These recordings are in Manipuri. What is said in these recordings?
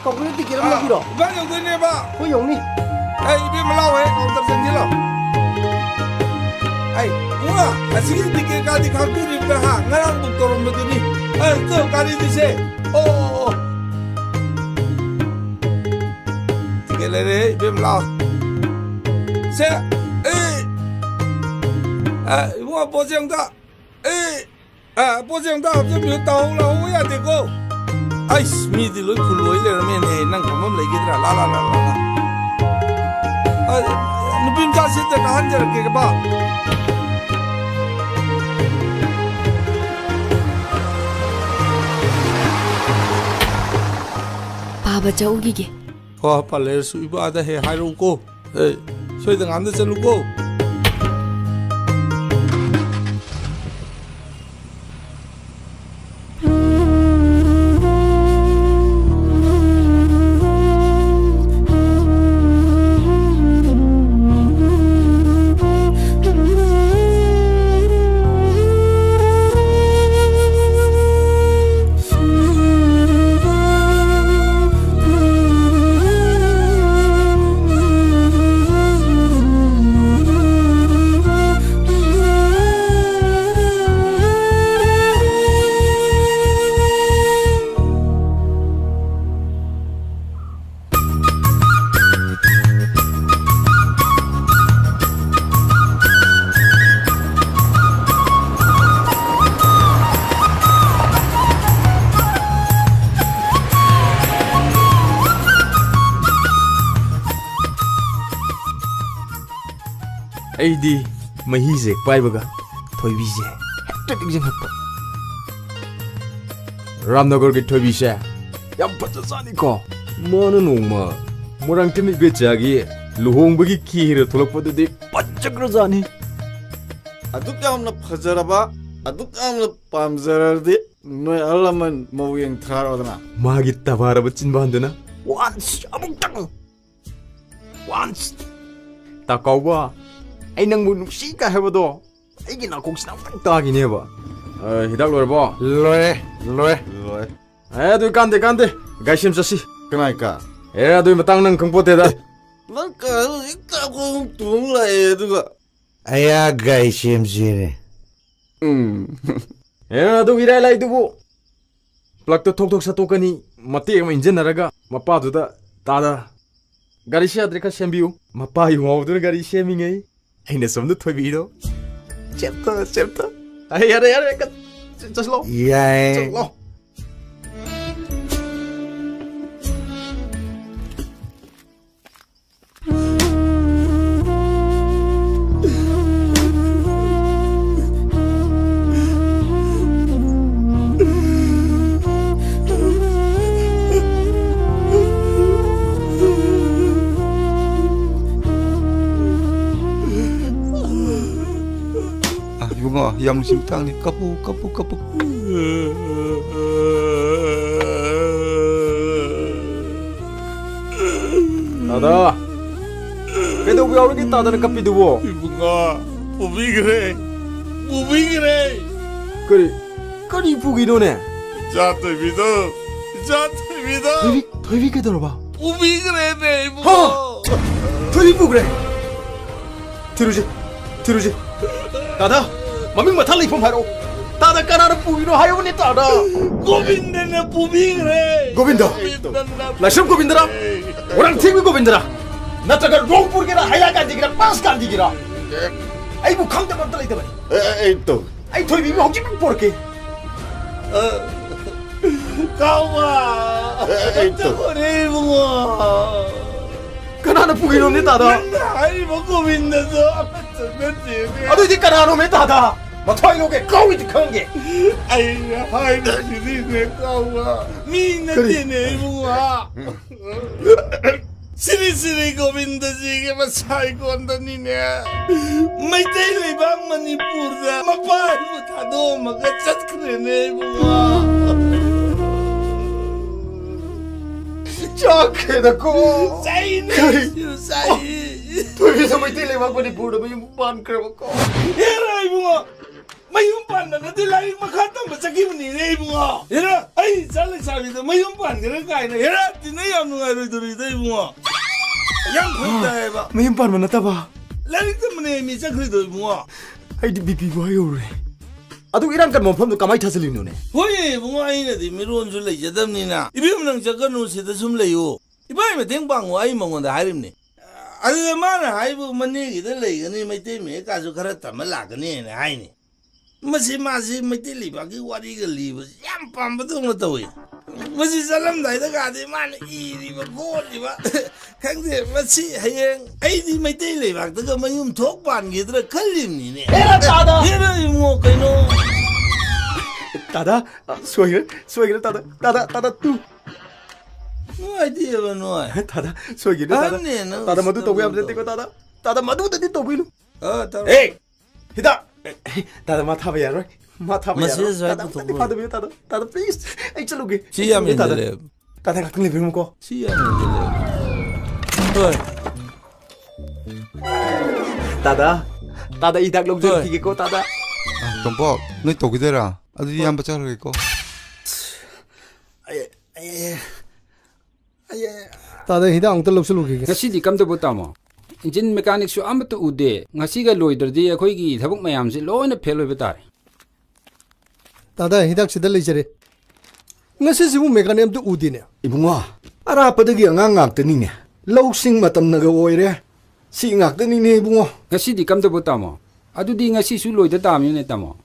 ꯀꯧꯕꯅ ꯇꯤꯀꯦꯠ ꯑꯃ ꯂꯧꯕꯤꯔꯣ ꯏꯝꯐꯥꯜ ꯌꯧꯗꯣꯏꯅꯦꯕ ꯍꯣꯏ ꯌꯧꯅꯤ ꯏꯕꯦꯝꯃ ꯂꯥꯛꯑꯣꯍꯦ ꯀꯥꯎꯟꯇꯔ ꯆꯪꯁꯤꯜꯂꯣ ꯎꯉ ꯑꯁꯤꯒꯤ ꯇꯤꯀꯦꯠ ꯀꯥꯗꯤ ꯈꯥꯛꯄꯤꯔꯤꯕ꯭ꯔꯥ ꯍꯥ ꯉꯔꯥꯡ ꯕꯨꯛ ꯇꯧꯔꯝꯕꯗꯨꯅꯤ ꯒꯥꯔꯤꯗꯨꯁꯦ ꯑꯣ ꯇꯤꯀꯦꯠ ꯂꯩꯔꯦ ꯏꯕꯦꯝꯃ ꯂꯥꯛꯑꯣ ꯁꯦ 이봉아 보정다 보정다 합쳐비고 따오라고 해야 되고 아이씨 미들로 불러야 되면 난 가만 레기더라 라라라라 누빔 자식들 한 저렇게 봐 바바 저우기게 빨래 수입하다 해 하려고 소이등 안 됐을고 ꯑꯩꯗꯤ ꯃꯍꯤꯁꯦ ꯄꯥꯏꯕꯒ ꯊꯣꯏꯕꯤꯁꯦ ꯍꯦꯛꯇ ꯅꯤꯡꯁꯤꯡꯉꯛꯄ ꯔꯥꯝꯅꯒꯔꯒꯤ ꯊꯣꯏꯕꯤꯁꯦ ꯌꯥꯝ ꯐꯖꯖꯥꯠꯅꯤꯀꯣ ꯃꯥꯅ ꯅꯣꯡꯃ ꯃꯣꯏꯔꯥꯡꯊꯦꯝ ꯏꯕꯦꯆꯥꯒꯤ ꯂꯨꯍꯣꯡꯕꯒꯤ ꯀꯤꯔ ꯊꯣꯛꯂꯛꯄꯗꯨꯗꯤ ꯐꯖꯈ꯭ꯔꯖꯥꯠꯅꯤ ꯑꯗꯨꯛ ꯌꯥꯝꯅ ꯐꯖꯔꯕ ꯑꯗꯨꯛ ꯌꯥꯝꯅ ꯄꯥꯝꯖꯔꯗꯤ ꯅꯣꯏ ꯑꯍꯜ ꯂꯃꯟ ꯃꯧꯌꯦꯡ ꯊꯥꯔꯛꯑꯣꯗꯅ ꯃꯥꯒꯤ ꯇꯕꯥꯔꯕ ꯆꯤꯟꯕꯥꯟꯗꯨꯅ ꯋꯥꯟꯁ ꯑꯃꯨꯛꯇꯪ ꯋꯥꯟꯁ ꯇꯥꯀꯥꯎꯕ ꯑꯩ ꯅꯪꯕꯨ ꯅꯨꯡꯁꯤꯀ ꯍꯥꯏꯕꯗꯣ ꯑꯩꯒꯤ ꯅꯥꯀꯣꯡꯁꯤꯅ ꯑꯃꯨꯛꯇꯪ ꯇꯥꯈꯤꯅꯦꯕ ꯍꯤꯗꯥꯛ ꯂꯣꯏꯔꯕꯣ ꯂꯣꯏꯔꯦ ꯑꯗꯨ ꯀꯥꯟꯗꯦ ꯒꯥꯏꯁꯦꯝ ꯆꯠꯁꯤ ꯀꯅꯥꯏ ꯀꯥ ꯑꯗꯨꯒꯤ ꯃꯇꯥꯡ ꯅꯪ ꯈꯪꯄꯣꯠꯇꯦꯗ ꯅꯪ ꯀꯥꯗꯣ ꯍꯦꯛꯇ ꯑꯩꯈꯣꯏ ꯇꯣꯡ ꯂꯥꯛꯑꯦ ꯑꯗꯨꯒ ꯑꯌꯥ ꯒꯥꯏꯁꯦꯝꯁꯤꯅꯦ ꯑꯗꯨ ꯏꯔꯥꯏ ꯂꯥꯏꯗꯨꯕꯨ ꯄ꯭ꯂꯛꯇ ꯊꯣꯛ ꯁꯠꯇꯣꯛꯀꯅꯤ ꯃꯇꯦꯛ ꯑꯃ ꯏꯟꯖꯤꯟꯅꯔꯒ ꯃꯄꯥꯗꯨꯗ ꯇꯥꯗ ꯒꯥꯔꯤꯁꯦ ꯌꯥꯗ꯭ꯔꯦ ꯈꯔ ꯁꯦꯝꯕꯤꯌꯨ ꯃꯄꯥ ꯌꯨꯉꯥꯎꯗꯨꯅ ꯒꯥꯔꯤ ꯁꯦꯝꯃꯤꯉꯩ ꯑꯩꯅ ꯁꯣꯝꯗ ꯊꯣꯏꯕꯤꯗꯣ ꯆꯦꯞꯇ ꯌꯥꯔꯦ ꯆꯠꯂꯣ ꯌꯥꯏ ꯆꯠꯂꯣ 이봉아 양심 땅에 까부 따다 그래도 왜 오르게 따다는 까삐두고 이봉아 부비 그래 그리 부기노네 자 토이비도 토이비 깨달아봐 부비 그래 내 이봉아 토이비 부 그래 들으지 따다 마밍마 탈리 폼하로 따다 까나는 부기노 하여분이 따다 고빈다나 부비 그래 고빈다 라시럼 고빈다라 오랑 팅미 고빈다라 나타가 롱푸르게라 하야간디기라 빠스간디기라 아이고 강대만 떨어있다만 에이 아이 토이비 혹시 뽀르게 가오마 어쩌고래 이봉아 까나는 부기노네 따다 아이 뭐 고빈다서 아도 이제 까나노메 따다 마토이노게 까위드 칸게 아이 하이 시리네 가오마 미나 되네 이봉아 시리시리 고빈다지게 막 살고 한다니네 마이테이 레방 마니푸르다 마파이부 다도 마가 잣크레네 이봉아 자케다고 사이네 사이 토이비 마이테이 레방 마니푸르다 뭐 반크라고 해라 이봉아 mayum pan na nadi lai makata masaki mani nei bunga hera ai chale sabi da mayum pan gere kai na hera tinai yam nungai roi duri dai bunga yam khunda hai ba mayum pan mana taba lai ta mane mi chakri doi bunga ai di bibi ba yore adu iran kan mofam kamai thasalinu ne hoi bunga ai na di miron su lai jadam ni na ibim nang chakanu se da sum lai yo ibai me teng bang ai mangon da harim ne adu mana hai bu mani gi da lai gani mai te me ka su khara tamala gani ne hai ne Masih mesti liba ki wari ke liba yang pam betul nggak tahu ya masih salam dah itu kade mana liba gol liba kan dia masih hayang di mesti liba tu kan mayum thok pan gitu lah kalim ni ne hera mau keno tada soigir tada tu nuai dia nuai tada soigir tada madu to biam jete ko tada madu tadi to bilu hida tada mata bayar right mata bayar masih saya tada pada biar tada please ai chaluge siam ni dele tada ngateng lebih muko siam ni dele tuh tada idak log jor ki ko tada tompo noi to gidera adu yam bacha ro ko tada hida ang talok sulugi ngasi di kam to botamo engine mechanic su am to ude ngasi ga loider di akhoi gi thabuk mayam se loina phel oi batare tada hidak sida leijare ngasi sibu mekanism to udine ibunga ara padagi angang ngak tani ne losing matam naga oire si ngak tani ne ibunga ngasi di kam to botamo adu di ngasi su loider tam ne tamo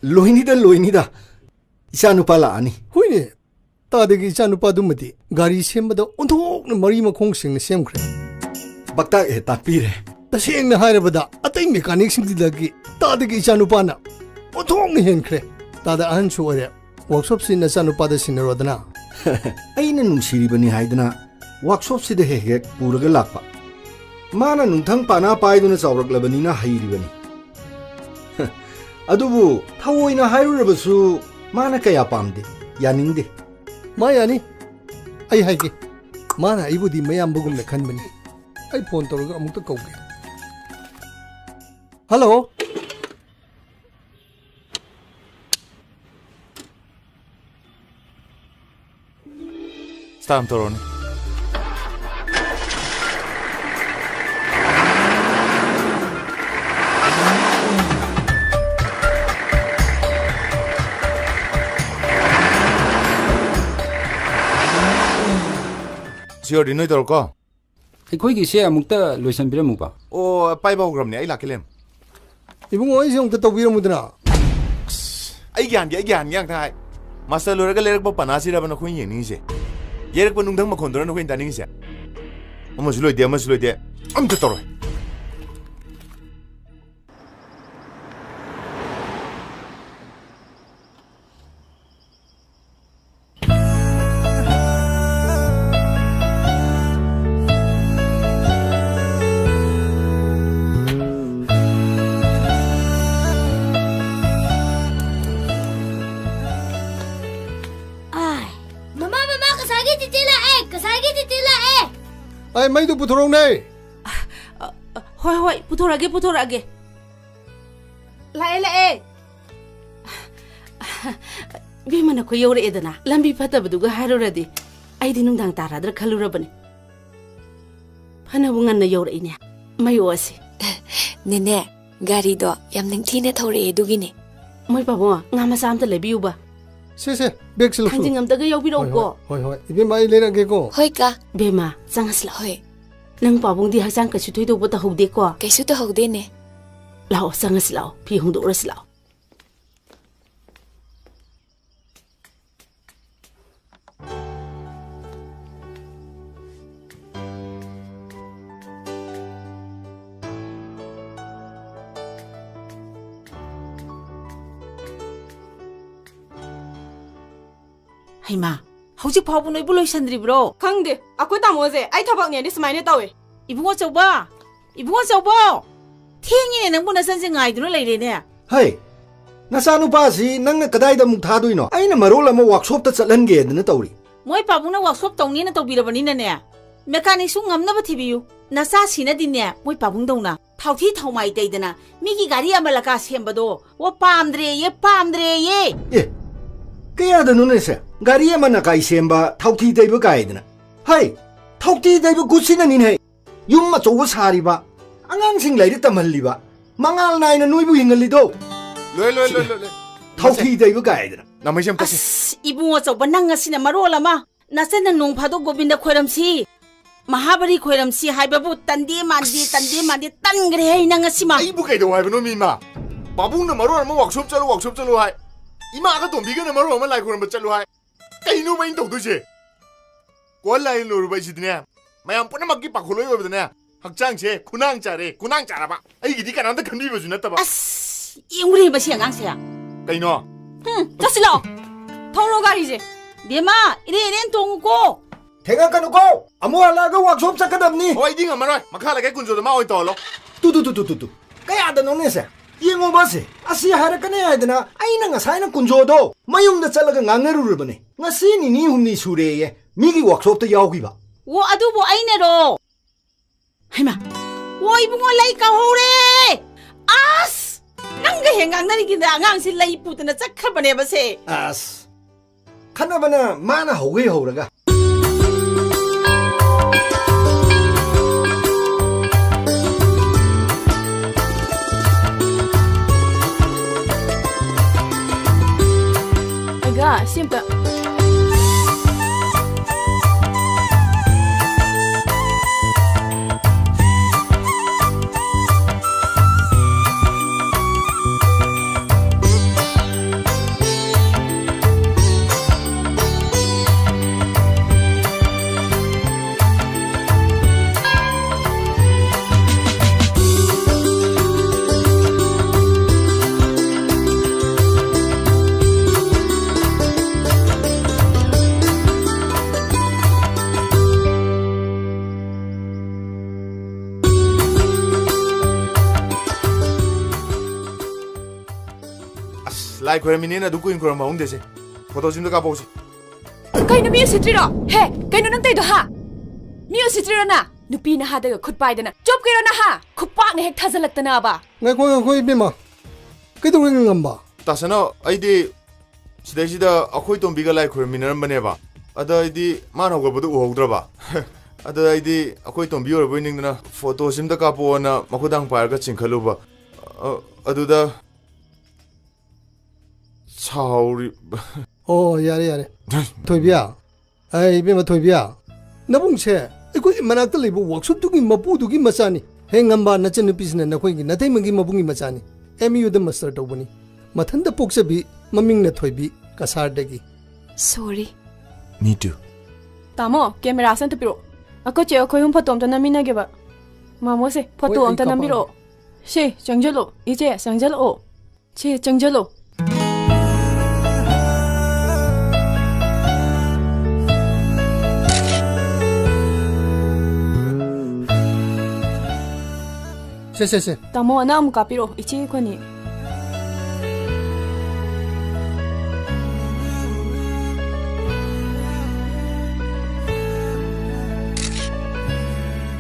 loini da isanu pala ani huine tada gi chanu padumati gari sembada onthok na mari makhong sing ne semkhre bakta e takpire taseng na hairabada atai mechanic sing dilagi tada gi chanu pana onthok ne henkre tada an su ore workshop sin na chanu pada sinarodana aina nungsiri bani haidana workshop sida he puraga lakpa mana nungthang pana paiduna chawraklabani na hairi bani adubu thawoina hairurabasu mana kaya pamde yaningde mayani ai haige mana ibudi mayam bugum na khanbani ai phone toroga amukta kauge hello Stam toron Siori noi tor ko akhoi gi se amukta loisan biram ba o pai ba gram ne ai lakilem ibung oi jong ta tawira mudna ai gyan yang thai master lora ga lerek ba panasi ra bana khoi yen ni se yerek ba nungdang ma khondora no khoi daning se amaslo de am ta tor ai mai du puthorong nei hoi puthorage lae bimana ko yore edana lambi fatabduga haroradi aidi nungdang taradra khalurabani phana bungan na yore ine mayo ase nene gari do yam ningthine thore edugine moi babo ngama samta lebiuba se bag silo hanjing amta ga yobiro ko hoi ibe mai lera ge ko hoi ka bema sangasla hoi nang pabung di hasang ka sutoi do bota haude ko kaisu to haude ne lao sangasla phi hung do rasla Haima, hauji phabu noi buloi sandribro. Khangde, akoi tamoje, ai thabak ne ni smaine tawe. Ibungo chauba. Thingi ne nangbu na sanse ngai dunu leire ne. hai nasanu pa si nang na kadai da muk thaduino aina marol ama workshop ta chatlange dana tawri Moi pabu na workshop tawni na tawbirabani na ne. Mechanic su ngamna ba thibiu. Nasa sina din ne, moi pabu dongna. ꯊꯥꯎꯊꯤ ꯊꯥꯎꯃꯥꯏ ꯇꯩꯗꯅ ꯃꯤꯒꯤ ꯒꯥꯔꯤ ꯑꯃ ꯂꯒꯥ ꯁꯦꯝꯕꯗꯣ ꯋꯥ ꯄꯥꯝꯗ꯭ꯔꯦ ꯑꯦ ꯀꯌꯥꯗꯅꯣꯅꯦ ꯁꯦ ꯒꯥꯔꯤ ꯑꯃꯅ ꯀꯥꯏ ꯁꯦꯝꯕ ꯊꯥꯎꯊꯤ ꯇꯩꯕ ꯀꯥꯏꯗꯅ ꯍꯩ ꯊꯥꯎꯊꯤ ꯇꯩꯕ ꯒꯨꯠꯁꯤꯅꯅꯤꯅꯦ ꯌꯨꯝ ꯑꯆꯧꯕ ꯁꯥꯔꯤꯕ ꯑꯉꯥꯡꯁꯤꯡ ꯂꯥꯏꯔꯤꯛ ꯇꯝꯍꯜꯂꯤꯕ ꯃꯉꯥꯜ ꯅꯥꯏꯅ ꯅꯣꯏꯕꯨ ꯍꯤꯡꯍꯜꯂꯤꯗꯣ ꯂꯣꯏ ꯊꯥꯎꯊꯤ ꯇꯩꯕ ꯀꯥꯏꯗꯅ ꯅꯃꯩꯁꯦ ꯑꯝꯇ 이bungo ꯆꯧꯕ ꯅꯪ ꯑꯁꯤꯅ ꯃꯔꯣꯜ ꯑꯃ ꯅꯆꯟꯅ ꯅꯣꯡ ꯐꯥꯗꯣꯛ ꯒꯣꯕꯤꯟꯗ ꯈꯣꯏꯔꯝꯁꯤ ꯃꯍꯥꯕꯔꯤ ꯈꯣꯏꯔꯝꯁꯤ ꯍꯥꯏꯕꯕꯨ ꯇꯟꯗꯦ ꯃꯥꯟꯗꯦ ꯇꯟꯒ꯭ꯔꯦ ꯍꯩ ꯅꯪ ꯑꯁꯤꯃ ꯑꯩꯕꯨ ꯀꯩꯗꯧ ꯍꯥꯏꯕꯅꯣ ꯃꯤꯃ ꯄꯥꯕꯨꯡꯅ ꯃꯔꯣꯟ ꯑꯃ ꯋꯥꯛꯁꯣꯞ ꯆꯠꯂꯨ ꯍꯥꯏ 이마가 덤비게는 말로 엄마 라이고 그러면 짤로 하 까이노 바인 도도지 꼴 라인 노르바 이시드네 마양 뿌나 막기 바콜로이 오거든요 학장제 군항자래 군항자라봐 아이 기디가 난다 ಕಂ비버 주났다 봐 아스 이 우리 뭐 시ang 강세야 까이노 자실러 통로 가리지 네마 이래 동고 대가 까놓고 아무 할라가 왁숍 작가답니 어이딩 엄마라 막하라게 군조도 마오이 떠올로 뚜뚜뚜뚜뚜뚜 까야다 너네세 이거 봐세 아시 하라까네 하이드나 아이나 nga사이나 군조도 마용다 잘라가 ngangaru르버네 nga시니 니 hum니 수레에 미기 왁숍도 야오기바 워 아두보 아이네로 하이마 워 이bungo 라이까 호레 아스 낭가 행강나리기데 앙앙시 라이 뿌드나 짝카바네 바세 아스 카나바나 마나 호게 호라가 Siempre. 라이 고야미니나 누구 인 그런 마음 되지 포토 좀 가보지 Kaino mi sitriro he kaino nang taido ha mi sitriro na nupi na ha daga khutpai dana job kairo na ha khupak ne hek thajalakta ba ngoi bima kaido ngamba tasana aidi 시대시다 아코이 톰비가 라이 고야미나는 바네바 아다 아이디 마나 고보도 우호드라바 아다 아이디 아코이 톰비 오르 보이닝나 포토 심다 까포나 마코당 파르가 칭칼루바 아두다 차우리 야래 토이비야 아이 비마 토이비야 나봉체 이거 만학들 리보 워크숍 두기 마부두기 마사니 행암바 나chân 비즈네 나코이기 나테밍기 마붕기 마사니 MU다 마스터 도보니 마탄다 폭세비 마밍네 토이비 kasaardagi sorry me too tamo camera san tapiro akoche akoi hum photo amta namina geba mamose photo amta namiro she changjalo ije changjalo che changjalo se tamo anam kapiro ichi khoni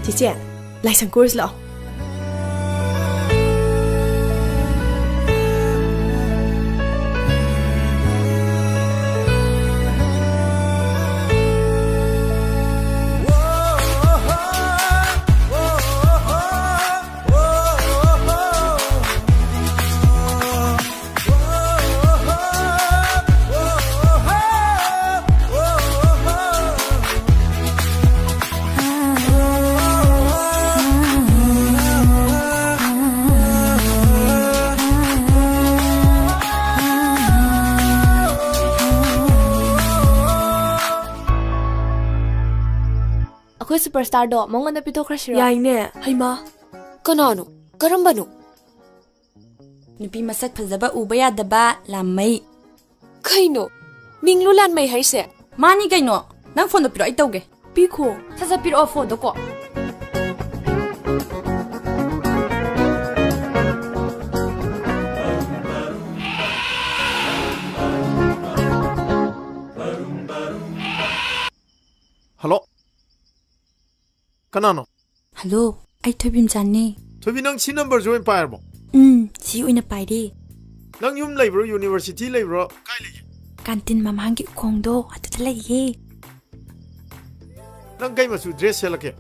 chị chị lại sang course lo superstar do mongonda pitokhrashira yaine haima kanano karambano nupi masak phajaba uba yadaba lamai kaino minglu lan mai haise mani kaino nang phone do piro ai tauge piko saja piro phone do ko hello kanano hello ai thobim janni ꯊꯣꯏꯕꯤ ꯅꯪ ꯁꯤ ꯅꯝꯕꯔꯁꯨ ꯑꯣꯏꯅ ꯄꯥꯏꯔꯕꯣ ꯁꯤ ꯑꯣꯏꯅ ꯄꯥꯏꯔꯤ ꯅꯪ ꯌꯨꯝ ꯂꯩꯕ꯭ꯔꯣ ꯌꯨꯅꯤꯚꯔꯁꯤꯇꯤ ꯂꯩꯕ꯭ꯔꯣ ꯀꯥꯏ ꯂꯩꯒꯦ ꯀꯥꯟꯇꯤꯟ ꯃꯃꯥꯡꯒꯤ ꯎꯈꯣꯡꯗꯣ ꯑꯗꯨꯗ ꯂꯩꯌꯦ ꯅꯪ ꯀꯩ ꯃꯆꯨ ꯗ꯭ꯔꯦꯁ ꯁꯦꯠꯂꯛꯀꯦ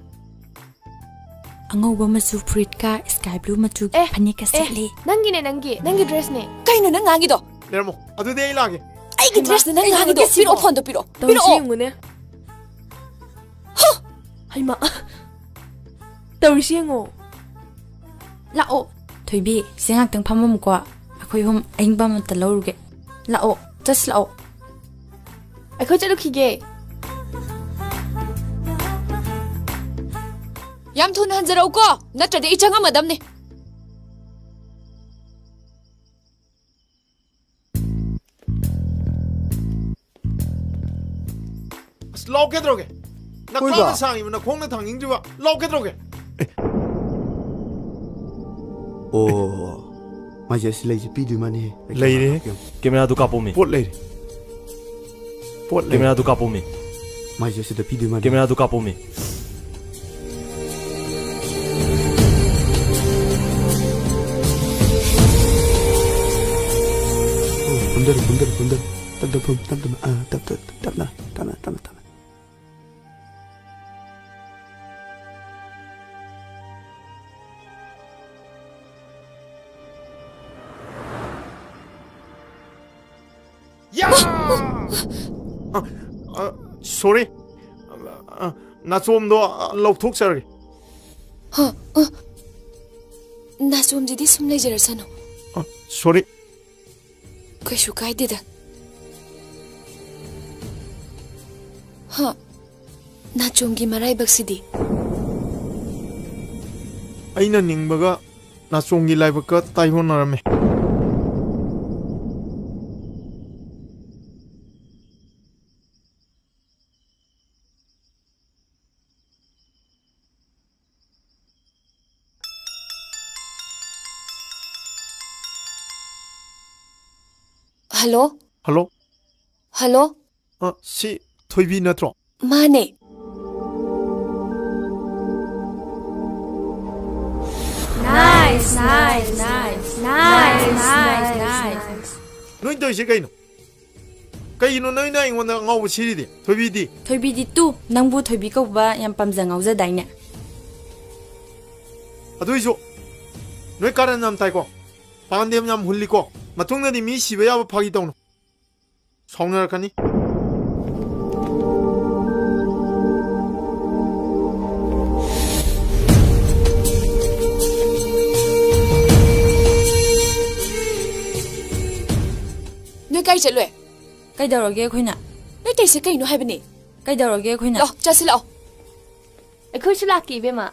ꯑꯉꯧꯕ ꯃꯆꯨ ꯐꯨꯔꯤꯠꯀ ꯁ꯭ꯀꯥꯏ ꯕ꯭ꯂꯨ ꯃꯆꯨ ꯐꯅꯦꯛꯀ ꯁꯦꯠꯂꯤ ꯅꯪꯒꯤ ꯗ꯭ꯔꯦꯁꯅꯦ ꯀꯩꯅꯣ ꯅꯪ ꯉꯥꯡꯒꯤꯗꯣ ꯂꯩꯔꯝꯃꯣ ꯑꯗꯨꯗꯤ ꯑꯩ ꯂꯥꯛꯑꯒꯦ ꯑꯩꯒꯤ ꯗ꯭ꯔꯦꯁꯅ ꯅꯪ ꯉꯥꯡꯒꯤꯗꯣ ꯄꯤꯔꯛꯑꯣ ꯐꯣꯟꯗꯣ ꯇꯧꯔꯤꯁꯤ ꯌꯦꯡꯉꯨꯅꯦ ꯍꯩꯃꯥ ꯇꯧꯔꯤꯁꯤ ꯌꯦꯡꯉꯣ ꯂꯥꯛꯑꯣ ꯊꯣꯏꯕꯤ ꯁꯤ ꯉꯥꯛꯇꯪ ꯐꯝꯃꯝꯃꯨꯀꯣ ꯑꯩꯈꯣꯏ ꯍꯨꯝ ꯑꯍꯤꯡꯕ ꯑꯃꯇ ꯂꯧꯔꯨꯒꯦ ꯂꯥꯛꯑꯣ ꯖꯁ ꯂꯥꯛꯑꯣ ꯑꯩꯈꯣꯏ ꯆꯠꯂꯨꯈꯤꯒꯦ ꯌꯥꯝ ꯊꯨꯅ ꯍꯟꯖꯔꯛꯎꯀꯣ ꯅꯠꯇ꯭ꯔꯗꯤ ꯑꯩ ꯆꯪꯉꯝꯃꯗꯝꯅꯦ ꯑꯁ ꯂꯥꯎꯒꯦꯗ꯭ꯔꯣꯒꯦ ꯅꯈꯣꯡꯅ ꯁꯥꯡꯉꯤꯕ ꯅꯈꯣꯡꯅ ꯊꯥꯡꯅꯤꯡꯗ꯭ꯔꯤꯕ ꯂꯥꯎꯒꯦꯗ꯭ꯔꯣꯒꯦ ꯑꯣ ꯃꯥꯏꯁꯦ ꯑꯁꯤ ꯂꯩꯁꯤ ꯄꯤꯗꯣꯏ ꯃꯥꯅꯤ ꯂꯩꯔꯦ ꯀꯦꯃꯦꯔꯥꯗꯨ ꯀꯥꯞꯄꯣꯃꯤ ꯄꯣꯠ ꯂꯩꯔꯦ ꯄꯣꯠ ꯂꯩꯔꯦ ꯀꯦꯃꯦꯔꯥꯗꯨ ꯀꯥꯞꯄꯣꯃꯤ ꯃꯥꯏꯁꯦ ꯑꯁꯤꯗ ꯄꯤꯗꯣꯏ ꯃꯥꯅꯤ ꯀꯦꯃꯦꯔꯥꯗꯨ ꯀꯥꯞꯄꯣꯃꯤ ꯀꯨꯝꯗꯔꯨ ꯇꯞꯅ ꯁꯣꯔꯤ 나좀도 ꯂꯧꯊꯣꯛꯆꯔꯒꯦ 나좀지디 숨 내지르잖아 ꯁꯣꯔꯤ 그슈 가이드다 나좀기 마라이박시디 ꯑꯩꯅ ꯅꯤꯡꯕꯒ 나좀기 ꯂꯥꯏꯕꯛꯀ ꯇꯥꯏꯍꯣꯟꯅꯔꯝꯃꯦ 할로? 할로? 할로? 시 토이비 너트로? 마네. 나이스. 너희 또 이제 그이노 너희나 이거나 ngau 시리디 토이비디 토이비디 뚜 낭부 토이비 거봐 얌 빰자 ngau자다이네 아도이소 너희 까란 남 타이고 반대함 남 훌리고 마통나니 미 시베야 파기 동노 성나라카니 너희 까이 찰로에 까이다로게 ꯑꯩꯈꯣꯏꯅ ꯅꯣꯏ ꯇꯩꯁꯦ ꯀꯩꯅꯣ ꯍꯥꯏꯕꯅꯤ ꯀꯩꯗꯧꯔꯒꯦ ꯑꯩꯈꯣꯏꯅ ꯂꯥꯛ ꯆꯠꯁꯤ ꯂꯥꯛꯑꯣ ꯑꯩꯈꯣꯏꯁꯨ ꯂꯥꯛꯀꯦ 이베마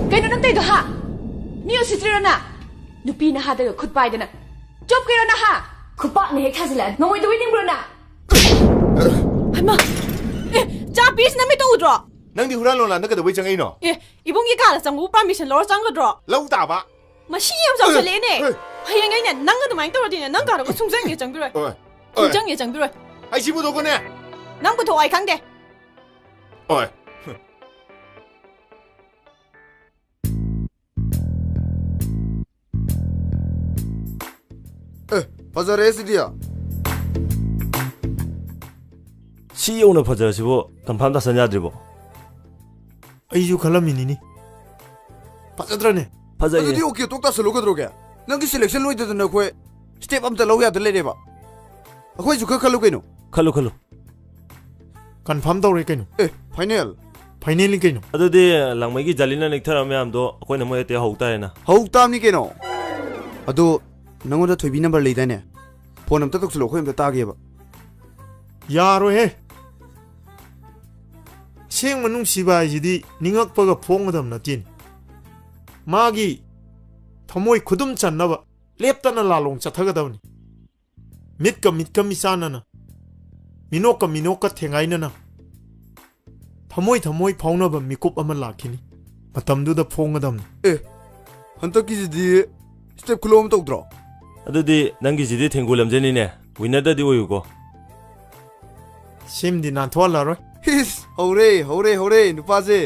Kaino nang tayo ha? Niyo si Trina. Nupi na ha tayo khutpai dana. Chop kayo na ha. Khupa ne hek thasila. Ngoi doi ning bro na. Hama. Cha bis na mi tu dro. ꯅꯪꯗꯤ ꯍꯨꯔꯥꯟꯂꯣꯟ ꯂꯥꯟꯗ ꯀꯩꯗꯧꯕꯩ ꯆꯪꯉꯛꯏꯅꯣ 이봉기 가라 짱구 permission 로 짱거드로. ꯂꯧ ꯇꯥꯕ 마시 ꯌꯥꯝ ꯆꯥꯎꯁꯜꯂꯦꯅꯦ. ꯍꯌꯦꯡ ꯑꯩꯅ ꯅꯪ ꯑꯗꯨꯃꯥꯏꯅ ꯇꯧꯔꯗꯤꯅꯦ ꯅꯪ ꯀꯥꯔꯒ ꯁꯨꯡꯆꯪ ꯆꯪꯕꯤꯔꯣꯏ. ꯁꯨꯡꯆꯪ ꯆꯪꯕꯤꯔꯣꯏ. ꯑꯩ ꯁꯤ ꯄꯨꯊꯣꯛꯀꯅꯦ. ꯅꯪ ꯄꯨꯊꯣꯛ ꯑꯩ ꯈꯪꯗꯦ. ꯍꯣꯏ. ꯐꯖꯔꯦ ꯁꯤꯗꯤ ꯁꯤ ꯌꯧꯅ ꯐꯖꯔꯁꯤꯕꯨ ꯀꯟꯐꯥꯔꯝ ꯇꯥꯁꯟ ꯌꯥꯗ꯭ꯔꯤꯕꯣ ꯑꯩꯁꯨ ꯈꯜꯂꯝꯃꯤꯅꯤꯅꯤ ꯐꯖꯗ꯭ꯔꯅꯦ ꯐꯖꯩꯌꯦ ꯑꯗꯨꯗꯤ ꯑꯣꯀꯦ ꯇꯣꯛ ꯇꯥꯁꯜꯂꯨ ꯀꯩꯗꯧꯔꯒꯦ ꯅꯪꯒꯤ ꯁꯦꯂꯦꯛꯁꯟ ꯂꯣꯏꯗꯗꯅ ꯑꯩꯈꯣꯏ ꯁ꯭ꯇꯦꯞ ꯑꯝꯇ ꯂꯧ ꯌꯥꯗ ꯂꯩꯔꯦꯕ ꯑꯩꯈꯣꯏꯁꯨ ꯈꯔ ꯈꯜꯂꯨ ꯀꯩꯅꯣ ꯈꯜꯂꯨ ꯀꯟꯐꯥꯔꯝ ꯇꯧꯔꯦ ꯀꯩꯅꯣ ꯐꯥꯏꯅꯦꯜꯅꯤ ꯀꯩꯅꯣ ꯑꯗꯨꯗꯤ ꯂꯥꯡꯃꯩꯒꯤ ꯖꯥꯂꯤꯅ ꯅꯤꯛꯊꯔ ꯃꯌꯥꯝꯗꯣ ꯑꯩꯈꯣꯏꯅ ꯃꯣꯏ ꯑꯇꯩ ꯍꯧ ꯇꯥꯔꯦꯅ ꯍꯧ ꯇꯥꯝꯅꯤ ꯀꯩꯅꯣ ꯑꯗꯣ ꯅꯪꯉꯣꯟꯗ ꯊꯣꯏꯕꯤ ꯅꯝꯕꯔ ꯂꯩꯗꯥꯏꯅꯦ ꯐꯣꯟ ꯑꯝꯇ ꯇꯧꯁꯜꯂꯣ ꯑꯩꯈꯣꯏ ꯑꯝꯇ ꯇꯥꯒꯦꯕ ꯌꯥꯔꯣꯏꯍꯦ ꯁꯦꯡꯕ ꯅꯨꯡꯁꯤꯕ ꯍꯥꯏꯁꯤꯗꯤ ꯅꯤꯡꯉꯛꯄꯒ ꯐꯣꯡꯒꯗꯕ ꯅꯠꯇꯦꯅꯦ ꯃꯥꯒꯤ ꯊꯃꯣꯏ ꯈꯨꯗꯨꯝ ꯆꯟꯅꯕ ꯂꯦꯞꯇꯅ ꯂꯥꯂꯣꯡ ꯆꯠꯊꯒꯗꯕꯅꯤ ꯃꯤꯠꯀ ꯃꯤꯆꯥꯟꯅꯅ ꯃꯤꯅꯣꯛꯀ ꯊꯦꯡꯒꯥꯏꯅꯅ ꯊꯃꯣꯏ ꯊꯃꯣꯏ ꯐꯥꯎꯅꯕ ꯃꯤꯀꯨꯞ ꯑꯃ ꯂꯥꯛꯈꯤꯅꯤ ꯃꯇꯝꯗꯨꯗ ꯐꯣꯡꯒꯗꯕꯅꯤ ꯍꯟꯗꯛꯀꯤꯁꯤꯗꯤ ꯁ꯭ꯇꯦꯞ ꯈꯨꯂꯣ ꯑꯃ ꯇꯧꯗ꯭ꯔꯣ ꯑꯗꯨꯗꯤ ꯅꯪꯒꯤꯁꯤꯗꯤ ꯊꯦꯡꯒꯨ ꯂꯝꯖꯦꯟꯅꯤꯅꯦ ꯋꯤꯟꯅꯔꯗꯗꯤ ꯑꯣꯏꯌꯨꯀꯣ ꯁꯤꯝꯗꯤ ꯅꯥꯟꯊꯣꯛꯍꯜꯂꯔꯣꯏ ꯍꯤꯁ ꯍꯧꯔꯦ ꯅꯨꯄꯥꯁꯦ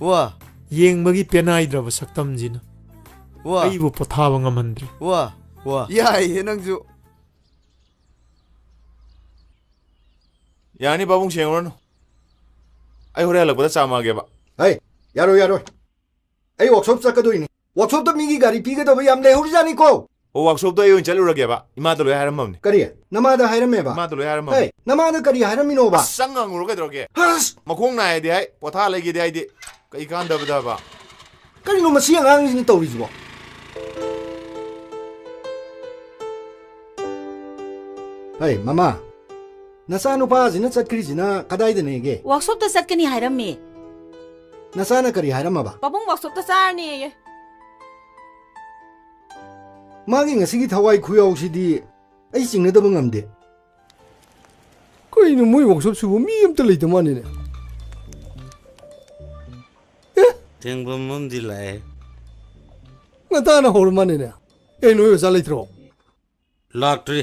ꯋꯥ ꯌꯦꯡꯕꯒꯤ ꯄꯦꯅꯥꯏꯗ꯭ꯔꯕ ꯁꯛꯇꯝꯁꯤꯅ ꯋꯥ ꯑꯩꯕꯨ ꯄꯣꯊꯥꯕ ꯉꯝꯍꯟꯗ꯭ꯔꯤ ꯋꯥ ꯌꯥꯏꯍꯦ ꯅꯪꯁꯨ ꯌꯥꯅꯤ ꯄꯥꯕꯨꯡ ꯁꯦꯡꯉꯨꯔꯅꯨ ꯑꯩ ꯍꯣꯔꯦꯟ ꯍꯜꯂꯛꯄꯗ ꯆꯥꯝꯃꯛꯑꯒꯦꯕ ꯍꯩ ꯌꯥꯔꯣꯏ ꯑꯩ ꯋꯥꯛꯁꯣꯞ ꯆꯠꯀꯗꯣꯏꯅꯤ ꯋꯥꯛꯁꯣꯞꯇ ꯃꯤꯒꯤ ꯒꯥꯔꯤ ꯄꯤꯒꯗꯕ ꯌꯥꯝ ꯂꯩꯍꯧꯔꯤꯖꯥꯅꯤꯀꯣ ꯑꯣ ꯋꯥꯛꯁꯣꯞꯇꯣ ꯑꯩ ꯑꯣꯏꯅ ꯆꯠꯂꯨꯔꯒꯦꯕ ꯏꯃꯥꯗ ꯂꯣꯏ ꯍꯥꯏꯔꯝꯃꯕꯅꯤ ꯀꯔꯤ ꯅꯃꯥꯗ ꯍꯥꯏꯔꯝꯃꯦꯕ ꯏꯃꯥꯗ ꯂꯣꯏ ꯍꯥꯏꯔꯝꯃꯕꯅꯤ ꯍꯩ ꯅꯃꯥꯗ ꯀꯔꯤ ꯍꯥꯏꯔꯝꯃꯤꯅꯣꯕ ꯆꯪ ꯉꯪꯉꯨꯔꯣ ꯀꯩꯗꯧꯔꯒꯦ ꯃꯈꯣꯡ ꯅꯥꯏꯗꯤ ꯍꯥꯏ ꯄꯣꯊꯥ ꯂꯩꯒꯦꯗꯤ ꯍꯥꯏꯗꯤ ꯀꯩ ꯀꯥꯟꯗꯕꯗꯕ ꯀꯔꯤꯅꯣ ꯃꯁꯤ ꯑꯉꯥꯡꯁꯤꯅ ꯇꯧꯔꯤꯁꯤꯕꯣ ꯍꯩ ꯃꯃꯥ ꯅꯆꯥꯅꯨꯄꯥꯁꯤꯅ ꯆꯠꯈ꯭ꯔꯤꯁꯤꯅ ꯀꯗꯥꯏꯗꯅꯦꯒꯦ ꯋꯥꯛꯁꯣꯞꯇ ꯆꯠꯀꯅꯤ ꯍꯥꯏꯔꯝꯃꯦ ꯅꯆꯥꯅ ꯀꯔꯤ ꯍꯥꯏꯔꯝꯃꯕ ꯄꯥꯕꯨꯡ ꯋꯥꯛꯁꯣꯞꯇ ꯆꯥꯔꯅꯤꯌꯦ ꯃꯥꯒꯤ ꯉꯁꯤꯒꯤ ꯊꯋꯥꯏ ꯈꯨꯌꯥꯎꯁꯤꯗꯤ ꯑꯩ ꯆꯤꯡꯅꯗꯕ ꯉꯝꯗꯦ ꯀꯩꯅꯣ ꯃꯣꯏ ꯋꯥꯛꯁꯣꯞꯁꯤꯕꯨ ꯃꯤ ꯑꯝꯇ ꯂꯩꯇ ꯃꯥꯅꯤꯅꯦ ꯊꯦꯡꯕꯝ ꯑꯃꯗꯤ ꯂꯥꯛꯑꯦ ꯉꯇꯥꯅ ꯍꯧꯔ ꯃꯥꯅꯤꯅꯦ ꯅꯣꯏ ꯑꯣꯖꯥ ꯂꯩꯇ꯭ꯔꯣ ꯂꯥꯛꯇ꯭ꯔꯤ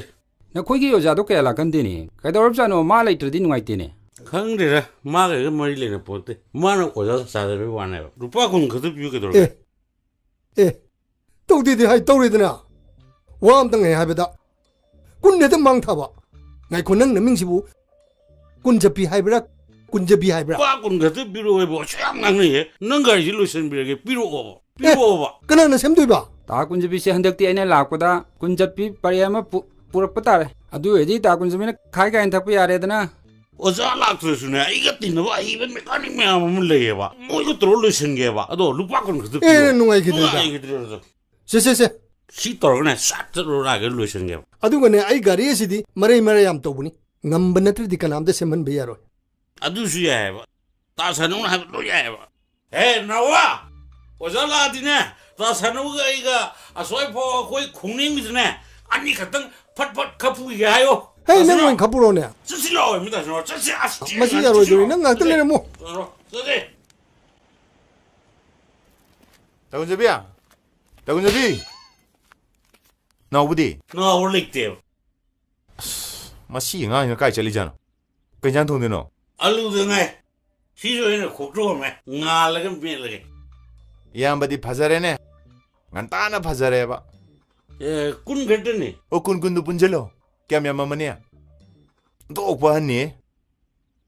ꯅꯈꯣꯏꯒꯤ ꯑꯣꯖꯥꯗꯣ ꯀꯌꯥ ꯂꯥꯛꯀꯟꯗꯦꯅꯦ ꯀꯩꯗꯧꯔꯕꯖꯥꯠꯅꯣ ꯃꯥ ꯂꯩꯇ꯭ꯔꯗꯤ ꯅꯨꯡꯉꯥꯏꯇꯦꯅꯦ ꯈꯪꯗꯦꯗ ꯃꯥꯒ ꯃꯔꯤ ꯂꯩꯅ ꯄꯣꯠꯇꯦ ꯃꯥꯅ ꯑꯣꯖꯥ ꯆꯥꯗꯕꯩ ꯋꯥꯅꯦꯕ ꯂꯨꯄꯥ 10 ꯈꯛꯇ ꯄꯤꯌꯨ ꯀꯩꯗꯧꯔꯒꯦ ꯇꯧꯗꯦꯗꯤ ꯍꯥꯏ ꯇꯧꯔꯦꯗꯅ ꯋꯥ ꯑꯝꯇꯪ ꯉꯥꯏ ꯍꯥꯏꯕꯗ 10 ꯍꯦꯛꯇ ꯃꯥꯡ ꯊꯥꯕ ꯉꯥꯏꯈꯣ ꯅꯪ ꯅꯃꯤꯡꯁꯤꯕꯨ ꯀꯨꯟꯖꯄꯤ ꯍꯥꯏꯕ꯭ꯔꯥ ꯀꯨꯟꯖꯕꯤ ꯍꯥꯏꯕ꯭ꯔꯥ ꯂꯨꯄꯥ 10 ꯈꯛꯇ ꯄꯤꯔꯛꯑꯣꯕ ꯌꯥꯝ ꯉꯥꯡꯅꯩꯌꯦ ꯅꯪ ꯒꯥꯔꯤꯁꯤ ꯂꯣꯏꯁꯤꯟꯕꯤꯔꯒꯦ ꯄꯤꯔꯛꯑꯣꯕ ꯀꯅꯥꯅ ꯁꯦꯝꯗꯣꯏꯕ ꯇꯥ ꯀꯨꯟꯖꯕꯤꯁꯦ ꯍꯟꯗꯛꯇꯤ ꯑꯩꯅ ꯂꯥꯛꯄꯗ ꯀꯨꯟꯖꯄꯤ ꯄꯔꯦ ꯑꯃ ꯄꯨꯔꯛꯄ ꯇꯥꯔꯦ ꯑꯗꯨ ꯑꯣꯏꯔꯗꯤ ꯇꯥ ꯀꯨꯟꯖꯕꯤꯅ ꯈꯥꯏ ꯀꯥꯏꯅ ꯊꯛꯄ ꯌꯥꯔꯦꯗꯅ ꯑꯣꯖꯥ ꯂꯥꯛꯇ꯭ꯔꯁꯨꯅꯦ ꯑꯩꯒ ꯇꯤꯟꯅꯕ ꯑꯍꯩꯕ ꯃꯦꯀꯥꯅꯤꯛ ꯃꯌꯥꯝ ꯑꯃ ꯂꯩꯌꯦꯕ ꯃꯣꯏꯒ ꯇꯧꯔ ꯂꯣꯏꯁꯤꯟꯒꯦꯕ ꯑꯗꯣ ꯂꯨꯄꯥ 10 ꯈꯛꯇ ꯄꯤꯔꯛꯑꯣ ꯅꯨꯡꯉꯥꯏꯈꯤꯗ꯭ꯔꯦꯗ ꯁꯦ ꯁꯤ ꯇꯧꯔꯒꯅꯦ ꯁꯠ ꯆꯠꯂꯨꯔꯒ ꯂꯣꯏꯁꯤꯟꯒꯦꯕ ꯑꯗꯨꯒꯅꯦ ꯑꯩ ꯒꯥꯔꯤ ꯑꯁꯤꯗꯤ ꯃꯔꯩ ꯌꯥꯝ ꯇꯧꯕꯅꯤ ꯉꯝꯕ ꯅꯠꯇ꯭ꯔꯗꯤ ꯀꯅꯥꯝꯇ ꯁꯦꯝꯍꯟꯕ ꯌꯥꯔꯣꯏ ꯑꯗꯨꯁꯨ ꯌꯥꯏꯑꯕ ꯇꯥ ꯁꯥꯅꯧꯅ ꯍꯥꯏꯕ ꯂꯣꯏ ꯌꯥꯏꯑꯕ ꯅꯋꯥ ꯑꯣꯖꯥ ꯂꯥꯛꯑꯗꯤꯅꯦ ꯇꯥ ꯁꯥꯅꯧꯒ ꯑꯩꯒ ꯑꯁ꯭ꯋꯥꯏꯐꯥꯎ ꯑꯩꯈꯣꯏ ꯈꯣꯡꯅꯤꯡꯕꯤꯗꯨꯅꯦ ꯑꯅꯤ ꯈꯛꯇꯪ ꯐꯠ ꯈꯞꯄꯨꯒꯦ ꯍꯥꯏꯌꯣ ꯅꯪ ꯑꯣꯏꯅ ꯈꯞꯄꯨꯔꯣꯅꯦ ꯆꯠꯁꯤ ꯂꯥꯛꯑꯣ ꯃꯤ ꯇꯥꯁꯅꯣ ꯆꯠꯁꯤ ꯃꯁꯤ ꯌꯥꯔꯣꯏꯗꯣꯔꯤ ꯅꯪ ꯉꯥꯛꯇ ꯂꯩꯔꯝꯃꯣ ꯆꯠꯁꯤ ꯇꯧꯟꯖꯕꯤ ꯅꯥꯎꯕꯗꯤ ꯅꯥꯎꯕ ꯂꯩꯇꯦꯕ ꯃꯁꯤ ꯑꯉꯥꯡꯁꯤꯅ ꯀꯥꯏ ꯆꯠꯂꯤꯖꯥꯅꯣ ꯀꯩ ꯏꯟꯖꯥꯡ ꯊꯣꯡꯗꯣꯏꯅꯣ ꯑꯂꯨꯗ ꯉꯥꯏ ꯁꯤꯁꯨ ꯑꯩꯅ ꯈꯣꯛꯇꯣꯛꯑꯝꯃꯦ ꯉꯥꯜꯂꯒ ꯃꯦꯠꯂꯒꯦ ꯏꯌꯥꯝꯕꯗꯤ ꯐꯖꯔꯦꯅꯦ ꯉꯟꯇꯥꯅ ꯐꯖꯔꯦꯕ 10 ꯈꯛꯇꯅꯤ ꯑꯣ 10 ꯄꯨꯟꯖꯜꯂꯣ ꯀꯌꯥꯝ ꯌꯥꯝꯃꯝꯃꯅꯤ ꯗꯣꯛꯄ ꯍꯟꯅꯤ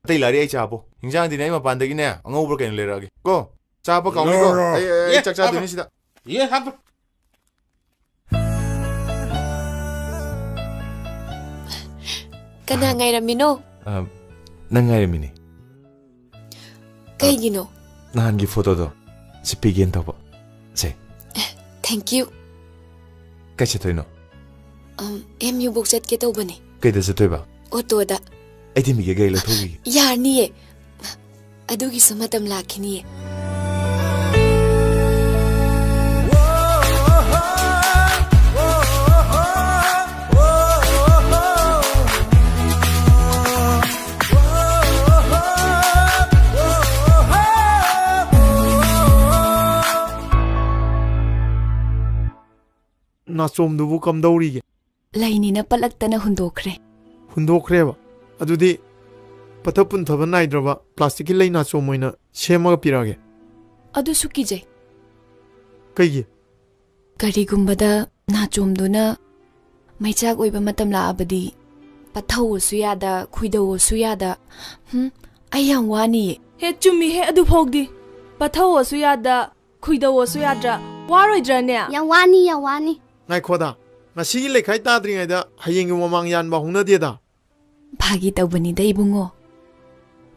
ꯑꯇꯩ ꯂꯥꯔꯤ ꯑꯩ ꯆꯥꯕꯣ ꯍꯤꯟꯖꯥꯡꯗꯤꯅꯦ ꯑꯩ ꯃꯄꯥꯟꯗꯒꯤꯅꯦ ꯑꯉꯧꯕ꯭ꯔꯥ ꯀꯩꯅꯣ ꯂꯩꯔꯛꯑꯒꯦ ꯀꯣ ꯆꯥꯕ ꯀꯥꯎꯅꯤꯀꯣ ꯑꯩ ꯆꯥꯛ ꯆꯥꯗꯣꯏꯅꯤ ꯁꯤꯗ ꯍꯥꯞꯄ ꯀꯅꯥ ꯉꯥꯏꯔꯝꯃꯤꯅꯣ ꯅꯪ ꯉꯥꯏꯔꯝꯃꯤꯅꯦ ꯀꯩꯒꯤꯅꯣ ꯅꯍꯥꯟꯒꯤ ꯐꯣꯇꯣꯗꯣ ꯁꯤ ꯄꯤꯒꯦꯅ ꯇꯧꯕ ꯁꯦ ꯊꯦꯡꯛ ꯌꯨ ꯀꯩ ꯆꯠꯇꯣꯏꯅꯣ MU ꯕꯨꯛ ꯆꯠꯀꯦ ꯇꯧꯕꯅꯦ ꯀꯩꯗ ꯆꯠꯇꯣꯏꯕ ꯑꯣꯇꯣꯗ ꯑꯩꯗꯤ ꯃꯤꯒꯤ ꯒꯥꯔꯤ ꯂꯧꯊꯣꯛꯈꯤꯒꯦ ꯌꯥꯔꯅꯤꯌꯦ ꯑꯗꯨꯒꯤꯁꯨ ꯃꯇꯝ ꯂꯥꯛꯈꯤꯅꯤꯌꯦ 나좀두부 깜다우리게 ꯂꯩꯅꯤꯅ ꯄꯠꯂꯛꯇꯅ 훈도크레바 ꯑꯗꯨꯗꯤ ꯄꯊꯄꯨꯟ ꯊꯕ ꯅꯥꯏꯗ꯭ꯔꯕ ꯄ꯭ꯂꯥꯁꯇꯤꯛꯀꯤ ꯂꯩ ꯅꯥꯆꯣꯝ ꯑꯣꯏꯅ ꯁꯦꯝꯃꯒ ꯄꯤꯔꯛꯑꯒꯦ ꯑꯗꯨꯁꯨ ꯀꯤꯖꯩ ꯀꯩꯒꯤ ꯀꯔꯤꯒꯨꯝꯕꯗ ꯅꯥꯆꯣꯝꯗꯨꯅ ꯃꯩꯆꯥꯛ ꯑꯣꯏꯕ ꯃꯇꯝ ꯂꯥꯛꯑꯕꯗꯤ ꯄꯠꯊꯧꯑꯁꯨ ꯌꯥꯗ ꯈꯨꯏꯗꯧꯑꯁꯨ ꯌꯥꯗ ꯑꯩ ꯌꯥꯝ ꯋꯥꯅꯤꯌꯦ ꯍꯦ ꯆꯨꯝꯃꯤ ꯍꯦ ꯑꯗꯨ ꯐꯥꯎꯗꯤ ꯄꯠꯊꯧꯑꯁꯨ ꯌꯥꯗ ꯈꯨꯏꯗꯧꯑꯁꯨ ꯌꯥꯗ꯭ꯔꯥ ꯋꯥꯔꯣꯏꯗ꯭ꯔꯥꯅꯦ ꯌꯥꯝ ꯋꯥꯅꯤ ꯉꯥꯏꯈꯣꯗ ꯉꯁꯤꯒꯤ ꯂꯩꯈꯥꯏ ꯇꯥꯗ꯭ꯔꯤꯉꯩꯗ ꯍꯌꯦꯡꯒꯤ ꯃꯃꯥꯡ ꯌꯥꯟꯕ ꯍꯧꯅꯗꯦꯗ ꯐꯥꯒꯤ ꯇꯧꯕꯅꯤꯗ ꯏꯕꯨꯡꯉꯣ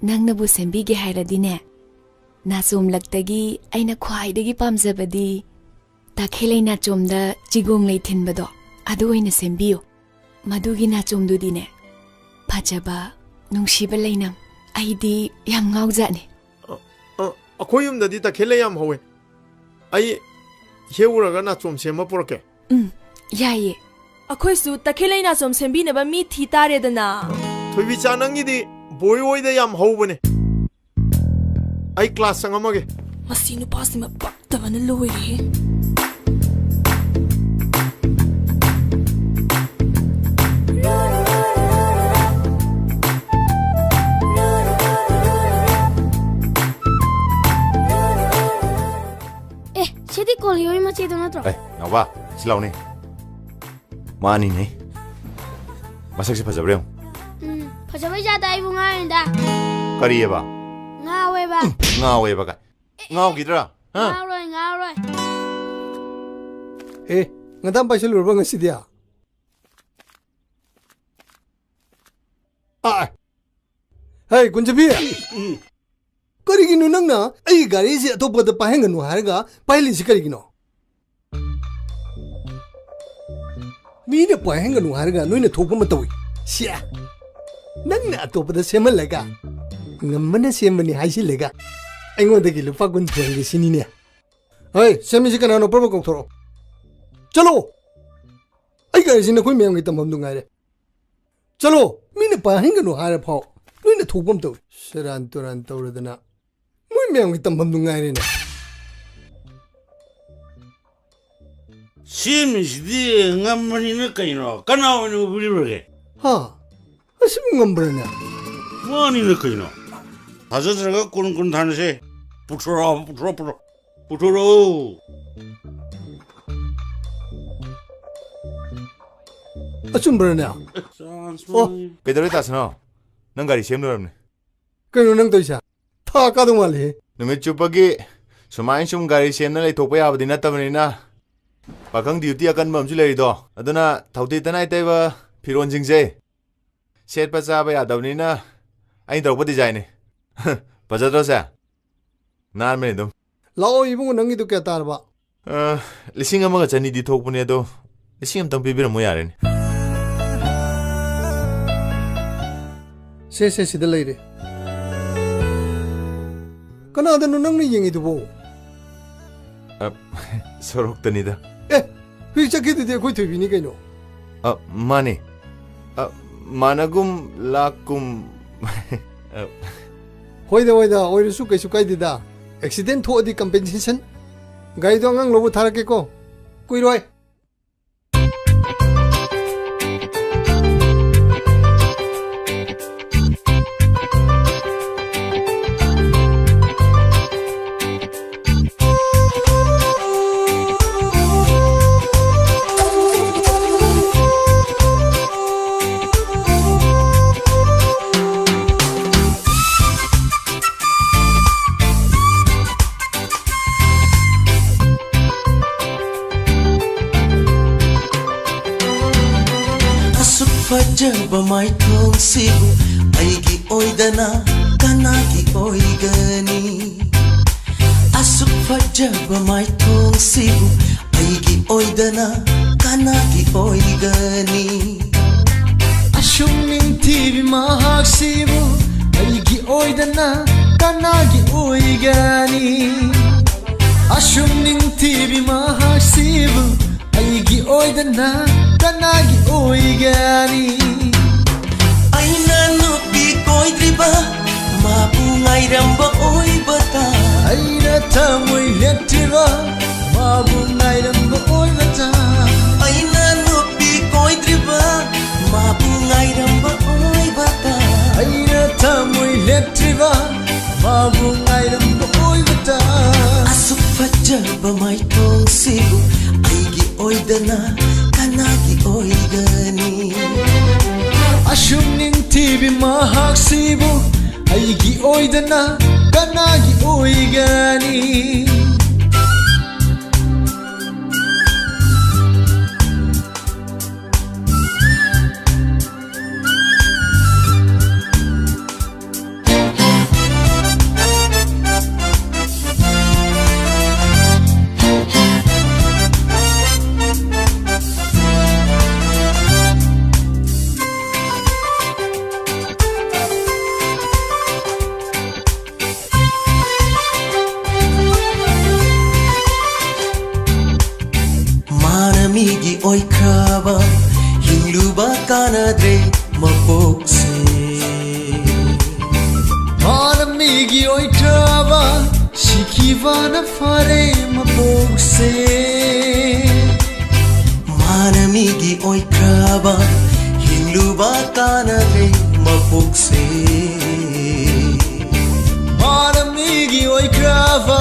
ꯅꯪꯅꯕꯨ ꯁꯦꯝꯕꯤꯒꯦ ꯍꯥꯏꯔꯗꯤꯅꯦ ꯅꯥꯆꯣꯝꯂꯛꯇꯒꯤ ꯑꯩꯅ ꯈ꯭ꯋꯥꯏꯗꯒꯤ ꯄꯥꯝꯖꯕꯗꯤ ꯇꯥꯈꯦꯜꯂꯩ ꯅꯥꯆꯣꯝꯗ ꯆꯤꯒꯣꯡ ꯂꯩ ꯊꯤꯟꯕꯗꯣ ꯑꯗꯨ ꯑꯣꯏꯅ ꯁꯦꯝꯕꯤꯌꯨ ꯃꯗꯨꯒꯤ ꯅꯥꯆꯣꯝꯗꯨꯗꯤꯅꯦ ꯐꯖꯕ ꯅꯨꯡꯁꯤꯕ ꯂꯩꯅꯝ ꯑꯩꯗꯤ ꯌꯥꯝ ꯉꯥꯎꯖꯥꯠꯅꯤ ꯑꯩꯈꯣꯏ ꯌꯨꯝꯗꯗꯤ ꯇꯈꯦꯜꯂꯩ ꯌꯥꯝ ꯍꯧꯋꯦ ꯑꯩ ꯍꯦꯛꯎꯔꯒ ꯅꯥꯆꯣꯝ ꯁꯦꯝꯃ ꯄꯨꯔꯛꯀꯦ ꯌꯥꯏꯌꯦ ꯑꯩꯈꯣꯏꯁꯨ ꯇꯈꯦꯜꯂꯩ ꯅꯥꯆꯣꯝ ꯁꯦꯝꯕꯤꯅꯕ ꯃꯤ ꯊꯤ ꯇꯥꯔꯦꯗꯅ ꯊꯣꯏꯕꯤꯆꯥ ꯅꯪꯒꯤꯗꯤ ꯕꯣꯏ ꯑꯣꯏꯗ ꯌꯥꯝ ꯍꯧꯕꯅꯦ आई क्लास संगमगे मसी नुपासी मा पक्तबन लोइरे Sidi kol yoi machi do natro. Nawa, silaw ni. Mani ni. Masak si pajabrem. Pajabay jata ay bunga inda. Kariye ba? Ngawe ba? Ngawe ba ka? Ngaw gidra. Ha? Ngaw. ngadam pa silur ba ngasi dia? Hey, kunjabi. Karigino nang na ay gari si ato pada pahengan no harga pahili si karigino. Mine pahengan no harga no ina thopa matawi. Siya. Nang na ato pada semal lega. Ngamana semani haisi lega. Aingo dagi lupa kun thuangi sini ne. Hey, semi si kana no promo kong thoro. Chalo. Ay gari si na koi meyang itam hamdu ngai re. Chalo, mine pahengan no harga phao. No ina thopa matawi. Seran turan tawradana. Muyang itam hamdu ngai re na. Simis di ngamani na kaino. Kanaw ni ubulibage. Ha. Asim ngambra na. Mani na kaino. Hazadraga kun thanase. Putro. Achumbra na. Oh, kedore tasno. Nang gari sem noramne. Kaino nang toisa. Tha ka do male. Numit chupagi sumain sum gari sem na lai thokpa yabadi na tamani na. Pakang duty akan mamju lei do. Aduna thauti tanai taiba phiron jingje. Set pa cha ba yadawni na. Ai dawpa design ne. Pajadro sa. Nan me dum. Lao ibung nangi do kya tarba. Lising amaga chani di thokpune do. Lising am tang pibira mo yare ne. Se sida lei re. Kana da no nang ni yengi do bo. Sorok tani da. Hui chakki de koi thubi ni kaino. Mane. Managum lakum. Hoida oiru su kai su kai dida. Accident tho di compensation. Gai do ngang lobu tharake ko. Kui roi. Fajaba mai thong sibu aigi oidana kanagi oigani Asuk fajaba mai thong sibu aigi oidana kanagi oigani Ashung ning TV mahak sibu aigi oidana kanagi oigani Ashung ning TV mahak sibu aigi oidana kanagi oigani Aina nupi koidriba mabungai ramba oibata Aina tamui letriba mabungai ramba oibata Aina nupi koidriba mabungai ramba oibata Aina tamui letriba mabungai ramba oibata Asuk fajaba mai thong sibu aigi oidana kanagi oigani Ashung ning TV mahak sibu aigi oidana kanagi oigani Manamigi oikraba hingluba kanadre mapokse Manamigi oikraba Sikivana fare mapokse Manamigi oi kraba Hinluba kanare mapokse Manamigi oi krava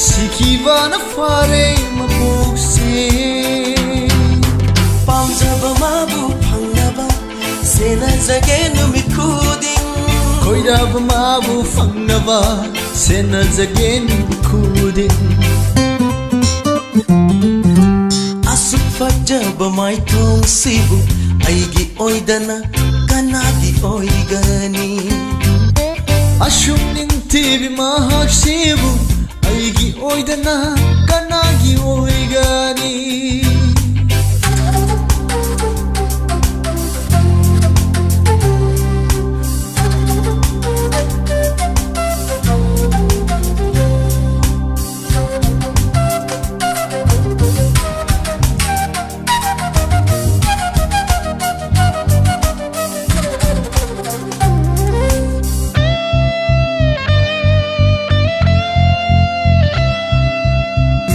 Sikivana fare mapokse Pamjaba mabu phangnaba Sena jage numit khuding Koiraba mabu phangnaba Sena jage numit khuding Asuk fajaba mai thong sibu Aigi oidana kanagi oigani Ashum nintibi mahak sibu Aigi oidana kanagi oigani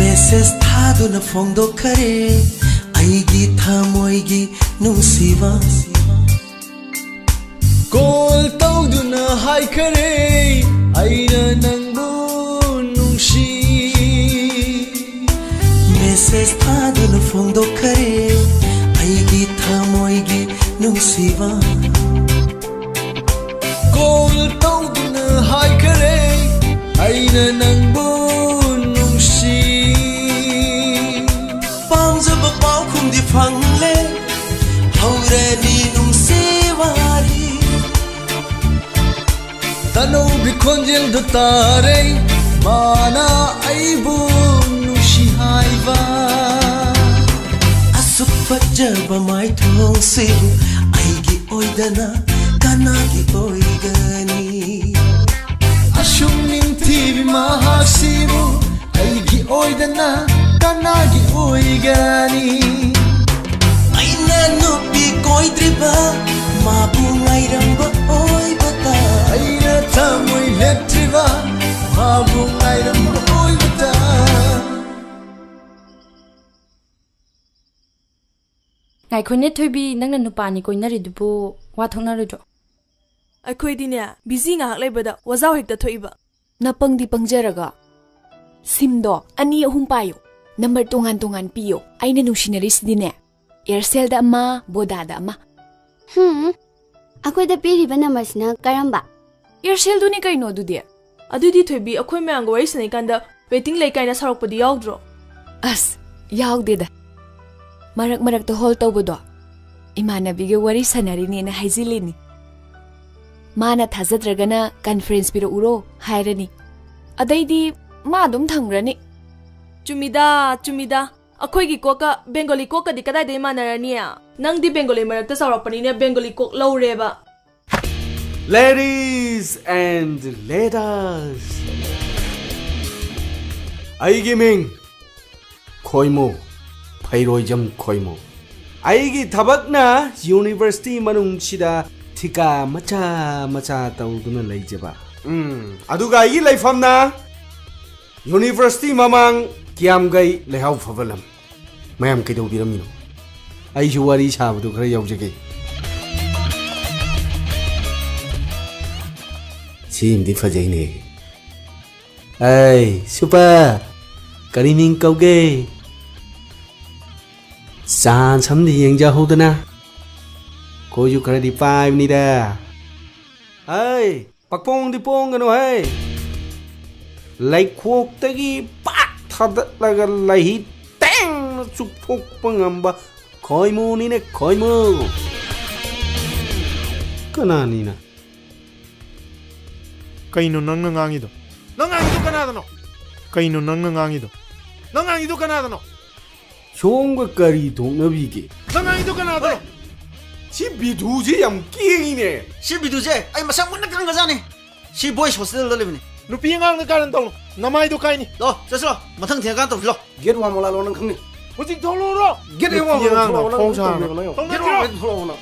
Message thaduna phongdokhare aigi thamoigi nungsiba Call tauduna haikare aina nangbu nungsi Message thaduna phongdokhare aigi thamoigi nungsiba Call tauduna haikare aina nangbu nungsi Pamjaba pau khumdi phangle haurani nungsiwari Tano bikonjel do tare mana aibu nushi haiba Asuk fajaba mai thong sibu aigi oidana kanagi oigani Ashum nintibi mahak sibu aigi oidana kanagi oigani Aina nupi koidriba mabu ngairamba oibata Aina tamoi letriba mabu ngairamba oibata Ngai khoi ne thoibi nangna nupani koinari dubu wa thongnaru jo ꯑꯩꯈꯣꯏꯗꯤꯅꯦ ꯕꯤꯖꯤ ꯉꯥꯏꯍꯥꯛ ꯂꯩꯕꯗ ꯋꯥꯖꯥꯎ ꯍꯦꯛꯇ ꯊꯣꯛꯏꯕ ꯅꯄꯪꯗꯤ ꯄꯪꯖꯔꯒ ꯁꯤꯝꯗꯣ 2-3 ꯄꯥꯏꯌꯣ ꯅꯝꯕꯔ ꯇꯣꯉꯥꯟ ꯄꯤꯌꯣ ꯑꯩꯅ ꯅꯨꯡꯁꯤꯅꯔꯤꯁꯤꯗꯤꯅꯦ ꯑꯦꯌꯔꯁꯦꯜꯗ ꯑꯃ ꯕꯣꯗꯥꯗ ꯑꯃ ꯑꯩꯈꯣꯏꯗ ꯄꯤꯔꯤꯕ ꯅꯝꯕꯔꯁꯤꯅ ꯀꯔꯝꯕ ꯑꯦꯌꯔꯁꯦꯜꯗꯨꯅꯤ ꯀꯩꯅꯣ ꯑꯗꯨꯗꯤ ꯊꯣꯏꯕꯤ ꯑꯩꯈꯣꯏ ꯃꯌꯥꯝꯒ ꯋꯥꯔꯤ ꯁꯥꯟꯅꯩꯀꯥꯟꯗ ꯋꯦꯇꯤꯡ ꯂꯩ ꯀꯥꯏꯅ ꯁꯥꯎꯔꯛꯄꯗꯤ ꯌꯥꯎꯗ꯭ꯔꯣ ꯑꯁ ꯌꯥꯎꯗꯦꯗ ꯃꯔꯛꯇ ꯍꯣꯜ ꯇꯧꯕꯗꯣ ꯏꯃꯥꯟꯅꯕꯤꯒ ꯋꯥꯔꯤ ꯁꯥꯟꯅꯔꯤꯅꯦꯅ ꯍꯥꯏꯖꯤꯜꯂꯤꯅꯤ ꯃꯥꯅ ꯊꯥꯖꯗ꯭ꯔꯒꯅ ꯀꯟꯐꯔꯦꯟꯁ ꯄꯤꯔꯛꯎꯔꯣ ꯍꯥꯏꯔꯅꯤ ꯑꯗꯩꯗꯤ ꯃꯥ ꯑꯗꯨꯝ ꯊꯝꯒ꯭ꯔꯅꯤ ꯆꯨꯝꯃꯤꯗ ꯑꯩꯈꯣꯏꯒꯤ ꯀꯣꯛꯀ ꯕꯦꯡꯒꯣꯂꯤ ꯀꯣꯛꯀꯗꯤ ꯀꯗꯥꯏꯗꯩ ꯃꯥꯟꯅꯔꯅꯤ ꯅꯪꯗꯤ ꯕꯦꯡꯒꯣꯂꯤ ꯃꯔꯛꯇ ꯆꯥꯎꯔꯛꯄꯅꯤꯅ ꯕꯦꯡꯒꯣꯂꯤ ꯀꯣꯛ ꯂꯧꯔꯦꯕ Ladies and ladies Aigi ming Khoimo Phairojam Khoimo Aigi thabakna University manung sida Thika macha tauduna leijaba aduga aigi leifamna University mamang kiam gai lehau phavalam mayam kidau biramino ai juwari sabadu khara yaujage Simdi fajaine ai super kariming kauge san samdi yengja hodana Koyu kara di five ni da. Hey, pakpong di pong ano hey. Like kwok tagi pak thadat laga lahi tang chupok pangamba. Koi mo ni ne koi mo. Kana ni na. Kaino nang nangangido. Nangangido kanada no. Kaino nang nangangido. Nangangido kanada no. Chongga kari dong na bige. Nangangido kanada no. 시 비두지 ям 끼잉이네. 시 비두지? 아니 마상 문나 그런 거잖니. 시 보이스 호스텔 돌리네. 누피 인강을 가는 동. 나마이도 가이니. 너 됐어. 마탕 대간 또 불러. Get one more alone coming. 뭐지 돌로로. Get one more alone. 통상. Get one more alone.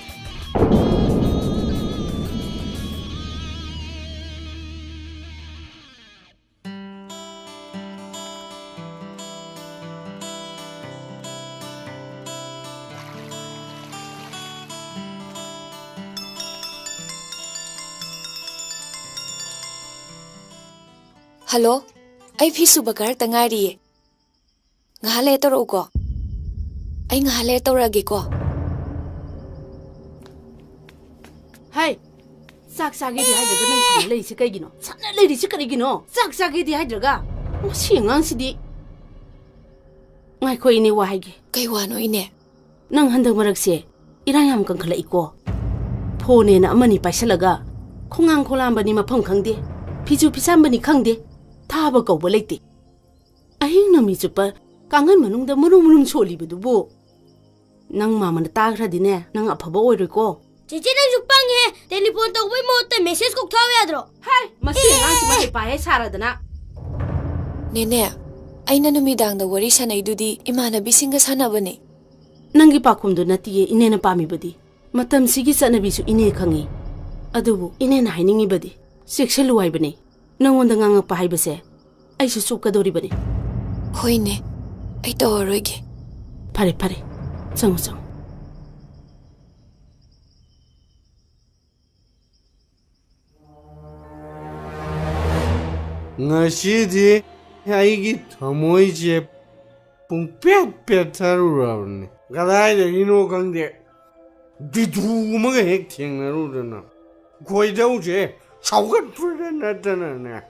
Hello, ai phi su bakar tangari. Ngale toro ko. Ai ngale toragi ko. Hai, sak sagi di hydra nang sana lady si kay gino. Sana lady si kay gino. Sak sagi di hydra ga. Masingang si di. Ngay ko ini wahagi. Kay wano ine. Nang handang maragse, irayam kang kala iko. Phone na amani paisalaga. Khongang kholamba ni mafam khangde. Piju pisamba ni khangde. Thaba kauba leite. Ahing na mi chupa kangan manungda murum choli bedubo. Nang mama na tagra dine nang afaba oiroi ko. Cici nang jupang he. Telepon tawag mo ta message ko thawe adro. Hai, masingang si mai pae saradana. Nene, aina numidang da wari sanaidudi imanabisinga sanabane. Nangi pakumdo natiye inena pamibadi. Matam sigi sanabisu ine khangi. Adubu inena hainingi badi. Sexual waibane. Nangonda ngangakpa haibase. Aisu sukadoribane. Hoine, ai taworoige. Pare pare. Chango chango. Ngashidi aigi thamoije pungpet tharurabne. Kadai khangde. Bidu maga hek thengnarudana. Goidause saugat purana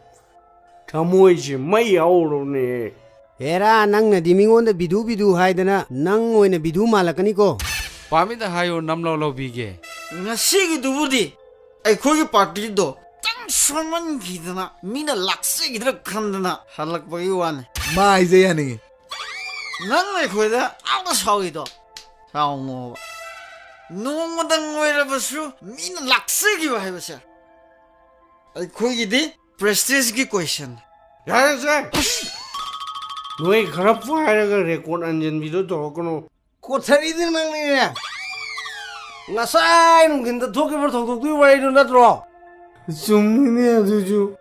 Thamoije mai aurone. Era nang na dimingon da bidu haidana nang oina bidu malakani ko. Pamida hayo namlo lobige. Ngasi dubudi. Ai khoi party do. Tang saman gidana mina lakse gidra khandana halak bagi wan. Mai je yani. Nang ai khoi da aw sawi do. Saw mo. No madang oira basu mina lakse gi ba hebasa. Ai khoi gidi prestige ki question. Yare Noi kharap hairaga record anjan bido tokono. Kothari din nang ni. Ngasai nung ginda thoke bar thok tu wai do natro. Sumni aduju.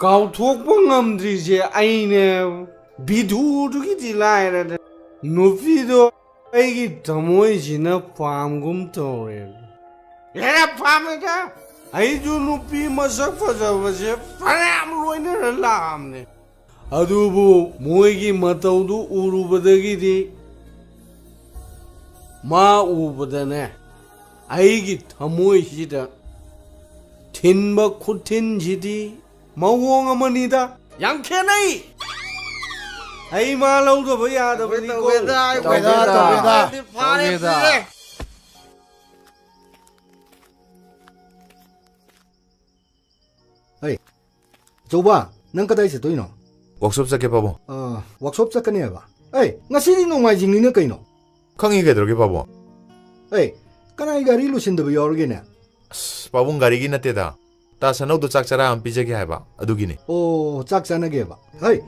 Kau thok ngamdri je aine bidu du ki dilaira. No video ai tamoi jina pamgum tore. Era pamega. Ai ju nupi masak fajabase faram loina lamne. Adubu moigi mataudu urubadagidi ma ubadane aigi thamoisida thinba khuthinjidi mawong amanida yangkhenai ai ma laudo bhaya da bani ko weda Hey, Joba, nang kadai se toino? Workshop sa ke pabo. Workshop sa kanya ba? Hey, ngasi no mai jingni na kaino. Khangi ke droge pabo. Hey, kanai gari lu sin da yorge ne. Pabung gari gi nate da. Ta sanau do chak chara am pije ke haiba. Adugi ne. Oh, chak chana ge ba. Hey,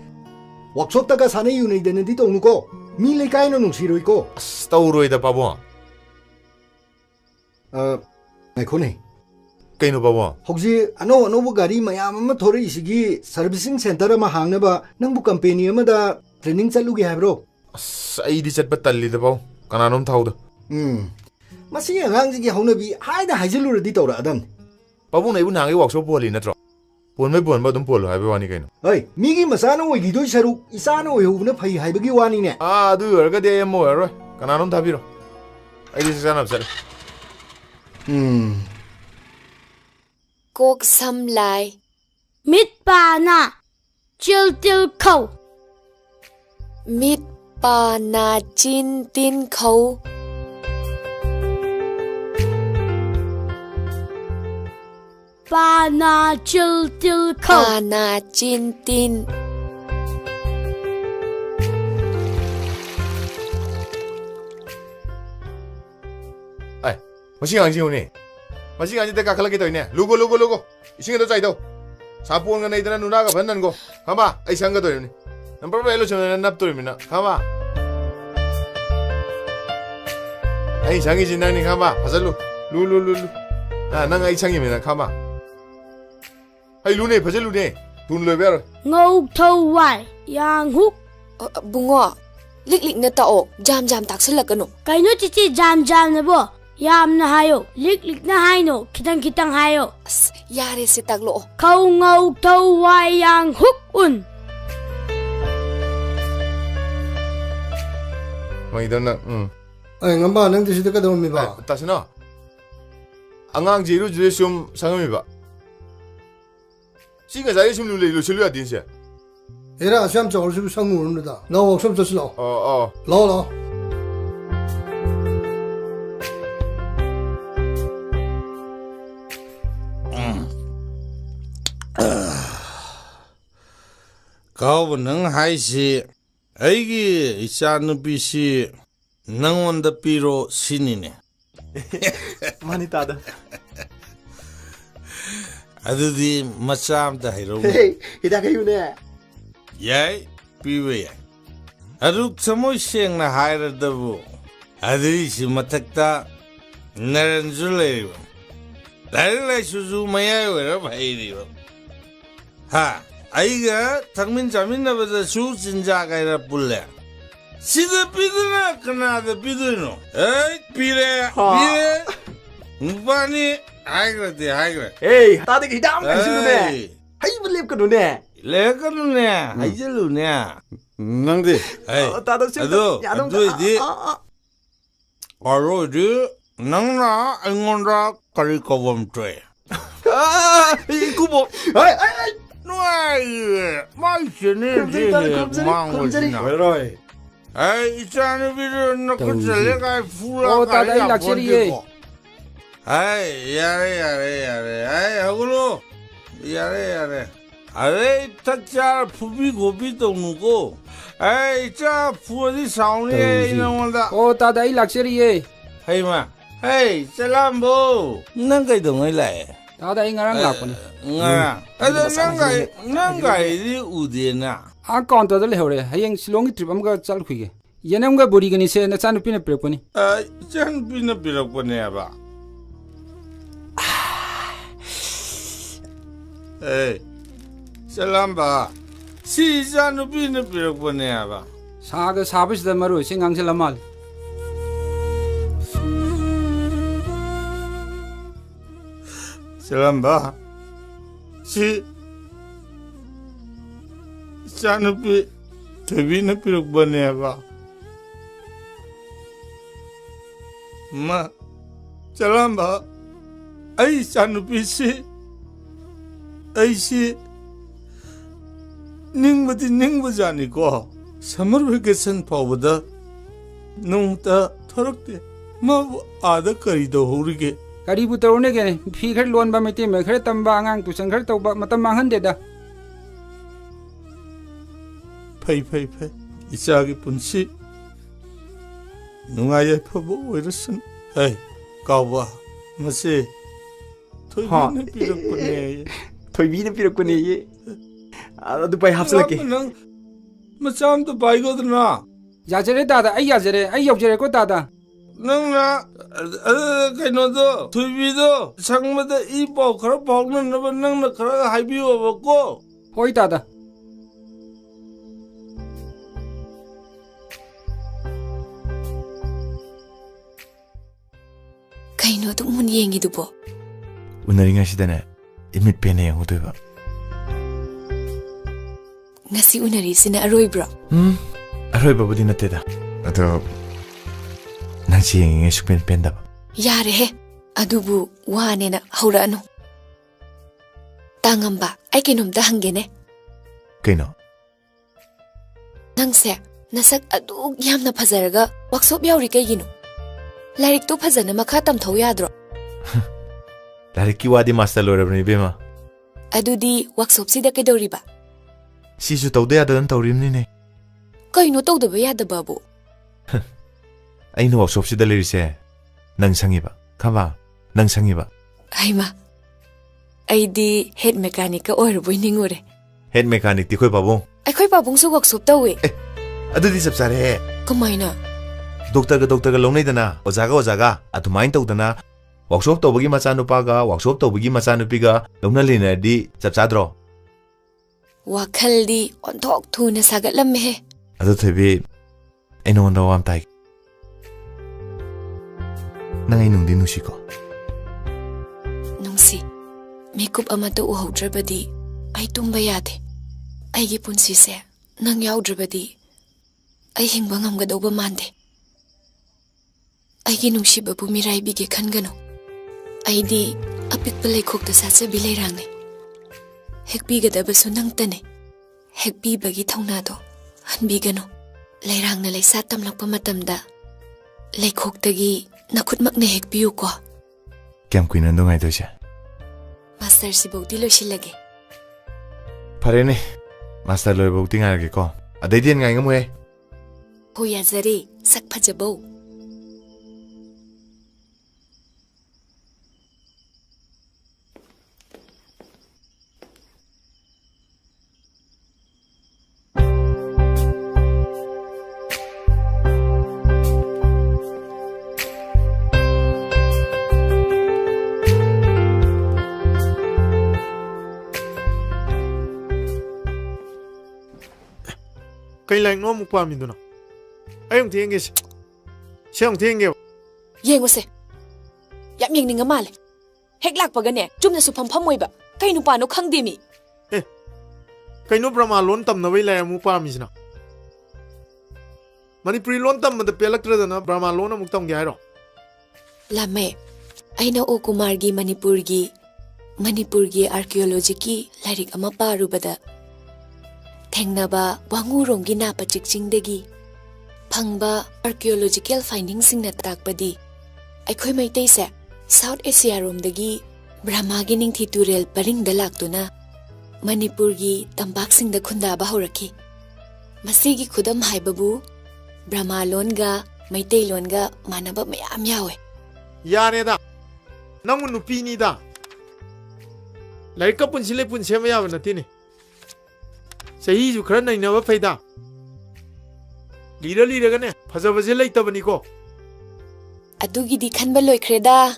workshop ta ka sane yu nei den di tong ko. Mi le kai no nung siroi ko. Tauroi da pabo. Mai khone. Kaino pabo. Hogji ano bu gari mayam ma thori isigi servicing center ma hangna ba nang bu company ma da training chalu ge habro. Ai di chat batalli da pabo. Kananom thauda. Masi ngang ji hauna bi haida haijilu di tawra adan. Pabo nei bu nangi workshop poli natro. Pon me bon ba dum polo haibe wani kaino. Hey, mi gi masana oi gi doi saru isana oi hubna phai haibe gi wani ne. Du yorga de mo ero. Kananom thabiro. Ai di sana sar. Kok sam lai. Mit pa na. Chil til khâu. Mit pa na chin tin khâu. Pa na chil til khâu. Pa na chin tin. Ai, masih ang siu ni. Masih ang kita kakak lagi tu ini. Lugo. Ising itu cai tu. Sapuan kan itu nuna ka banan ko. Kama, ai sangga tu ini. Nampak apa elu cuma nap tu ini na. Kama. Ai sangi jinang ni kama. Pasal lu. Nang ai sangi mina kama. Ai lu ne, pasal lu ne. Tun lu ber. Ngau thâu wai, yang huk. Bungo, lik na tao. Jam tak sila kano. Kaino cici jam na bo. Yam na hayo, lik na hayo, kitang hayo. Yare si taglo. Khâu ngâu thâu hoài yang húc un. Mày đâu nè. Ai ngắm ba nang thì sẽ cái đâu mi ba. Ta xin nó. Angang jiru jiru sum sang mi ba. Singa zai sum lu le lu chulu ya din se. Era siam chawr su sang ngur da. Na workshop just lo. Lo. Kau nang hai si, aigi isan bisi nang onda piro sini ne. Mani tada. Adu di macam dah hero. Hey, ida kayu ne. Yai, piwe yai. Adu semua siang na hai radabu. Adu si matakta naranjule. Lari susu maya wera bahiri. Ha. Aiga thangmin jamin na bada su jinja gaira pulle sida piduna kana da pidunu pire ngani aigra hey ta de hidam kan su ne hay belep kan ne le kan ne ajelu ne nang de ta da sim ya dong di aro di nang na angonra kari kawam tre kubo Nuai, mai sini dia mang rồi. Ai, isan video nak kerja kai fula. Oh, tak ada laksir ye. Ai, yare. Ai, agulu. Yare. Ai, tak car pubi gobi tu nuko. Ai, car puadi sound ye ina wanda. Oh, tak ada laksir ye. Hai ma. Hai, salam bo. Nang kai dong ai lai. Ada ingarang lakon. Ngarang. Ada nanggai di udena. Account ada le hore. Hayang silongi trip amga chal khuige. Yenam ga bori gani se na chanu pina preponi. Chan pina preponi aba. Eh. Salam ba. Si chanu pina preponi aba. Saga sabis da maru singang selamal. Salam ba. Si Sanupi Tabi na pinagbanaya ba? Ma Salam ba? Ay Sanupi si Ning ba jani ko Summer vacation pawada Nung ta thorakte Ma aada kari do hurige Kari butarone ke fi khar lon ba mete me khar tamba angang tu sang khar to ba matam manghan de da Phai Isagi punsi Nungaya phabo oirasan Hey kawa mase Thoibi na pirakone ye Ada du pai hapsalake Macam tu pai ko na Yajare dada ai yajare ai yojare ko dada Nangna kaino do thubi do sangmada I pau khara phokna naba nangna khara haibiyo ba ko hoi dada Kaino tuk mun yengi dubo Unaringa sidana imit pene yang utoy ba Ngasi unari sina aroy bro Aroy ba budi natte da Ato Nang siyang ingay sukpen penda ba Yare he adubu wane na haura ano Tangamba ay kinumda hangene Kaino Nang se nasak adug yam na pazaraga workshop yauri kay gino Larik to pazana makatam thaw yadro Larik ki wadi master lora bani bema Adudi workshop sida kay dawri ba Sisu tawda yada dan tawrim ni ne Kaino tawda ba yada babu Aino workshop sida lirise Nang sangi ba Kaba Nang sangi ba Ayma Ay di head mechanic ka or boy ningure Head mechanic di koy babong Ay koy babong sa workshop taw eh Ado di sapsare he Kamay na Doktor ka longnay dana Ozaga Atumain tawda na Workshop tawbagi macano paga Workshop tawbagi macano piga Longna lina di sapsadro Wakal di ontok tu na sagat lam he Ado tabi Aino wanda wam tay Nang ay nung di nusi ko Nungsi ꯃꯤꯀꯨꯞ ꯑꯃꯠꯇ ꯎꯍꯧꯗ꯭ꯔꯕꯗꯤ ꯑꯩ ꯇꯨꯝꯕ ꯌꯥꯗꯦ ꯑꯩꯒꯤ ꯄꯨꯟꯁꯤꯁꯦ ꯅꯪ ꯌꯥꯎꯗ꯭ꯔꯕꯗꯤ ꯑꯩ ꯍꯤꯡꯕ ꯉꯝꯒꯗꯧꯕ ꯃꯥꯟꯗꯦ ꯑꯩꯒꯤ ꯅꯨꯡꯁꯤꯕꯕꯨ ꯃꯤꯔꯥꯏꯕꯤꯒꯦ ꯈꯟꯒꯅꯨ ꯑꯩꯗꯤ ꯑꯄꯤꯛꯄ ꯂꯩꯈꯣꯛꯇ ꯁꯥꯠꯆꯕꯤ ꯂꯩꯔꯥꯡꯅꯤ ꯍꯦꯛꯄꯤꯒꯗꯕꯁꯨ ꯅꯪꯇꯅꯤ ꯍꯦꯛꯄꯤꯕꯒꯤ ꯊꯧꯅꯥꯗꯣ ꯍꯟꯕꯤꯒꯅꯨ ꯂꯩꯔꯥꯡꯅ ꯂꯩꯁꯥ ꯇꯝꯂꯛꯄ ꯃꯇꯝꯗ ꯂꯩꯈꯣꯛꯇꯒꯤ ꯅꯈꯨꯠꯃꯛꯅ ꯍꯦꯛꯄꯤꯌꯨꯀꯣ ꯀꯌꯥꯝ ꯀꯨꯏꯅ ꯉꯥꯏꯗꯣꯏꯁꯦ ꯃꯥꯁꯇꯔꯁꯤꯐꯧꯗꯤ ꯂꯣꯏꯁꯤꯜꯂꯒꯦ ꯐꯔꯦꯅꯦ ꯃꯥꯁꯇꯔ ꯂꯣꯏꯕꯧꯗꯤ ꯉꯥꯏꯔꯒꯦꯀꯣ ꯑꯗꯩꯗꯤ ꯉꯥꯏ ꯉꯝꯃꯣꯏ ꯍꯣꯏ ꯌꯥꯖꯔꯦ ꯁꯛ ꯐꯖꯕꯧ Kay lang no mukha mi doon. Ayong tingin siya. Siyang tingin. Yengo se. Yam yeng ninga male. Heklak pa gane. Jumna su pam pamoy ba. Kay no paano khang di mi. Kay no Brahma lon tam na way lay mukha mi sina. Manipuri lon tam mada pelak trada na Brahma lon na muktam gaya ro. Lame. Ay na o kumargi Manipurgi archaeology larik ama paru bada. Thengnaba wanguronggi napa chikchingdagi phangba archaeological findings singna takpadi aikhoi maitai se South Asia romdagi Brahmagi ningthi turel paringda laktuna Manipurgi tambak singda khunda ba horaki masigi khudam haibabu Brahma longa maitai longa manaba mayam yawe yare da namu nupi ni da laika punsile punsema yawa natini Sahi ju khara nai na ba faida lira gane phaja baje lai tabani ko adugi di khanba loikreda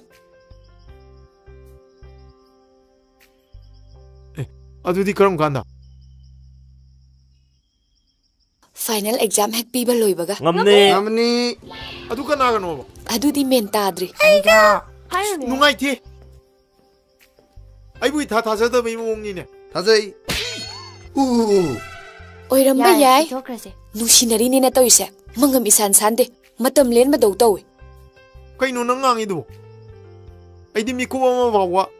adudi karam kanda final exam hek piba loibaga ngamni adu kana gano adudi men tadri aiga nungai thi ai bui tha tha da bai mong ni ne thajai Oiramba yai nusinari ni na toise mangam isan sande matam len ma dau tawi kaino nang ngangi du aidi mi ko ma bawa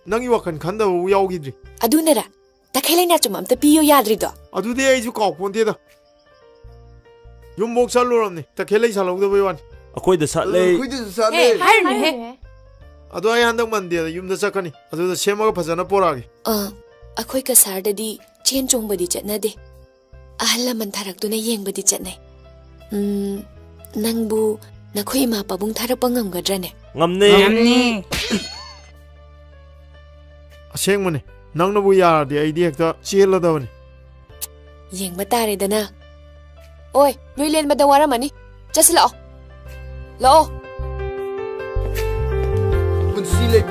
nangi wakan khanda u yaugi dri adunara takhelai na chum amta piyo yadri do adu de ai ju kaw ponte da yum mok sal loram ni takhelai salong da bai wan akoi da sat lei hai ne he adu ai handang man de yum da sakani adu da sema ga phajana poragi akhoi ka sardadi chen chongbadi chatnade ahla man tharaktuna yengbadi chatnai nangbu nakhoi ma pabung tharakpa ngamgadrane ngamne aseng mane nangna bu yar de ai di hekta chela da bani yengba tare dana oi noilen ma da waramani chaslao lao punsi le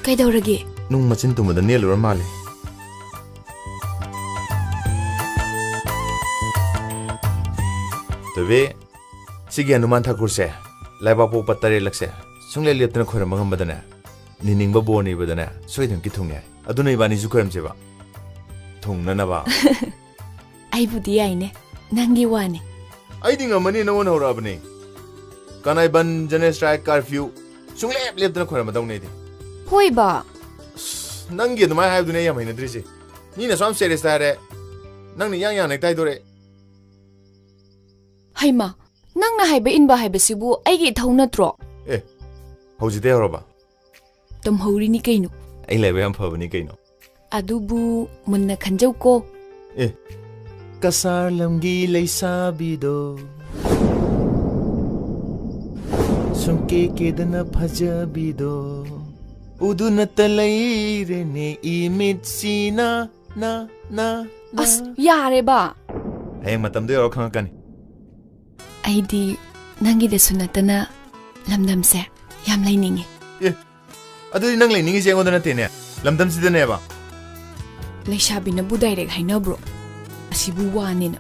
Kaidauragi nung machin tumada nelura male tebe sigi anuman thakur se laiba po patare lakse sungle leptana khoram bangam badana niningba boni badana soidam ki thungne aduna ibani ju khoram jeba thungna na ba ai budi ai ne nangi wani ai dinga mani na wona hora bani kanai ban jane strike curfew sungle leptana khoram badang ne di hoi ba nangi adumai hai dune yam hinadri se ni na swam serious tare nang ni yang nek tai dore haima nang na haiba inba haiba sibu aigi thau natro hauji de horoba tum hauri ni kaino ai lebe am phabani kaino adubu munna khanjau ko kasar lamgi leisabido sumke kedana phajabido uduna talaire ne imit sina na as yare ba hey matam de ro khang kan aidi ꯅꯪꯒꯤꯗꯁꯨ ꯅꯠꯇꯅ ꯂꯝꯗꯝꯁꯦ ꯌꯥꯝ ꯂꯩꯅꯤꯡꯉꯤ. ꯑꯗꯨꯗꯤ ꯅꯪ ꯂꯩꯅꯤꯡꯉꯤꯁꯦ ꯑꯩꯉꯣꯟꯗ ꯅꯠꯇꯦꯅꯦ, ꯂꯝꯗꯝꯁꯤꯗꯅꯦꯕ. ꯂꯩꯁꯥꯕꯤꯅꯕꯨ ꯗꯥꯏꯔꯦꯛ ꯍꯥꯏꯅꯕ꯭ꯔꯣ? ꯑꯁꯤꯕꯨ ꯋꯥꯅꯤꯅ.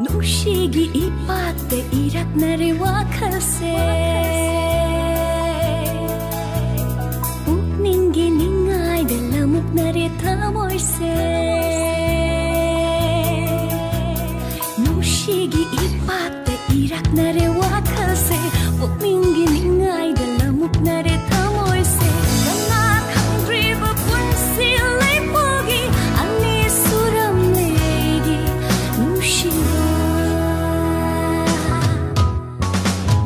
누시기 이빠때 이락나를 와카세 웃는기 닝아이 달라묵나를 타몰세 누시기 이빠때 이락나를 와카세 웃는기 닝아이 달라묵나를 타몰세 강나 강드리브 분실레 포기 아니 수람레기 누시기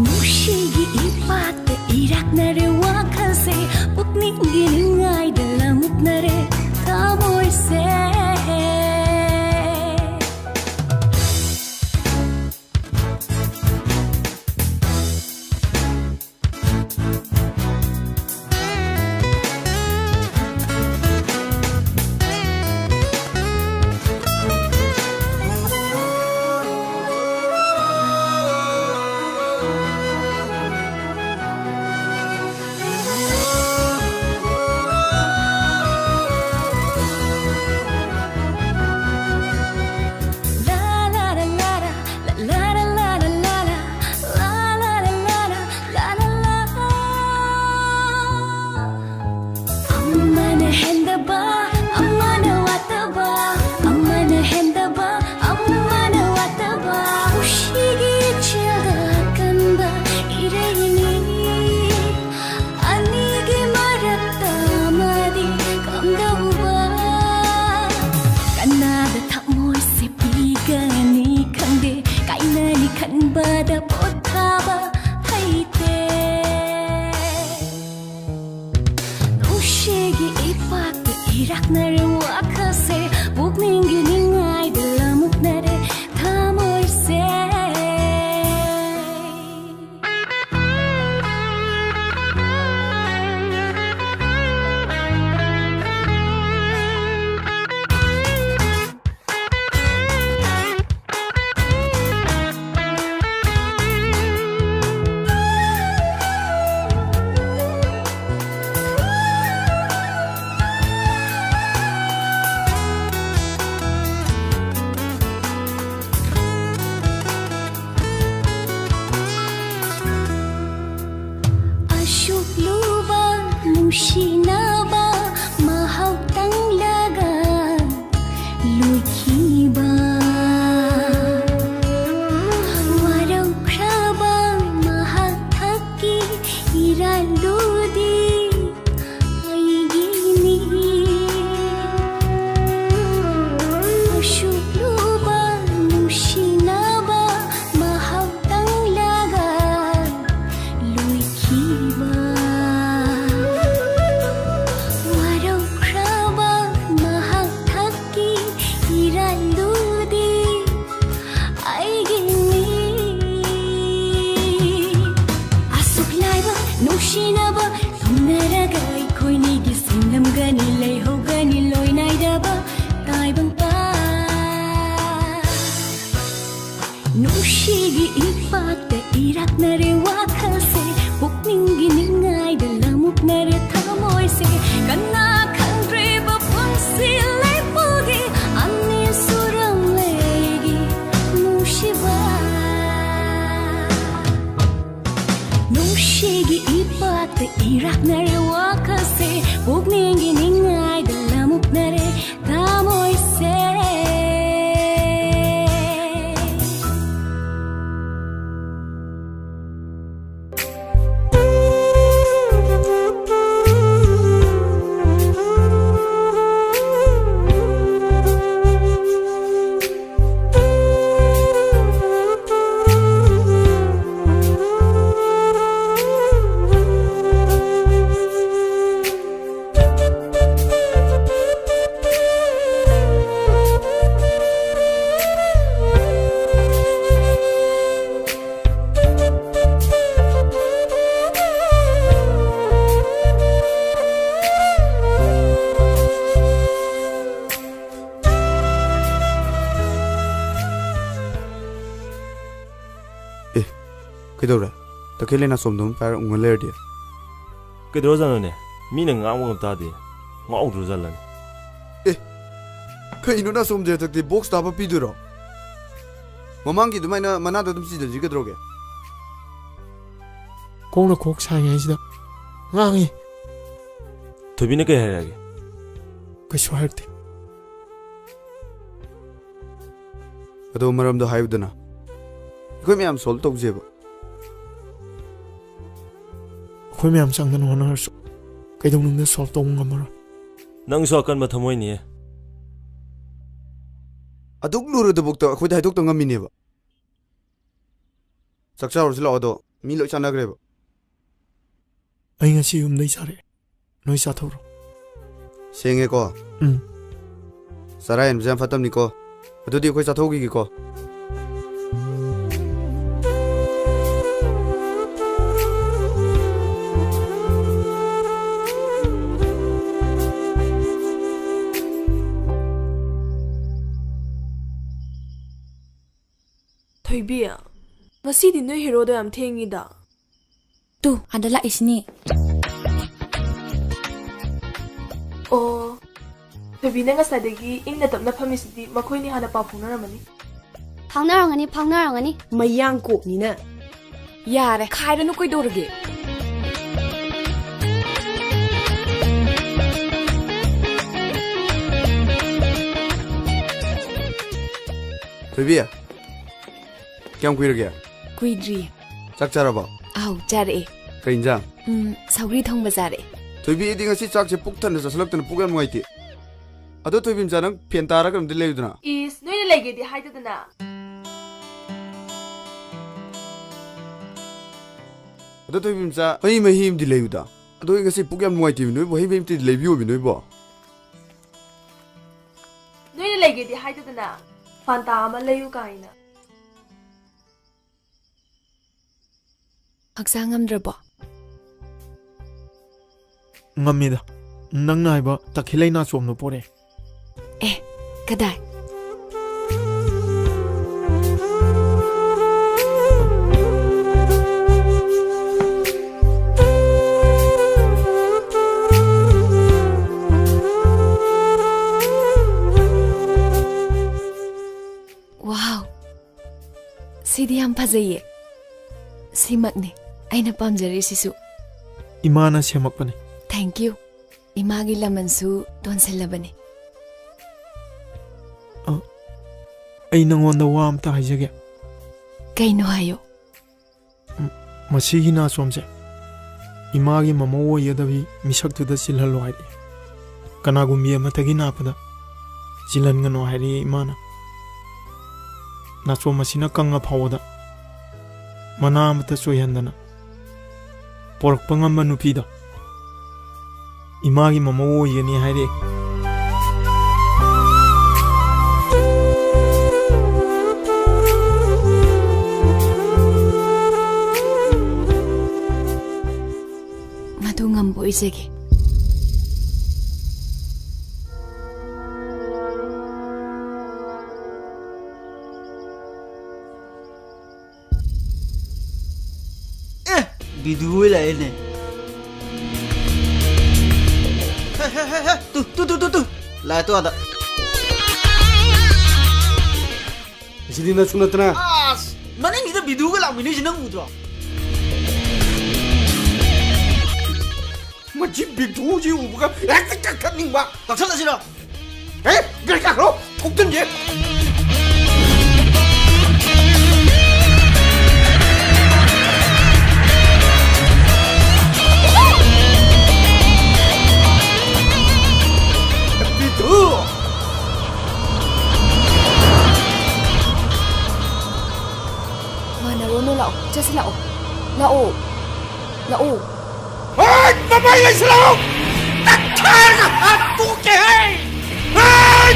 Nushigi ipatte irak nare wakase Pukning giningay dalamut nare tamoy se Nushigi ipatte irak nare wakase Pukning giningay dalamut nare tamoy se Kana kandreba punsilay pugi Ani surang legi Nushiba Nushigi ipatte irak nare wakase Pukning giningay dalamut nare tamoy se ꯀꯩꯗꯧꯔꯦ ꯇꯈꯦꯜꯂꯩꯅ ꯁꯣꯝꯗꯣꯝ ꯄꯥꯏꯔ ꯎꯡꯉ ꯂꯩꯔꯗꯤ ꯀꯩꯗꯧꯔꯖꯥꯠꯅꯣꯅꯦ ꯃꯤꯅ ꯉꯥꯡꯕ ꯇꯥꯗꯦ ꯉꯥꯎꯗ꯭ꯔꯣꯖꯥꯠꯂꯅꯤ ꯀꯩꯅꯣ ꯅ ꯁꯣꯝꯁꯦ ꯍꯟꯗꯛꯇꯤ ꯕꯣꯛꯁ ꯇꯥꯕ ꯄꯤꯗꯣꯏꯔꯣ ꯃꯃꯥꯡꯒꯤ ꯑꯗꯨꯃꯥꯏꯅ ꯃꯅꯥꯗ ꯑꯗꯨꯝ ꯆꯤꯖꯟꯁꯤ ꯀꯩꯗꯧꯔꯒꯦ ꯀꯣꯡꯅ ꯀꯣꯛ ꯁꯥꯏꯉꯩꯁꯤꯗ ꯉꯥꯡꯉꯤ ꯊꯣꯏꯕꯤꯅ ꯀꯩ ꯍꯥꯏꯔꯛꯑꯒꯦ ꯀꯩꯁꯨ ꯍꯥꯏꯔꯛꯇꯦ ꯑꯗꯣ ꯃꯔꯝꯗꯣ ꯍꯥꯏꯌꯨꯗꯅ ꯑꯩꯈꯣꯏ ꯃꯌꯥꯝ ꯁꯣꯜቭ ꯇꯧꯖꯦꯕ ꯑꯩꯈꯣꯏ ꯃꯌꯥꯝ ꯆꯪꯗꯅ ꯍꯣꯠꯅꯔꯁꯨ ꯀꯩꯗꯧꯅꯨꯡꯗ ꯁꯣꯜቭ ꯇꯧꯕ ꯉꯝꯃꯔꯣꯏ ꯅꯪꯁꯨ ꯑꯀꯟꯕ ꯊꯃꯣꯏꯅꯤꯌꯦ ꯑꯗꯨꯛ ꯂꯨꯔꯗꯕꯧꯇ ꯑꯩꯈꯣꯏꯗ ꯍꯥꯏꯗꯣꯛꯇ ꯉꯝꯃꯤꯅꯦꯕ ꯆꯥꯛ ꯆꯥꯔꯨꯔꯁꯤ ꯂꯥꯛꯑꯣ ꯑꯗꯣ ꯃꯤ ꯂꯣꯏ ꯆꯥꯟꯅꯈ꯭ꯔꯦꯕ ꯑꯩ ꯉꯁꯤ ꯌꯨꯝꯗꯩ ꯆꯥꯔꯛꯑꯦ ꯅꯣꯏ ꯆꯥꯊꯣꯛꯔꯣ ꯁꯦꯡꯉꯦꯀꯣ ꯆꯔꯥ ꯍꯦꯟꯕꯁꯦ ꯌꯥꯝ ꯐꯠꯇꯕꯅꯤꯀꯣ ꯑꯗꯨꯗꯤ ꯑꯩꯈꯣꯏ ꯆꯥꯊꯣꯛꯈꯤꯒꯦꯀꯣ ꯊꯣꯏꯕꯤ ꯉꯁꯤꯗꯤ ꯅꯣꯏ ꯍꯦꯔꯣꯗꯣ ꯌꯥꯝ ꯊꯦꯡꯉꯤꯗ ꯇꯨ ꯑꯗ ꯂꯥꯛꯏꯁꯤꯅꯤ ꯑꯣ ꯊꯣꯏꯕꯤꯅ ꯉꯁꯥꯏꯗꯒꯤ ꯏꯪꯅ ꯇꯞꯅ ꯐꯝꯃꯤꯁꯤꯗꯤ ꯃꯈꯣꯏꯅꯤ ꯍꯥꯟꯅ ꯄꯥꯎ ꯐꯥꯎꯅꯔꯝꯃꯅꯤ ꯐꯥꯎꯅꯔꯝꯒꯅꯤ ꯃꯌꯥꯡ ꯀꯣꯛꯅꯤꯅ ꯌꯥꯔꯦ ꯈꯥꯏꯔꯅꯨ ꯀꯩꯗꯧꯔꯒꯦ ꯊꯣꯏꯕꯤ ꯀꯌꯥꯝ ꯀꯨꯏꯔꯒꯦ ꯀꯨꯏꯗ꯭ꯔꯤꯌꯦ ꯆꯥꯛ ꯆꯥꯔꯕꯣ ꯑꯥꯎ ꯆꯥꯔꯛꯑꯦ ꯀꯩ ꯏꯟꯖꯥꯡ ꯁꯧꯒ꯭ꯔꯤ ꯊꯣꯡꯕ ꯆꯥꯔꯛꯑꯦ ꯊꯣꯏꯕꯤ ꯑꯩꯗꯤ ꯉꯁꯤ ꯆꯥꯛꯁꯦ ꯄꯨꯛ ꯊꯟꯅ ꯆꯥꯁꯤꯜꯂꯛꯇꯅ ꯄꯨꯛ ꯌꯥꯝ ꯅꯨꯡꯉꯥꯏꯇꯦ ꯑꯗꯣ ꯊꯣꯏꯕꯤ ꯃꯆꯥ ꯅꯪ ꯐꯦꯟ ꯇꯥꯔꯒ ꯑꯝꯇ ꯂꯩꯌꯨꯗꯅ ꯏꯁ ꯅꯣꯏꯅ ꯂꯩꯒꯦꯗꯤ ꯍꯥꯏꯗꯗꯅ ꯑꯗꯣ ꯊꯣꯏꯕꯤ ꯃꯆꯥ ꯍꯩ ꯃꯍꯤ ꯑꯃꯗꯤ ꯂꯩꯌꯨꯗ ꯑꯗꯣ ꯑꯩ ꯉꯁꯤ ꯄꯨꯛ ꯌꯥꯝ ꯅꯨꯡꯉꯥꯏꯇꯦꯕ ꯅꯣꯏꯕꯨ ꯍꯩ ꯃꯍꯤ ꯑꯃꯗꯤ ꯂꯩꯕꯤꯌꯣꯕꯤ ꯅꯣꯏꯕꯣ ꯅꯣꯏꯅ ꯂꯩꯒꯦꯗꯤ ꯍꯥꯏꯗꯗꯅ ꯐꯥꯟꯇꯥ ꯑꯃ ꯂꯩꯌꯨ ꯀꯥꯏꯅ ꯍꯛꯆꯥꯡ ꯉꯝꯗ꯭ꯔꯕꯣ ꯉꯝꯃꯤꯗ ꯅꯪꯅ ꯍꯥꯏꯕ ꯇꯈꯦꯜꯂꯩ ꯅꯥꯆꯣꯝꯗꯣ ꯄꯣꯔꯛꯑꯦ ꯑꯦ ꯀꯗꯥꯏ ꯋꯥꯎ ꯁꯤꯗꯤ ꯌꯥꯝ ꯐꯖꯩꯌꯦ ꯁꯤꯃꯛꯅꯤ ꯑꯩꯅ ꯄꯥꯝꯖꯔꯤꯁꯤꯁꯨ ꯏꯃꯥꯅ ꯁꯦꯝꯃꯛꯄꯅꯤ ꯊꯦꯡꯛ ꯌꯨ ꯏꯃꯥꯒꯤ ꯂꯃꯟꯁꯨ ꯇꯣꯟꯁꯤꯜꯂꯕꯅꯤ ꯑꯩ ꯅꯪꯉꯣꯟꯗ ꯋꯥ ꯑꯝꯇ ꯍꯥꯏꯖꯒꯦ ꯀꯩꯅꯣ ꯍꯥꯏꯌꯣ ꯃꯁꯤꯒꯤ ꯅꯥꯆꯣꯝꯁꯦ ꯏꯃꯥꯒꯤ ꯃꯃꯧ ꯑꯣꯏꯒꯗꯕꯤ ꯃꯤꯁꯛꯇꯨꯗ ꯆꯤꯜꯍꯜꯂꯣ ꯍꯥꯏꯔꯛꯑꯦ ꯀꯅꯥꯒꯨꯝꯕꯤ ꯑꯃꯠꯇꯒꯤ ꯅꯥꯞꯄꯗ ꯆꯤꯜꯍꯟꯒꯅꯣ ꯍꯥꯏꯔꯛꯑꯦ ꯏꯃꯥꯅ ꯅꯥꯆꯣꯝ ꯑꯁꯤꯅ ꯀꯪꯉ ꯐꯥꯎꯕꯗ ꯃꯅꯥ ꯑꯃꯠꯇ ꯆꯣꯏꯍꯟꯗꯅ ꯄꯣꯔꯛꯄ ꯉꯝꯕ ꯅꯨꯄꯤꯗꯣ ꯏꯃꯥꯒꯤ ꯃꯃꯧ ꯑꯣꯏꯒꯅꯤ ꯍꯥꯏꯔꯛꯑꯦ ꯃꯗꯨ ꯉꯝꯕ ꯑꯣꯏꯖꯒꯦ Bidu lah ini. Tuh. Lah itu ada. Jadi nak sunat na. Mana ni dah bidu ke lah ini jenang muda. Macam bidu je bukan. Kat ning ba. Tak salah sih dah. Gerak lo. Kukten je. Mana Rono lao, just lao. Hey, mama yang selalu. Takkan aku ke? Hey!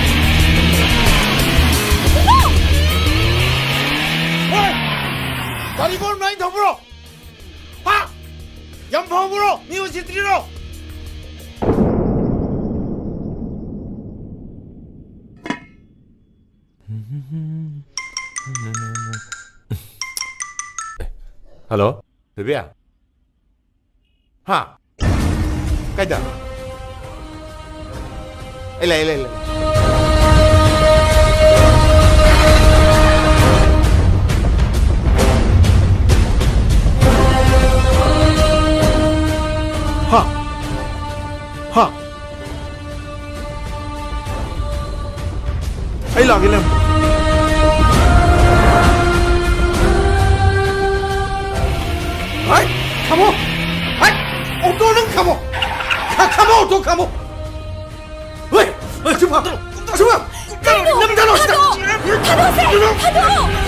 Kali kau naik dah bro? Ha? Yang bau bro? Ni usi tiro. Hello ꯊꯣꯏꯕꯤ ꯍꯥ ꯀꯥꯏꯗ ꯑꯩ ꯂꯩ 하 ꯑꯩ ꯂꯥꯛꯀꯦ ꯂꯩ 카모! 아이! 옥도는 카모! 카모! 또 카모! 왜? 좀 봐! 좀 봐! 남자로 하시다! 타도!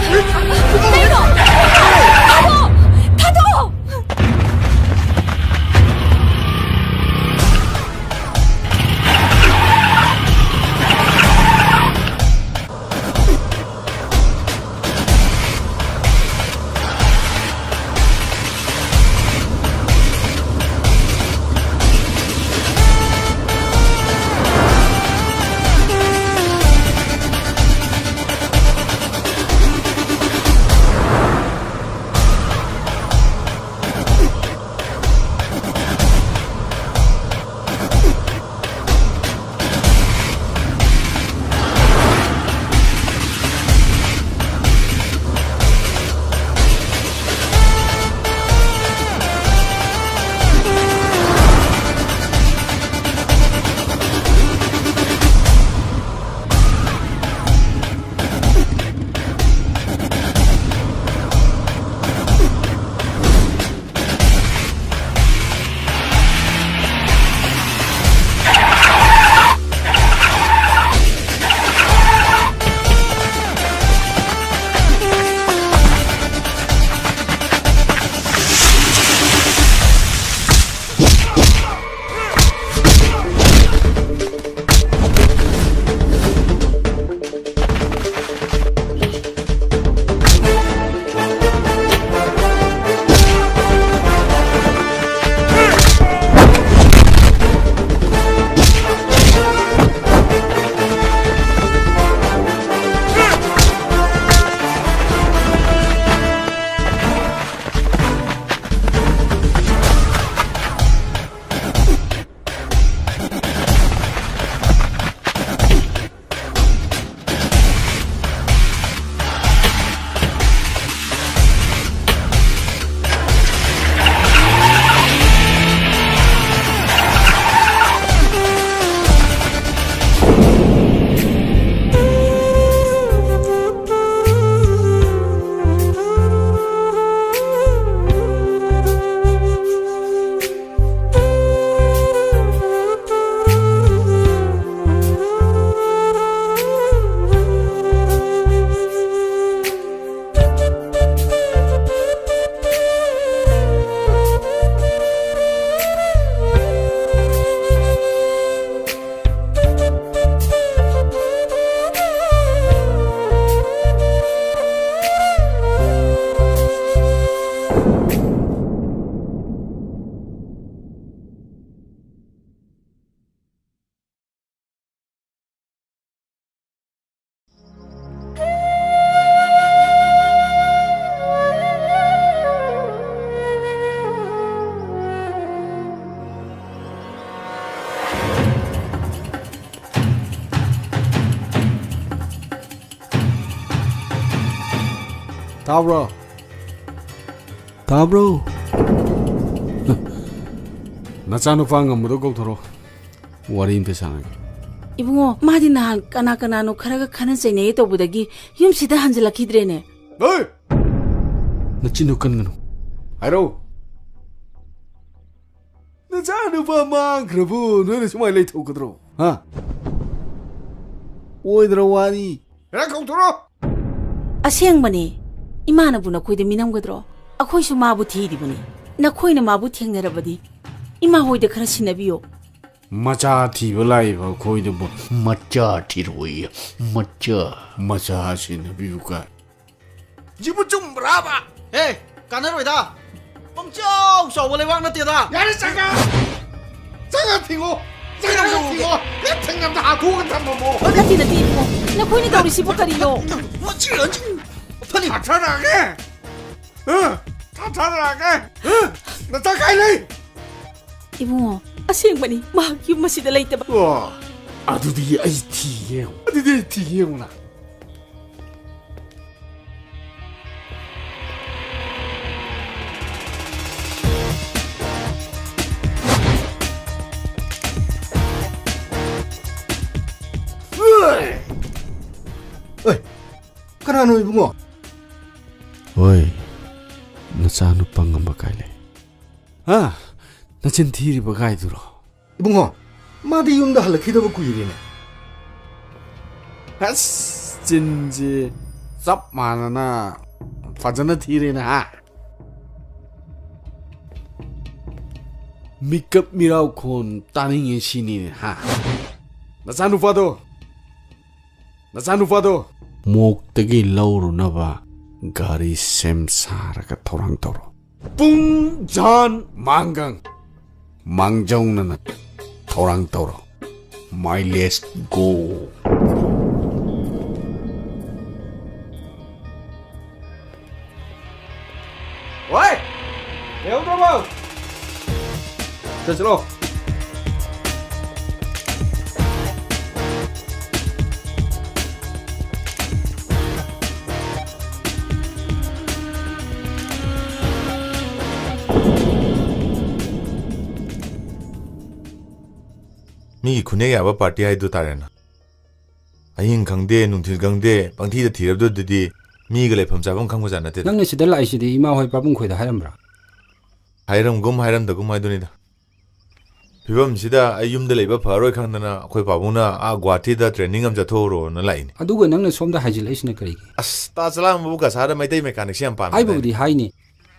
타브로 타브로 나चानुपा ngам도 고ꯊꯣꯔꯣ wari imte sana 이붕어 마디 나한 까나까나노 카라가 카는 세네 또부다기 윰시다 한질라키드레네 어이 나치누 깐가노 아이로 나चानुपा 망크러부 너네 정말 레이트 오거드로 하 오이드라 와니 야 고ꯊꯣรꯣ 아시행마니 이마나부 나코이데 미남거드로 아코이수 마부 티디부니 나코이나 마부 탱나라바디 이마 호이데 카라 시나비요 마차 티블라이바 코이데 뭐 마차 티로이 마차 시나비우가 지부 좀 브라바 에이 까나로이다 뻥쩍 쏘벌레 왕나띠다 야래 잠깐 팅고 내 탱남다 하고는 담뭐 나티나 티고 나코이니 다우리 시보카리요 뭐 찌러지 판이 하차라게 ꯊꯥꯊꯔꯛꯑꯒꯦ ꯅꯆꯥ ꯀꯥꯏ ꯂꯩ ꯏꯕꯨꯡꯉꯣ ꯑꯁꯦꯡꯕꯅꯤ ꯃꯍꯥꯛ ꯌꯨꯝ ꯑꯁꯤꯗ ꯂꯩꯇꯕ ꯑꯗꯨꯗꯤ ꯑꯩ ꯊꯤꯒꯦ ꯑꯗꯨꯗꯤ ꯑꯩ ꯊꯤꯒꯦ ꯌꯦꯡꯉꯨꯅ ꯀꯅꯥꯅꯣ ꯏꯕꯨꯡꯉꯣ ꯍꯣꯏ ꯅꯆꯥꯅꯨꯄꯥ ꯉꯝꯕ ꯀꯥꯏ ꯂꯩ ꯅꯆꯤꯟ ꯊꯤꯔꯤꯕ ꯀꯥꯏꯗꯨꯔꯣ ꯏꯕꯨꯡꯉꯣ ꯃꯥꯗꯤ ꯌꯨꯝꯗ ꯍꯜꯂꯛꯈꯤꯗꯕ ꯀꯨꯏꯔꯦꯅꯦ ꯑꯁ ꯆꯤꯟꯁꯤ ꯆꯞ ꯃꯥꯟꯅꯅ ꯐꯖꯅ ꯊꯤꯔꯦꯅ ꯃꯤꯀꯞ ꯃꯤꯔꯥꯎꯈꯣꯟ ꯇꯥꯅꯤꯡꯉꯦ ꯁꯤꯅꯤꯅꯦ ꯅꯆꯥꯅꯨꯄꯥꯗꯣ ꯃꯣꯛꯇꯒꯤ ꯂꯧꯔꯨꯅꯕ ꯒꯥꯔꯤ ꯁꯦꯝ ꯁꯥꯔꯒ ꯊꯧꯔꯥꯡ ꯇꯧꯔꯣ ꯄꯨꯡ ꯖꯥꯟ ꯃꯥꯡꯒꯪ ꯃꯥꯡꯖꯧꯅꯅ ꯊꯧꯔꯥꯡ ꯇꯧꯔꯣ ꯃꯥꯏꯂꯦꯖ ꯒꯣ 喂，刘大宝，这是喽。 ꯃꯤꯒꯤ ꯈꯨꯟꯅꯦꯛ ꯌꯥꯕ ꯄꯥꯔꯇꯤ ꯍꯥꯏꯗꯨ ꯇꯥꯔꯦꯅ ꯑꯍꯤꯡ ꯈꯪꯗꯦ ꯅꯨꯡꯊꯤꯜ ꯈꯪꯗꯦ ꯄꯪꯊꯤꯗ ꯊꯤꯔꯕꯗꯨꯗꯤ ꯃꯤꯒ ꯂꯩꯐꯝ ꯆꯥꯐꯝ ꯈꯪꯕꯖꯥꯠ ꯅꯠꯇꯦ ꯅꯪꯅ ꯁꯤꯗ ꯂꯥꯛꯏꯁꯤꯗꯤ ꯏꯃꯥ ꯍꯣꯏ ꯄꯥꯕꯨꯡ ꯈꯣꯏꯗ ꯍꯥꯏꯔꯝꯕ꯭ꯔꯥ ꯍꯥꯏꯔꯝꯒꯨꯝ ꯍꯥꯏꯔꯝꯗꯒꯨꯝ ꯍꯥꯏꯗꯨꯅꯤꯗ ꯐꯤꯕꯝꯁꯤꯗ ꯑꯩ ꯌꯨꯝꯗ ꯂꯩꯕ ꯐꯔꯣꯏ ꯈꯪꯗꯅ ꯑꯩꯈꯣꯏ ꯄꯥꯕꯨꯡꯅ ꯒꯨꯋꯥꯍꯥꯇꯤꯗ ꯇ꯭ꯔꯦꯅꯤꯡ ꯑꯃ ꯆꯠꯊꯣꯛꯎꯔꯣꯅ ꯂꯥꯛꯏꯅꯤ ꯑꯗꯨꯒ ꯅꯪꯅ ꯁꯣꯝꯗ ꯍꯥꯏꯖꯤꯜꯂꯛꯏꯁꯤꯅ ꯀꯔꯤꯒꯤ ꯑꯁ ꯇꯥ ꯆꯂꯥꯝꯕꯕꯨ ꯀꯁꯥꯔꯗ ꯃꯩꯇꯩ ꯃꯦꯀꯥꯅꯤꯛꯁꯦ ꯌꯥꯝ ꯄꯥꯝꯃꯦ ꯍꯥꯏꯕꯕꯨꯗꯤ ꯍꯥꯏꯅꯤ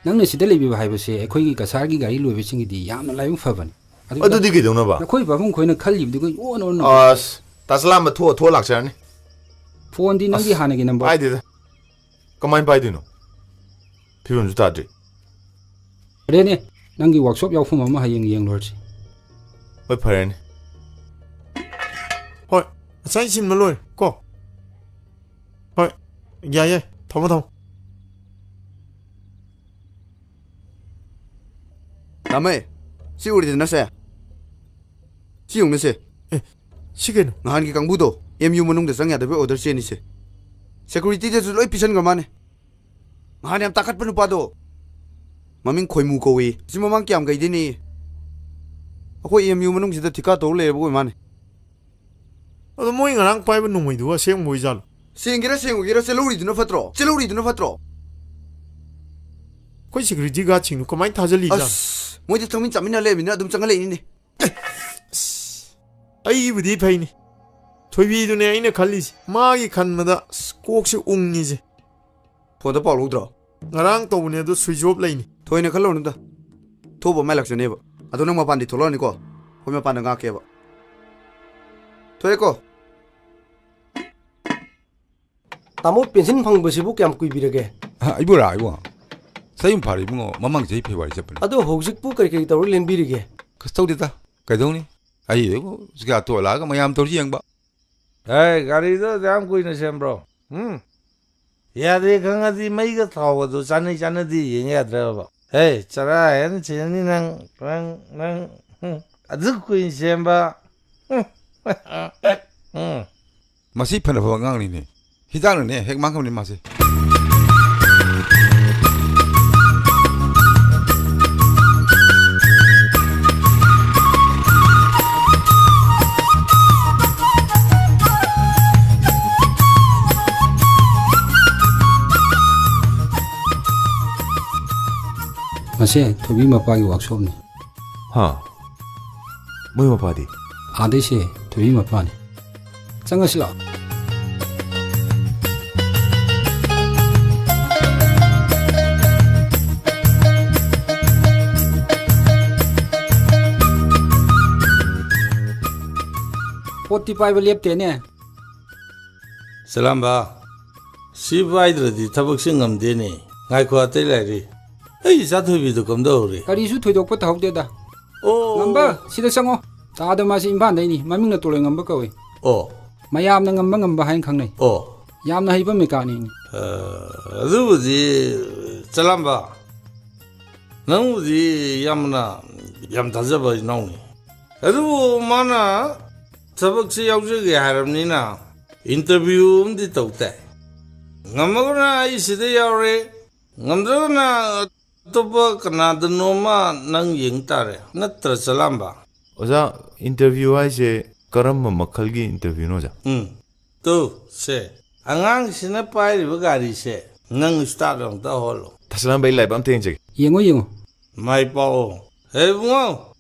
ꯅꯪꯅ ꯁꯤꯗ ꯂꯩꯕꯤꯕ ꯍꯥꯏꯕꯁꯦ ꯑꯩꯈꯣꯏꯒꯤ ꯀꯁꯥꯔꯒꯤ ꯒꯥꯔꯤ ꯂꯣꯏꯕꯁꯤꯡꯒꯤꯗꯤ ꯌꯥꯝꯅ ꯂꯥꯏꯕꯛ ꯐꯕꯅꯤ ꯑꯗꯨꯗꯤ ꯀꯩꯗꯧꯅꯕ ꯑꯩꯈꯣꯏ ꯄꯥꯕꯨꯡ ꯈꯣꯏꯅ ꯈꯜꯂꯤꯕꯗꯨꯒ ꯏꯑꯣꯟ ꯑꯣꯟꯅ ꯑꯁ ꯇꯥ ꯆꯂꯥꯝꯕ ꯊꯣꯛꯑ ꯂꯥꯛꯆꯔꯅꯤ ꯐꯣꯟꯗꯤ ꯅꯪꯒꯤ ꯍꯥꯟꯅꯒꯤ ꯅꯝꯕꯔ ꯄꯥꯏꯗꯦꯗ ꯀꯃꯥꯏꯅ ꯄꯥꯏꯗꯣꯏꯅꯣ ꯐꯤꯕꯝꯁꯨ ꯇꯥꯗ꯭ꯔꯤ ꯐꯔꯦꯅꯦ ꯅꯪꯒꯤ ꯋꯥꯛꯁꯣꯞ ꯌꯥꯎꯐꯝ ꯑꯃ ꯍꯌꯦꯡ ꯌꯦꯡꯂꯨꯔꯁꯤ ꯍꯣꯏ ꯐꯔꯦꯅꯦ ꯍꯣꯏ ꯉꯁꯥꯏ ꯁꯤꯟꯕ ꯂꯣꯏꯔꯦ ꯀꯣ ꯍꯣꯏ ꯌꯥꯏ ꯌꯥꯏ ꯊꯝꯃꯣ ꯇꯥꯃꯦ ꯁꯤ ꯎꯔꯤꯗꯅ ꯁꯦ ꯁꯤ ꯌꯦꯡꯅꯁꯦ ꯁꯤ ꯀꯩꯅꯣ ꯅꯍꯥꯟꯒꯤ ꯀꯥꯡꯕꯨꯗꯣ MU ꯃꯅꯨꯡꯗ ꯆꯪ ꯌꯥꯗꯕ ꯑꯣꯔꯗꯔ ꯆꯦꯟꯅꯤꯁꯦ ꯁꯦꯀꯨꯔꯤꯇꯤꯗꯁꯨ ꯂꯣꯏ ꯄꯤꯁꯟꯒ ꯃꯥꯅꯦ ꯅꯍꯥꯟ ꯌꯥꯝ ꯇꯥꯈꯠꯄ ꯅꯨꯄꯥꯗꯣ ꯃꯃꯤꯡ ꯈꯣꯏꯃꯨ ꯀꯧꯏ ꯁꯤ ꯃꯃꯥꯡ ꯀꯌꯥꯝ ꯀꯩꯗꯦꯅꯤ ꯑꯩꯈꯣꯏ MU ꯃꯅꯨꯡꯁꯤꯗ ꯊꯤꯀꯥ ꯇꯧꯔ ꯂꯩꯔꯕ ꯑꯣꯏ ꯃꯥꯅꯦ ꯑꯗꯣ ꯃꯣꯏ ꯉꯔꯥꯡ ꯄꯥꯏꯕ ꯅꯣꯡꯃꯩꯗꯨꯒ ꯑꯁꯦꯡꯕ ꯑꯣꯏꯖꯥꯠꯂꯣ ꯁꯦꯡꯒꯦꯔꯥ ꯁꯦꯡꯉꯨꯒꯦꯔꯥ ꯆꯦꯜꯍꯧꯔꯤꯗꯨꯅ ꯐꯠꯇ꯭ꯔꯣ ꯑꯩꯈꯣꯏ ꯁꯦꯀ꯭ꯌꯨꯔꯤꯇꯤ ꯒꯥꯔꯗꯁꯤꯡꯗꯨ ꯀꯃꯥꯏꯅ ꯊꯥꯖꯜꯂꯤꯖꯥꯠꯅꯣ ꯃꯣꯏꯗꯤ ꯊꯧꯃꯤꯟ ꯆꯥꯃꯤꯟꯅ ꯂꯩꯔꯃꯤꯅ ꯑꯗꯨꯝ ꯆꯪꯍꯜꯂꯛꯏꯅꯤꯅꯦ ꯑꯩꯕꯨꯗꯤ ꯐꯩꯅꯤ ꯊꯣꯏꯕꯤꯗꯨꯅꯦ ꯑꯩꯅ ꯈꯜꯂꯤꯁꯦ ꯃꯥꯒꯤ ꯈꯟꯕꯗ ꯀꯣꯛꯁꯦ ꯎꯪꯉꯤꯁꯦ ꯐꯣꯟꯗ ꯄꯥꯎ ꯂꯧꯗ꯭ꯔꯣ ꯉꯔꯥꯡ ꯇꯧꯕꯅꯦ ꯑꯗꯨ ꯁ꯭ꯋꯤꯆ ꯑꯣꯐ ꯂꯩꯅꯤ ꯊꯣꯏꯅ ꯈꯜꯂꯧꯅꯨꯗ ꯊꯣꯛꯄ ꯃꯥꯏ ꯂꯥꯛꯆꯅꯦꯕ ꯑꯗꯣ ꯅꯪ ꯃꯄꯥꯟꯗꯤ ꯊꯣꯛꯂꯛꯑꯅꯤꯀꯣ ꯑꯩꯈꯣꯏ ꯃꯄꯥꯟꯗ ꯉꯥꯛꯀꯦꯕ ꯊꯣꯛꯑꯦꯀꯣ ꯇꯥꯃꯣ ꯄꯦꯟꯁꯤꯟ ꯐꯪꯕꯁꯤꯕꯨ ꯀꯌꯥꯝ ꯀꯨꯏꯕꯤꯔꯒꯦ 이보라 이거 사임 바로 이거 마망 제이 페바리 잡네 ꯑꯗꯣ ꯍꯧꯖꯤꯛꯄꯨ ꯀꯔꯤ ꯇꯧꯔ ꯂꯦꯟꯕꯤꯔꯤꯒꯦ 그스토리다 그동니 아이 이거 지가 또 올라가 뭐 얌 돌지 양바 에이 가리도 ям kuina sembro 야데 강아지 메이가 타고도 자네디 얘기하더라고 에이 자라 엔 제니랑 아주 kuina semba 마시 편에 보강이네 희장은 해 핵만큼이 마시 ꯃꯁꯦ ꯊꯣꯏꯕꯤ ꯃꯄꯥꯒꯤ ꯋꯥꯛꯁꯣꯞꯅꯤ ꯃꯣꯏ ꯃꯄꯥꯗꯤ ꯑꯥꯗꯩꯁꯦ ꯊꯣꯏꯕꯤ ꯃꯄꯥꯅꯤ ꯆꯪꯉꯁꯤ ꯂꯥꯛꯑꯣ ꯄꯣꯠꯇꯤ ꯄꯥꯏꯕ ꯂꯦꯞꯇꯦꯅꯦ ꯆꯂꯥꯝꯕ ꯁꯤ ꯄꯥꯏꯗ꯭ꯔꯗꯤ ꯊꯕꯛꯁꯤ ꯉꯝꯗꯦꯅꯦ ꯉꯥꯏꯈꯣ ꯑꯇꯩ ꯂꯩꯔꯤ ꯑꯩ ꯏꯆꯥꯊꯣꯏꯕꯤꯗꯨ ꯀꯝꯗꯧꯔꯤ ꯀꯔꯤꯁꯨ ꯊꯣꯏꯗꯣꯛꯄ ꯇꯧꯍꯧꯗꯦꯗ ꯉꯝꯕ ꯁꯤꯗ ꯆꯪꯉꯣ ꯇꯥꯗ ꯃꯥꯁꯤ ꯏꯝꯐꯥꯜꯗꯩꯅꯤ ꯃꯃꯤꯡꯅ ꯇꯣꯂꯣꯏ ꯉꯝꯕ ꯀꯧꯏ ꯃꯌꯥꯝꯅ ꯉꯝꯕ ꯍꯥꯏꯅ ꯈꯪꯅꯩ ꯌꯥꯝꯅ ꯍꯩꯕ ꯃꯦꯀꯥꯅꯤꯛꯅꯤ ꯑꯗꯨꯕꯨꯗꯤ ꯆꯂꯥꯝꯕ ꯅꯪꯕꯨꯗꯤ ꯌꯥꯝ ꯊꯥꯖꯕ ꯏꯅꯥꯎꯅꯤ ꯑꯗꯨꯕꯨ ꯃꯥꯅ ꯊꯕꯛꯁꯤ ꯌꯥꯎꯖꯒꯦ ꯍꯥꯏꯔꯕꯅꯤꯅ 인터뷰 ꯑꯃꯗꯤ ꯇꯧ ꯇꯥꯏ ꯉꯝꯃꯒꯅ ꯑꯩ ꯁꯤꯗ ꯌꯥꯎꯔꯦ ngамꯗ꯭ꯔꯒꯅ ꯑꯇꯣꯞꯄ ꯀꯅꯥꯗꯅꯣꯃ ꯅꯪ ꯌꯦꯡ ꯇꯥꯔꯦ ꯅꯠꯇ꯭ꯔ ꯆꯂꯥꯝꯕ 오자 인터뷰 하이제 그런 막hal기 인터뷰는 오자 또 세 아강시나 파이리바 가리세 능 스타트 온 따홀로 다슬람 베일 라이브 암테 인제 잉어 마이 파오 에이 붕어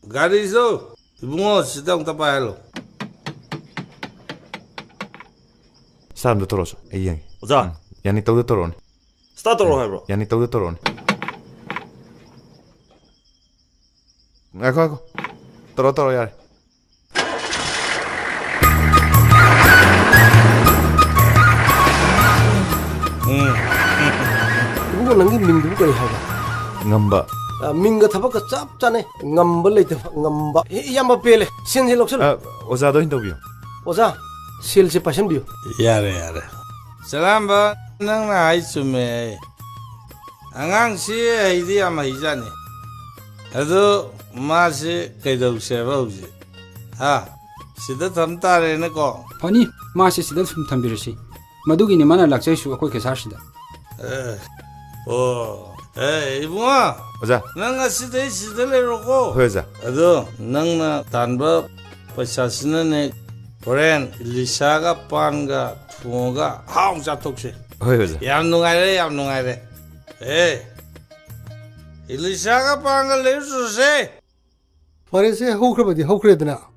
가리소 붕어 시당 따파일로 사람도 떨어져 에이 양이 오자 야니 떠도 떨어오네 스타트로 해브로 야니 떠도 떨어오네 아이고 떨어 야 이거 낭기 민두 거리 하가 ngamba 민가 타박가 짭짜네 ngamba 레이트 ngamba 이야마 벨레 신실 럭설 오자도 인터뷰 오자 실시 파션 뷰 야래 살람바 낭나 아이츠메 아강시 아이디 아마 이자니 아도 마시 개도세바 우지 하 시다 탐타레네 거 아니 마시 시다 숨 탐비르시 마두기니 마나 락자이슈 아코이 케사시다 이붕아 오자 낭가 시대레로고 회자 아도 낭나 단바 파샤스네 브랜 리샤가 판가 투가 하웅 자톡시 회자 얌 누가이레 일리샤가 판가 레주세 파레세 호크르바디 호크르드나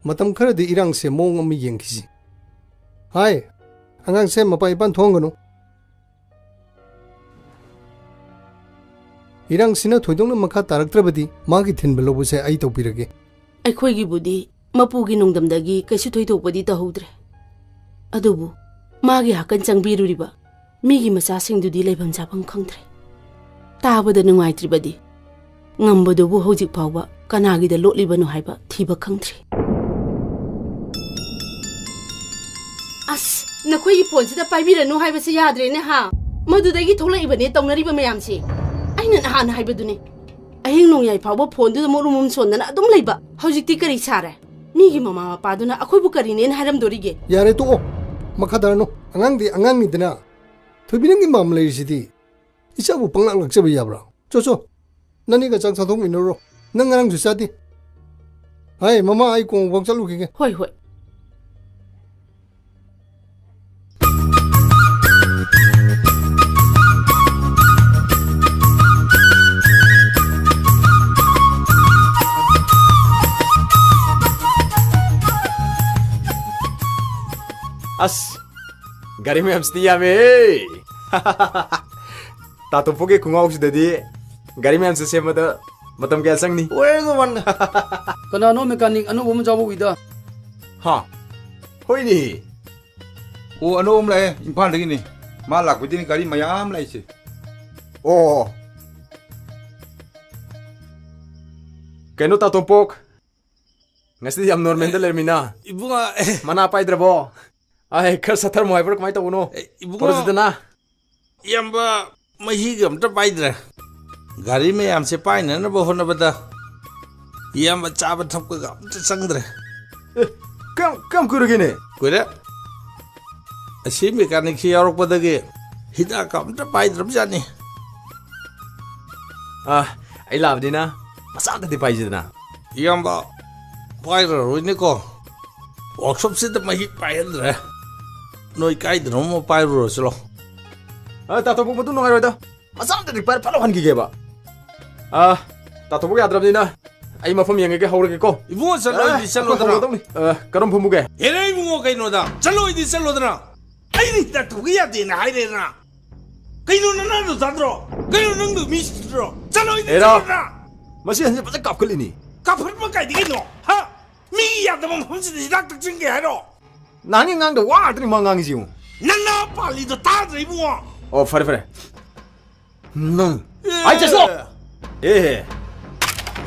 마탐 카르디 이랑세 몽 어미 옌키시 하이 아강세 마파이반 통거노 이랑시나 토이동나 마카 따락트라바디 마기 틴블로부세 아이 토피르게 ꯑꯩꯈꯣꯏꯒꯤꯕꯨꯗꯤ ꯃꯄꯨꯒꯤ ꯅꯣꯡꯗꯝꯗꯒꯤ ꯀꯩꯁꯨ ꯊꯣꯏꯗꯣꯛꯄꯗꯤ ꯇꯧꯍꯧꯗ꯭ꯔꯦ ꯑꯗꯨꯕꯨ ꯃꯥꯒꯤ ꯍꯥꯀꯟ ꯆꯪꯕꯤꯔꯨꯔꯤꯕ ꯃꯤꯒꯤ ꯃꯆꯥꯁꯤꯡꯗꯨꯗꯤ ꯂꯩꯐꯝ ꯆꯥꯐꯝ ꯈꯪꯗ꯭ꯔꯦ ꯇꯥꯕꯗ ꯅꯨꯡꯉꯥꯏꯇ꯭ꯔꯤꯕꯗꯤ ꯉꯝꯕꯗꯨꯕꯨ ꯍꯧꯖꯤꯛ ꯐꯥꯎꯕ ꯀꯅꯥꯒꯤꯗ ꯂꯣꯠꯂꯤꯕꯅꯣ ꯍꯥꯏꯕ ꯊꯤꯕ ꯈꯪꯗ꯭ꯔꯤ ꯑꯁ ꯅꯈꯣꯏꯒꯤ ꯐꯣꯟꯁꯤꯗ ꯄꯥꯏꯕꯤꯔꯅꯨ ꯍꯥꯏꯕꯁꯤ ꯌꯥꯗ꯭ꯔꯦꯅꯦ ꯍꯥ ꯃꯗꯨꯗꯒꯤ ꯊꯣꯛꯂꯛꯏꯕꯅꯦ ꯇꯧꯅꯔꯤꯕ ꯃꯌꯥꯝꯁꯤ ꯑꯩꯅ ꯅꯍꯥꯟ ꯍꯥꯏꯕꯗꯨꯅꯦ ꯑꯍꯤꯡ ꯅꯣꯡꯌꯥꯏ ꯐꯥꯎꯕ ꯐꯣꯟꯗꯨꯗ ꯃꯔꯨꯝ ꯁꯣꯟꯗꯅ ꯑꯗꯨꯝ ꯂꯩꯕ ꯍꯧꯖꯤꯛꯇꯤ ꯀꯔꯤ ꯁꯥꯔꯦ ꯃꯤꯒꯤ ꯃꯃꯥ ꯃꯄꯥꯗꯨꯅ ꯑꯩꯈꯣꯏꯕꯨ ꯀꯔꯤꯅꯦꯅ ꯍꯥꯏꯔꯝꯗꯣꯔꯤꯒꯦ ꯌꯥꯔꯦ ꯇꯣꯛꯑꯣ ꯃꯈꯥ ꯇꯥꯔꯅꯨ ꯑꯉꯥꯡꯗꯤ ꯑꯉꯥꯡꯅꯤꯗꯅ ꯊꯣꯏꯕꯤꯅꯪꯒꯤ ꯃꯥꯝ ꯂꯩꯔꯤꯁꯤꯗꯤ ꯏꯆꯥꯕꯨ ꯄꯪꯂꯥꯛ ꯂꯥꯛꯆꯕ ꯌꯥꯕ꯭ꯔꯥ ꯆꯣ ꯅꯅꯤꯒ ꯆꯥꯛ ꯆꯥꯊꯣꯛꯃꯤꯟꯅꯔꯣ ꯅꯪ ꯉꯔꯥꯡꯁꯨ ꯆꯥꯗꯦ ꯍꯥꯏ ꯃꯃꯥ ꯑꯩ ꯀꯣꯡꯕꯥꯎ ꯆꯠꯂꯨꯈꯤꯒꯦ ꯍꯣꯏ As gari me hamsti ya me tato poke kunga uks dadi gari me hamse sema da matam kya sang ni wait a one kana no mechanic anu bom jabu ida ha hoi ni o ano om lai imphal dagi ni ma lak bidini gari mayam lai se oh keno tato pok ngasti yam normal da lermina ibunga mana pai drabo ai khar sathar moi par kamai tabuno ibunga dana yamba mahi gam ta paidra gari me yam se paina na bo hona bada yamba chaba thap ka gam ta sangdre kam kurugine kure asi mechanic si yarok padage hida kam ta paidra jani ai lavdina masa ta di paijidna yamba paidra roine ko workshop se ta mahi paidra noi kai dro mo pairo slo tato bu tu no da masam ta repair palo han gi ba tato bu yadrabdina ai mafam yang ge hawre ge ko ibu salo di salo dra karam phumu ge ere ibu kai no da salo di salo dra ai ni ta tu ya de na hai de na kai no na do sadro kai no nang do mi stro salo di salo dra masi han pa kap khali ni kap phar kai di no ha mi ya da mo hum si dak tak ching ge hai ro nani ngang do wa tri mangang jiu nana pali do ta dre ibu oh fare nang ai cheso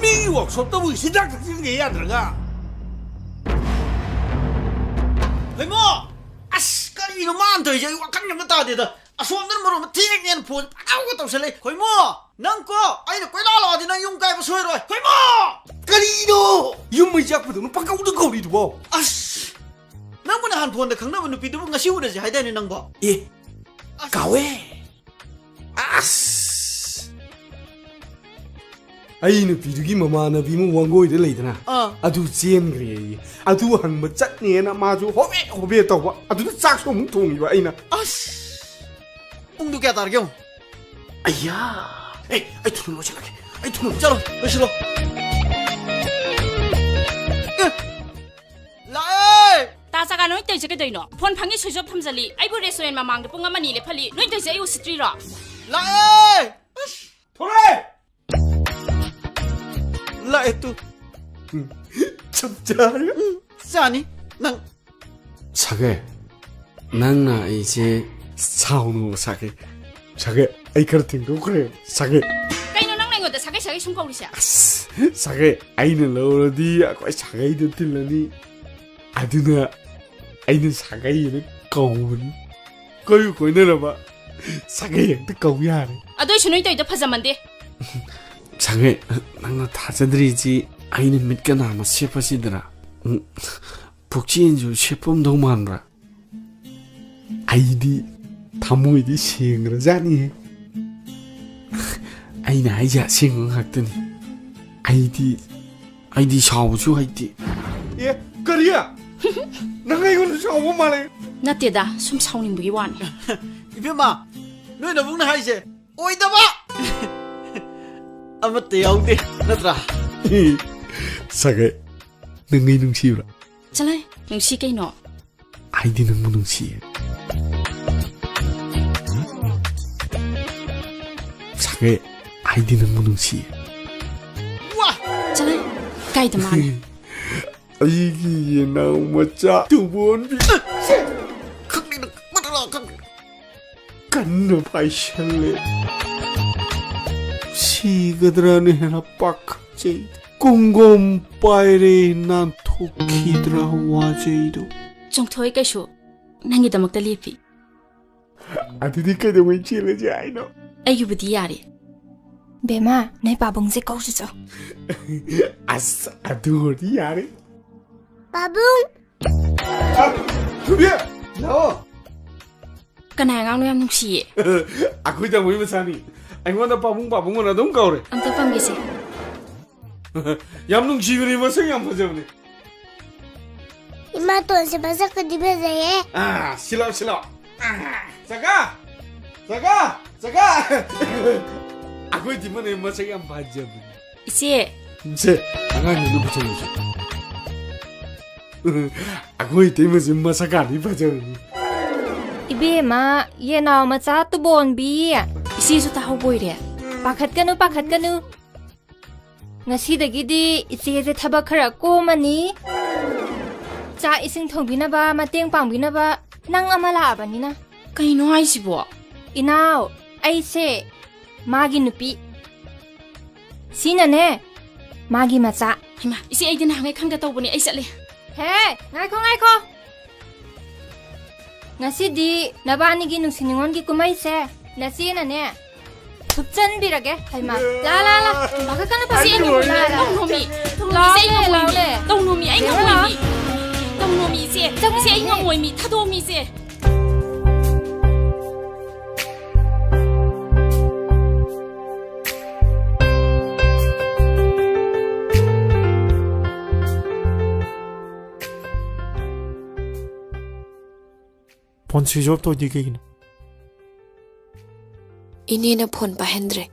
mi workshop to bu si dak tak ching ge ya dra ga lengo as kari no man to je wa kan na ta de da asomdan maro ma thiek ngen phone au ko taw sele khoi mo nang ko ai na koi la la di nang yung kai ba soi roi khoi mo Karino! Yung may jak pa doon, pagkaw na gaw dito ba? As! Nang mo na han phone da khang na ba nupi du nga siu da si hai da ni nang ba? Eh, kawe! As! Ay nupidugi mamanabi mo wanggoy da leidana. Adu chen-gre. Adu hang machat ni na maju hobe taw ba. Adu na chak so mung thong ba aina. As! Pung du kya tar gyong? Aya! Eh, ay thun lo chala ke. Ay thun. Chalo, chalo. ताजागा नोइ तैसे के दैनो फोन फांगी स्विच ऑफ थमजली आइबो रेस्टोरेंट मा मांग पुंगा मनी ले फली नोइ तैसे आइउ स्ट्री रो लाए थोरे लाए तू 참 잘해. 자니 난 사게 난나 이제 사오노 사게 사게 아이 그렇팅도 그래 사게 까이노 낭랭고 데 사게 사게 숨거리샤 사게 아이는 러디 아까 사게이도 들라니 아드나 아이는 사게이는 거운 거유 거이나라 봐 사게이도 거우야 아도이 수노이 તો이 더 파자만데 사게 난나 다자들이지 아이는 밑가나 아마 셰퍼시더라 복지인주 셰퍼도 많으라 아이디 다모이디 시행으로자니 아이는 아이자 시행학더니 아이디 샤오주 아이디 예 그리야 나가 이거는 샤오 말해 나때다 숨 사오닝 부기 와니 이병마 너희는 묵나 하이제 오이다 봐 아무 때 야운데 나더라 사게 능이 능시우라 잘해 능시 깨이노 아이디 능무 능시해 사게 아이디 능무 능시해 와 잘해 까이다 마니 아이기 예나우 멋자 두번 비 큰일은 뭐더라 큰일 간노 바이샬레 시그드라네 해나 빡제 공곰 빠이레 난 토키드라 와제이도 정토이 까쇼 낭이다먹다 리피 아디디 까데웨 칠레지 아이노 아이유부디 야리 베마 내 바봉제 거우시죠 아싸 아두어디 야리 바봉 두비야 나와 까나양 앙노 얌 능시 아쿠이다 모이면사니 아이고나 바봉은 아동 가오래 암타 밤게세 얌농 지그리 마생 얌 보자네 이마 또 언제 마사 그 집에서해? 아 실러 자가 아고이 디만에 마생 얌 봐자네 이제 당연히 누구 붙여주죠 아고이 디만에 마사가니 봐자네 이베마 얘나 마차 또 본비 이제도 다 보이래 पाखतकनु ngasidagidi icheze thaba khara komani cha ising thongbinaba mateng pangbinaba nang amala abanina kaino haisibo inaw aise magi nupi sinane magi macha hima isi aidin hangai khangda tawbani ai sale he ngai ko ngasidi nabani gi nungsiningon gi kumai se nasina ne Tucan birage, hai ma. La. Maka kana pasi ini mula. Tong nomi saya ngomoi mi. Tong nomi ai ngomoi mi. Tong nomi si ai ngomoi mi. Thado mi se. Phone switch off to di ke gina. Inina phone pahendre.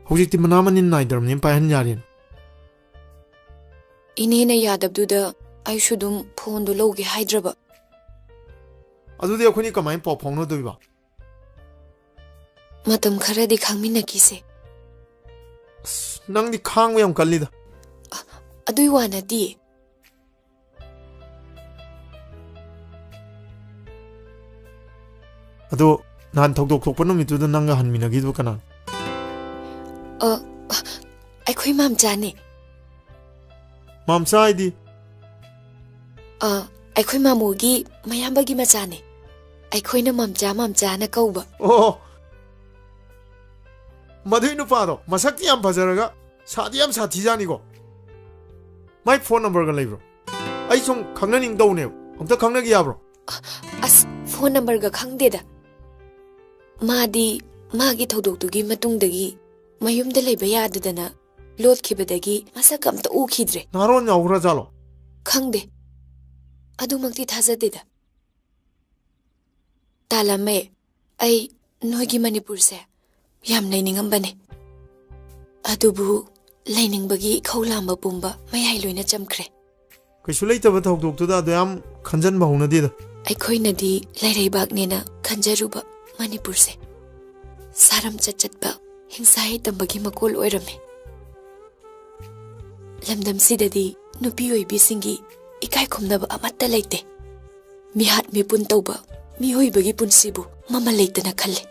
Hojikti manamanin naidaram nim pahan yarin. Inina yadabduda ai shudum phone do logi hydraba. Adudi akhoni kamai paw phongno doiba. Matam kharadi khangmina kise. Nangdi khang yam kallida. Adui wana di. Ado nan thok dok thok mi tu da nanga hanmina gi du kana. Ai khoi mam jane. Mam sai di. Ai khoi mamu gi mayamba gi ma jane. ꯑꯩꯈꯣꯏꯅ ꯃꯝꯆꯥꯅ ꯀꯧꯕ ꯑꯣ ꯃꯗꯨꯏ ꯅꯨꯄꯥꯗꯣ ꯃꯁꯛꯇꯤ ꯌꯥꯝ ꯐꯖꯔꯒ ꯁꯥꯗꯤ ꯌꯥꯝ ꯁꯥꯊꯤꯖꯥꯅꯤꯀꯣ ꯃꯥꯏ ꯐꯣꯟ ꯅꯝꯕꯔꯒ ꯂꯩꯕ꯭ꯔꯣ ꯑꯩ ꯁꯨꯝ ꯈꯪꯅꯅꯤꯡꯗꯧꯅꯦꯕ ꯑꯝꯇ ꯈꯪꯅꯒꯦ ꯌꯥꯕ꯭ꯔꯣ ꯑꯁ ꯐꯣꯟ ꯅꯝꯕꯔꯒ ꯈꯪꯗꯦꯗ 마디 마기 더독독이 마뚱덕이 마윰데 레이바 야드다나 롯키베다기 마사가 암따 우키드레 나론 야우라자로 칸데 아두막디 타자데다 달라메 아이 노기 마니푸르세 얌 레이닝암바네 아두부 레이닝바기 ඛꯧලාꯝꯕ ꯄꯨꯝꯕ ꯃꯌꯥꯏ ꯂꯣꯏꯅ ꯆꯝꯈ꯭ꯔꯦ ꯀꯩꯁꯨ ꯂꯩꯇꯕ ꯊꯧꯗꯣꯛꯇꯨꯗ ꯑꯗꯨꯌꯥꯝ ꯈꯟꯖꯟꯕ ꯍꯧꯅꯗꯦꯗ ꯑꯩꯈꯣꯏꯅꯗꯤ ꯂꯩꯔꯩꯕꯥꯛꯅꯦꯅ ꯈꯟꯖꯔꯨꯕ ꯃꯅꯤꯄꯨꯔꯁꯦ ꯁꯥꯔꯝ ꯆꯠꯆꯠꯄ ꯍꯤꯡꯁꯥ ꯍꯩꯇꯝꯕꯒꯤ ꯃꯀꯣꯜ ꯑꯣꯏꯔꯝꯃꯦ ꯂꯝꯗꯝꯁꯤꯗꯗꯤ ꯅꯨꯄꯤ ꯑꯣꯏꯕꯤꯁꯤꯡꯒꯤ ꯏꯀꯥꯏ ꯈꯨꯝꯅꯕ ꯑꯃꯠꯇ ꯂꯩꯇꯦ ꯃꯤꯍꯥꯠ ꯃꯤꯄꯨꯟ ꯇꯧꯕ ꯃꯤꯑꯣꯏꯕꯒꯤ ꯄꯨꯟꯁꯤꯕꯨ ꯃꯃꯜ ꯂꯩꯇꯅ ꯈꯜꯂꯦ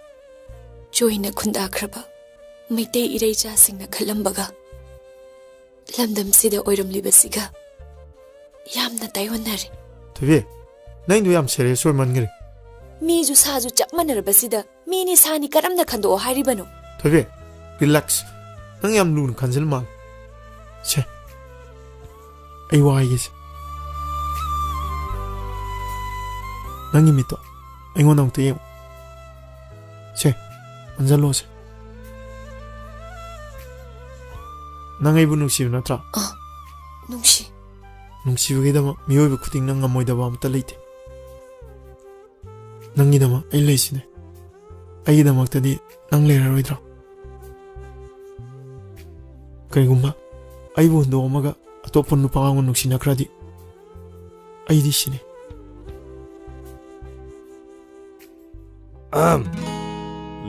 ꯆꯣꯏꯅ ꯈꯨꯟꯗꯥꯈ꯭ꯔꯕ ꯃꯩꯇꯩ ꯏꯔꯩꯆꯥꯁꯤꯡꯅ ꯈꯜꯂꯝꯕꯒ ꯂꯝꯗꯝꯁꯤꯗ ꯑꯣꯏꯔꯝꯂꯤꯕꯁꯤꯒ ꯌꯥꯝꯅ ꯇꯥꯏꯑꯣꯟꯅꯔꯦ ꯊꯣꯏꯕꯤ ꯅꯪꯗꯣ ꯌꯥꯝ ꯁꯦꯔꯤꯌꯁ ꯑꯣꯏꯃꯟꯈ꯭ꯔꯦ ꯃꯤꯁꯨ ꯁꯥꯁꯨ ꯆꯞ ꯃꯥꯟꯅꯔꯕꯁꯤꯗ ꯃꯤꯅꯤ ꯁꯥꯅꯤ ꯀꯔꯝꯅ ꯈꯟꯗꯣꯛꯑꯣ ꯍꯥꯏꯔꯤꯕꯅꯣ ꯊꯣꯏꯕꯤ ꯔꯤꯂꯦꯛꯁ ꯅꯪ ꯌꯥꯝ ꯂꯨꯅ ꯈꯟꯖꯤꯜ ꯃꯥꯜꯂꯦ ꯁꯦ ꯑꯩ ꯋꯥ ꯍꯥꯏꯒꯦꯁꯦ ꯅꯪꯒꯤ ꯃꯤꯠꯇꯣ ꯑꯩꯉꯣꯟꯗ ꯑꯃꯨꯛꯇ ꯌꯦꯡꯉꯨ ꯁꯦ ꯄꯟꯖꯜꯂꯣꯁꯦ ꯅꯪ ꯑꯩꯕꯨ ꯅꯨꯡꯁꯤꯕ ꯅꯠꯇ꯭ꯔꯥ ꯅꯨꯡꯁꯤ ꯅꯨꯡꯁꯤꯕꯒꯤꯗꯃꯛ ꯃꯤꯑꯣꯏꯕ ꯈꯨꯗꯤꯡꯅ ꯉꯝꯃꯣꯏꯗꯕ ꯑꯃꯠꯇ ꯂꯩꯇꯦ ꯅꯪꯒꯤꯗꯃꯛ ꯑꯩ ꯂꯩꯁꯤꯅꯦ ꯑꯩꯒꯤꯗꯃꯛꯇꯗꯤ ꯅꯪ ꯂꯩꯔꯔꯣꯏꯗ꯭ꯔꯥ ꯀꯔꯤꯒꯨꯝꯕ ꯑꯩꯕꯨ ꯍꯨꯟꯗꯣꯛꯑꯝꯃꯒ ꯑꯇꯣꯞꯄ ꯅꯨꯄꯥ ꯑꯃꯒ ꯅꯨꯡꯁꯤꯅꯈ꯭ꯔꯗꯤ ꯑꯩꯗꯤ ꯁꯤꯅꯤ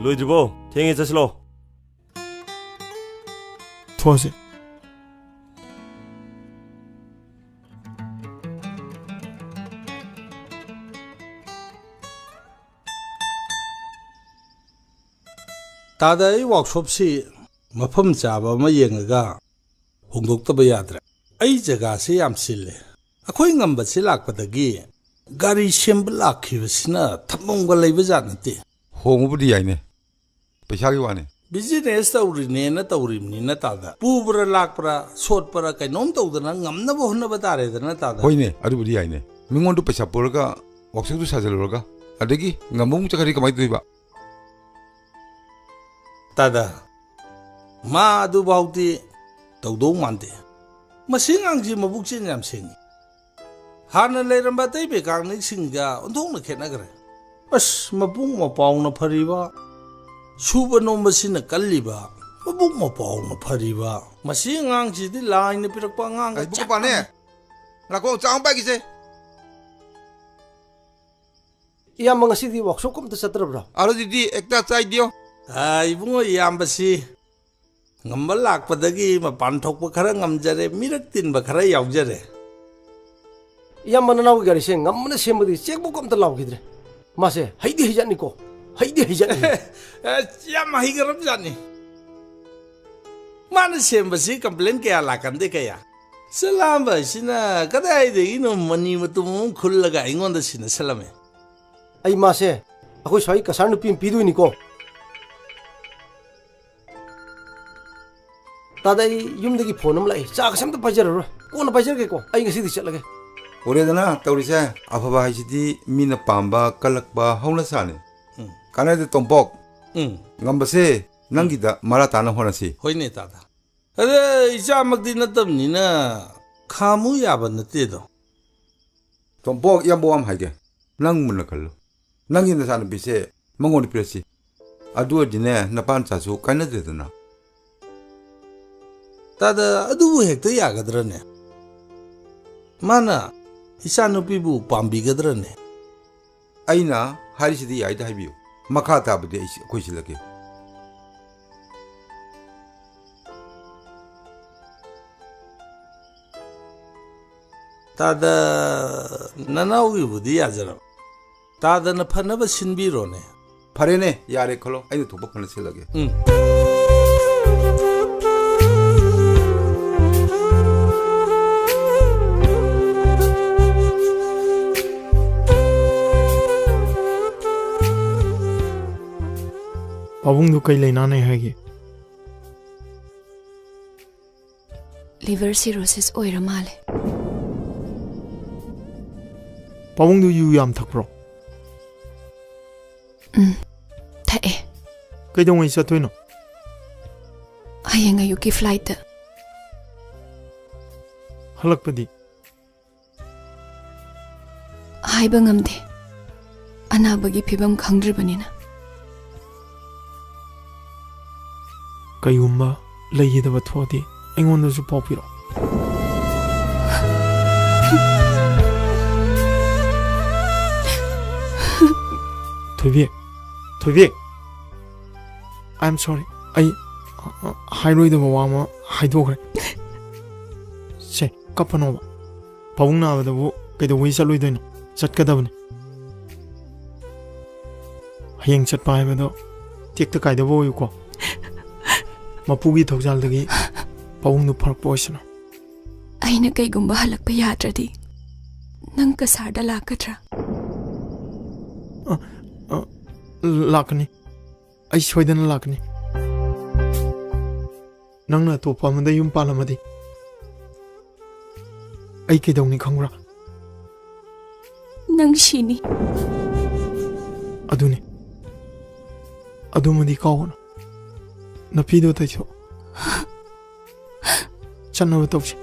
ꯂꯣꯏꯗ꯭ꯔꯤꯕꯣ ꯊꯦꯡꯉꯦ ꯆꯠꯁꯤꯂꯣ ꯊꯣꯛꯑꯁꯦ तादा आई वर्कशॉप से मफम चाबा मा येंगा होंदोक्तबा याद्रे आई जगह से याम सिले अखोई ngamba से लाकपदगी गाड़ी सेंब लाखिबसिना थमंगा लेबा जानते होंगबुदि याइने पैसा की वाने बिजनेस तौरिने न तौरिमनि न तादा पुबरा लाकपरा सोटपरा कैनोम तौदना ngamnaba honaba तारेदना तादा होइने अदुबुदि याइने मिंगोंदु पैसा पोरगा वर्कशॉप दु साजलरगा अदगी ngamung चकरी कमाई दुइबा तादा मा अदु बाउती तौदो मानते मसिंग आंगजी मबुकचिन याम सेंगी हाना लेरंबा तै बेकांगनि सिंगा ओंथोंना खेनागरे अस मपुंग मपाउना फरिबा सुबा नोमबसिना कल्लिबा मबुंग मपाउना फरिबा मसिंग आंगजिदि लाइन पिरकपा आंग बुक पाने लाको चांग बागिसे या मंगसिदि वर्कशॉप कोमत चत्रब्रा आरो दिदि एकता चाइ दियो Ibungo यामबसी ngamba lakpadagi mapan thokpa khara ngamjare mirak tinba khara yaujare yamana naw gari se ngamna sembadi chekbo komta lawgidre mase haidi hijani ko haidi hijani yam higaram jani mana sembasi complain kaya lakande kaya salamba sina kadai de ino mani matum khullaga ingonda sina salame ai mase akoi sai kasanu pim piduini ko तादा युमदगी फोन अम लाई चाक समत पाजररो कोन पाजरगे को आई गसिदि चलगे ओरेदना तौरिसे अफबा हाइसिदि मीना पांबा कलकबा हौना साने कानादे तोंपोक ngambase nangida maratana honasi होइने तादा अरे इजा मगदि नतमनिना खामु याबा नते दो तोंपोक यम्बोम हाइगे नंग मुना कल्लो नंगिन साने बिसे मंगोनि पिरसी अदु दिने नपान चासु काइनदेदना तादा अदुबु हेक्ता यागद्रने माना इसानुपीबु पाम्बिगद्रने अइना हारिसिदि याइदा हाइबियु मखा ताबदि खोइसिलके तादा ननाउगी बुदि याजरा तादा न फनबा सिनबिरोने फरेने यारे खलो अइना थोप फन सिलगे पाबुंग कई लेना नहीं है लिवर सिरोसिस ओइरा माले पाबुंग यू याम थकप्रो थाए कई दो चतोइनो हयेंग अयुकी फ्लाइट हलकपदी हाइबा ngamde अनाबगी फिबम खंग्रिबनिना कईगुम्बा लेयदब थोदी ऐंगोंदसु पाउपिरो थोइबे आई एम सॉरी आई हाइरोइदब वामा हाइदोखरे से कपनोबा पाबुंग नाबदबु कइदोवै चलोइदोइनो चटकदबने हयेंग चटपा हाइबदो टेक्ता काइदबो ओयुको मपुगी थौजालदगी पाबुंग फरक पोइसनो अइना कईगुम्बा हलकपा याद्रदी नंग कसारदा लाकद्रा लाकनी आई सोइदना लाकनी नंगना तोपा मदा युम पालमदी आई केदौनी खंगरा नंग शिनी अदुने अदुमदी कावनो नपीदो तैसो चन्नब तौसे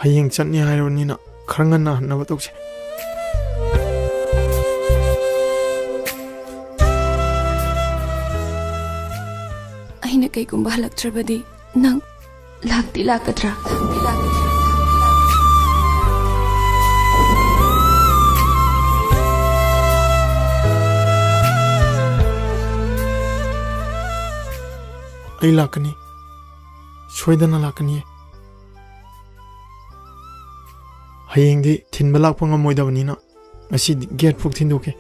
हयेंग चन्नी हाइरोनिना खर ngana हन्नब तौसे अइना कईगुम्बा हलक्त्रबदी नंग लाक्ति लाकद्रा आई लाकनी सोइदना लाकनी हयेंदी थिनबा लाकपा ngमोइदबनिना ngasi गेट फुक थिनदोके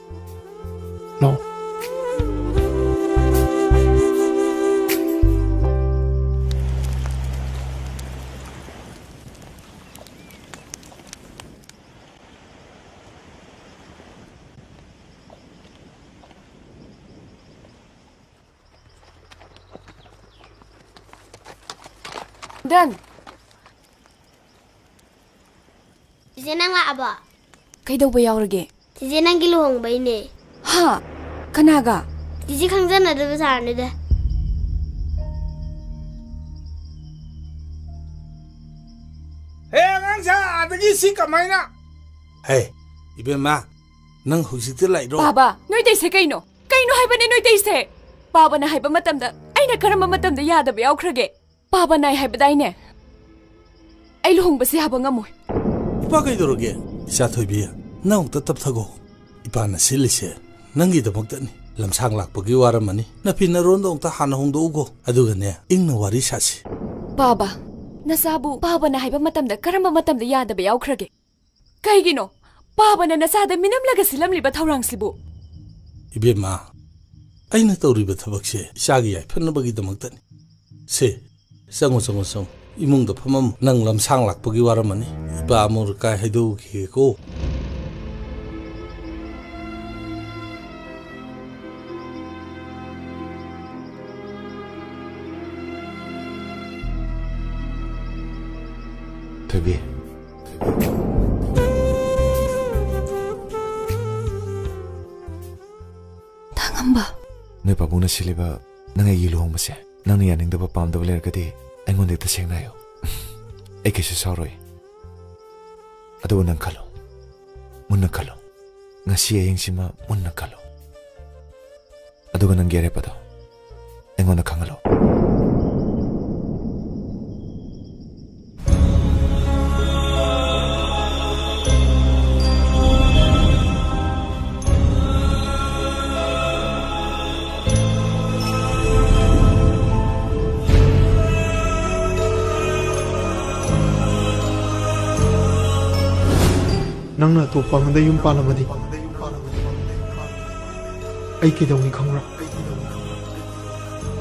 लाओ Dan. Tije nang la aba. Kaidaw ba yaurage? Tije nang giluhong ba ine. Ha, kanaga. Tije khangjan na da basarne da. Hey, ngang sa adagi si kamaina. Hey, ibema, nang husite lai ro. Baba, noi dei se kaino. Kaino haibane noi dei se. Baba na haiba matamda. Aina karama matamda yada ba yaukhrage. Baba nai haibadaine. Ai luhongbasi haba ngamoi. Ipa kaidoroge? Isa thoibi. Nang ta tapthago. Ipa na silise. Nangi damoktani. Lamsang lakpagi waramani. Napina rondong ta hana hongdo ugo. Aduga ne ingna wari sasi. Baba, nasabu baba na haiba matamda karama matamda yada ba yaukhrage. Kaigino? Baba na nasada minamlaga silamliba thaurangsibu. Ibema. Aina tawriba thabakse isagi yai phanabagi damoktani. Se sango sango sango imung da phamam nang lam sang lak pagi waramani ba amur ka haidu ki ko Tabi Tangamba Noi pabuna siliba nang ay iluhong masya nang yaning da pam da ler kadi angon de taseng na yo ai ke sorry adu nang kalo munna kalo ngasi ayeng sima munna kalo adu nang gere pado angon na kangalo नंगना तो पामदा युम पालमदी आई केदौनी खंगरा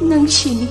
नंग शिनी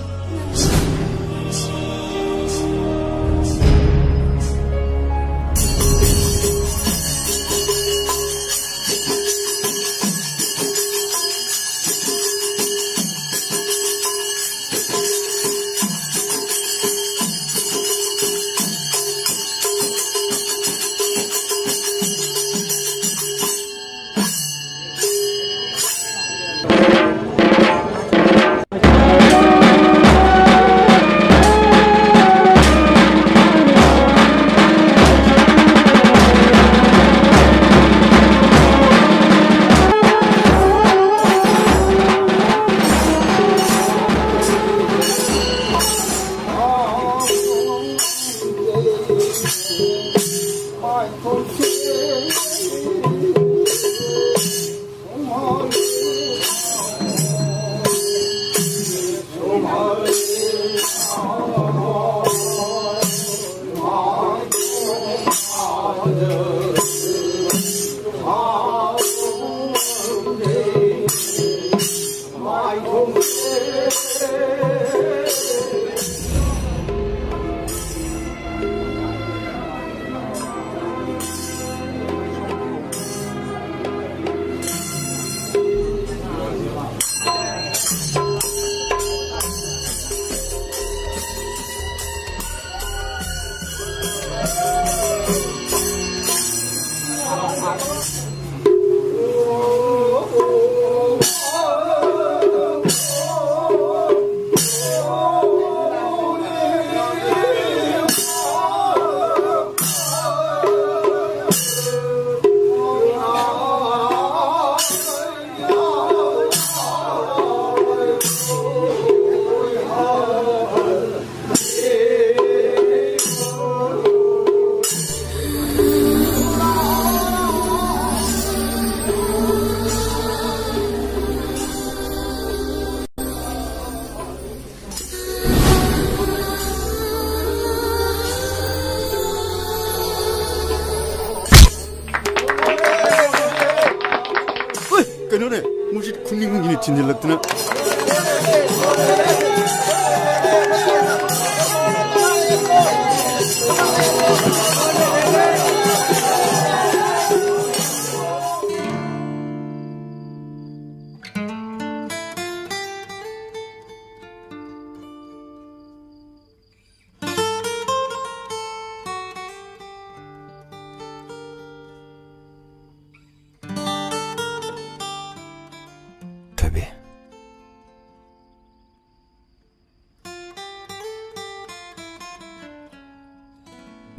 그노네 무시 군닝군이 진질렀더나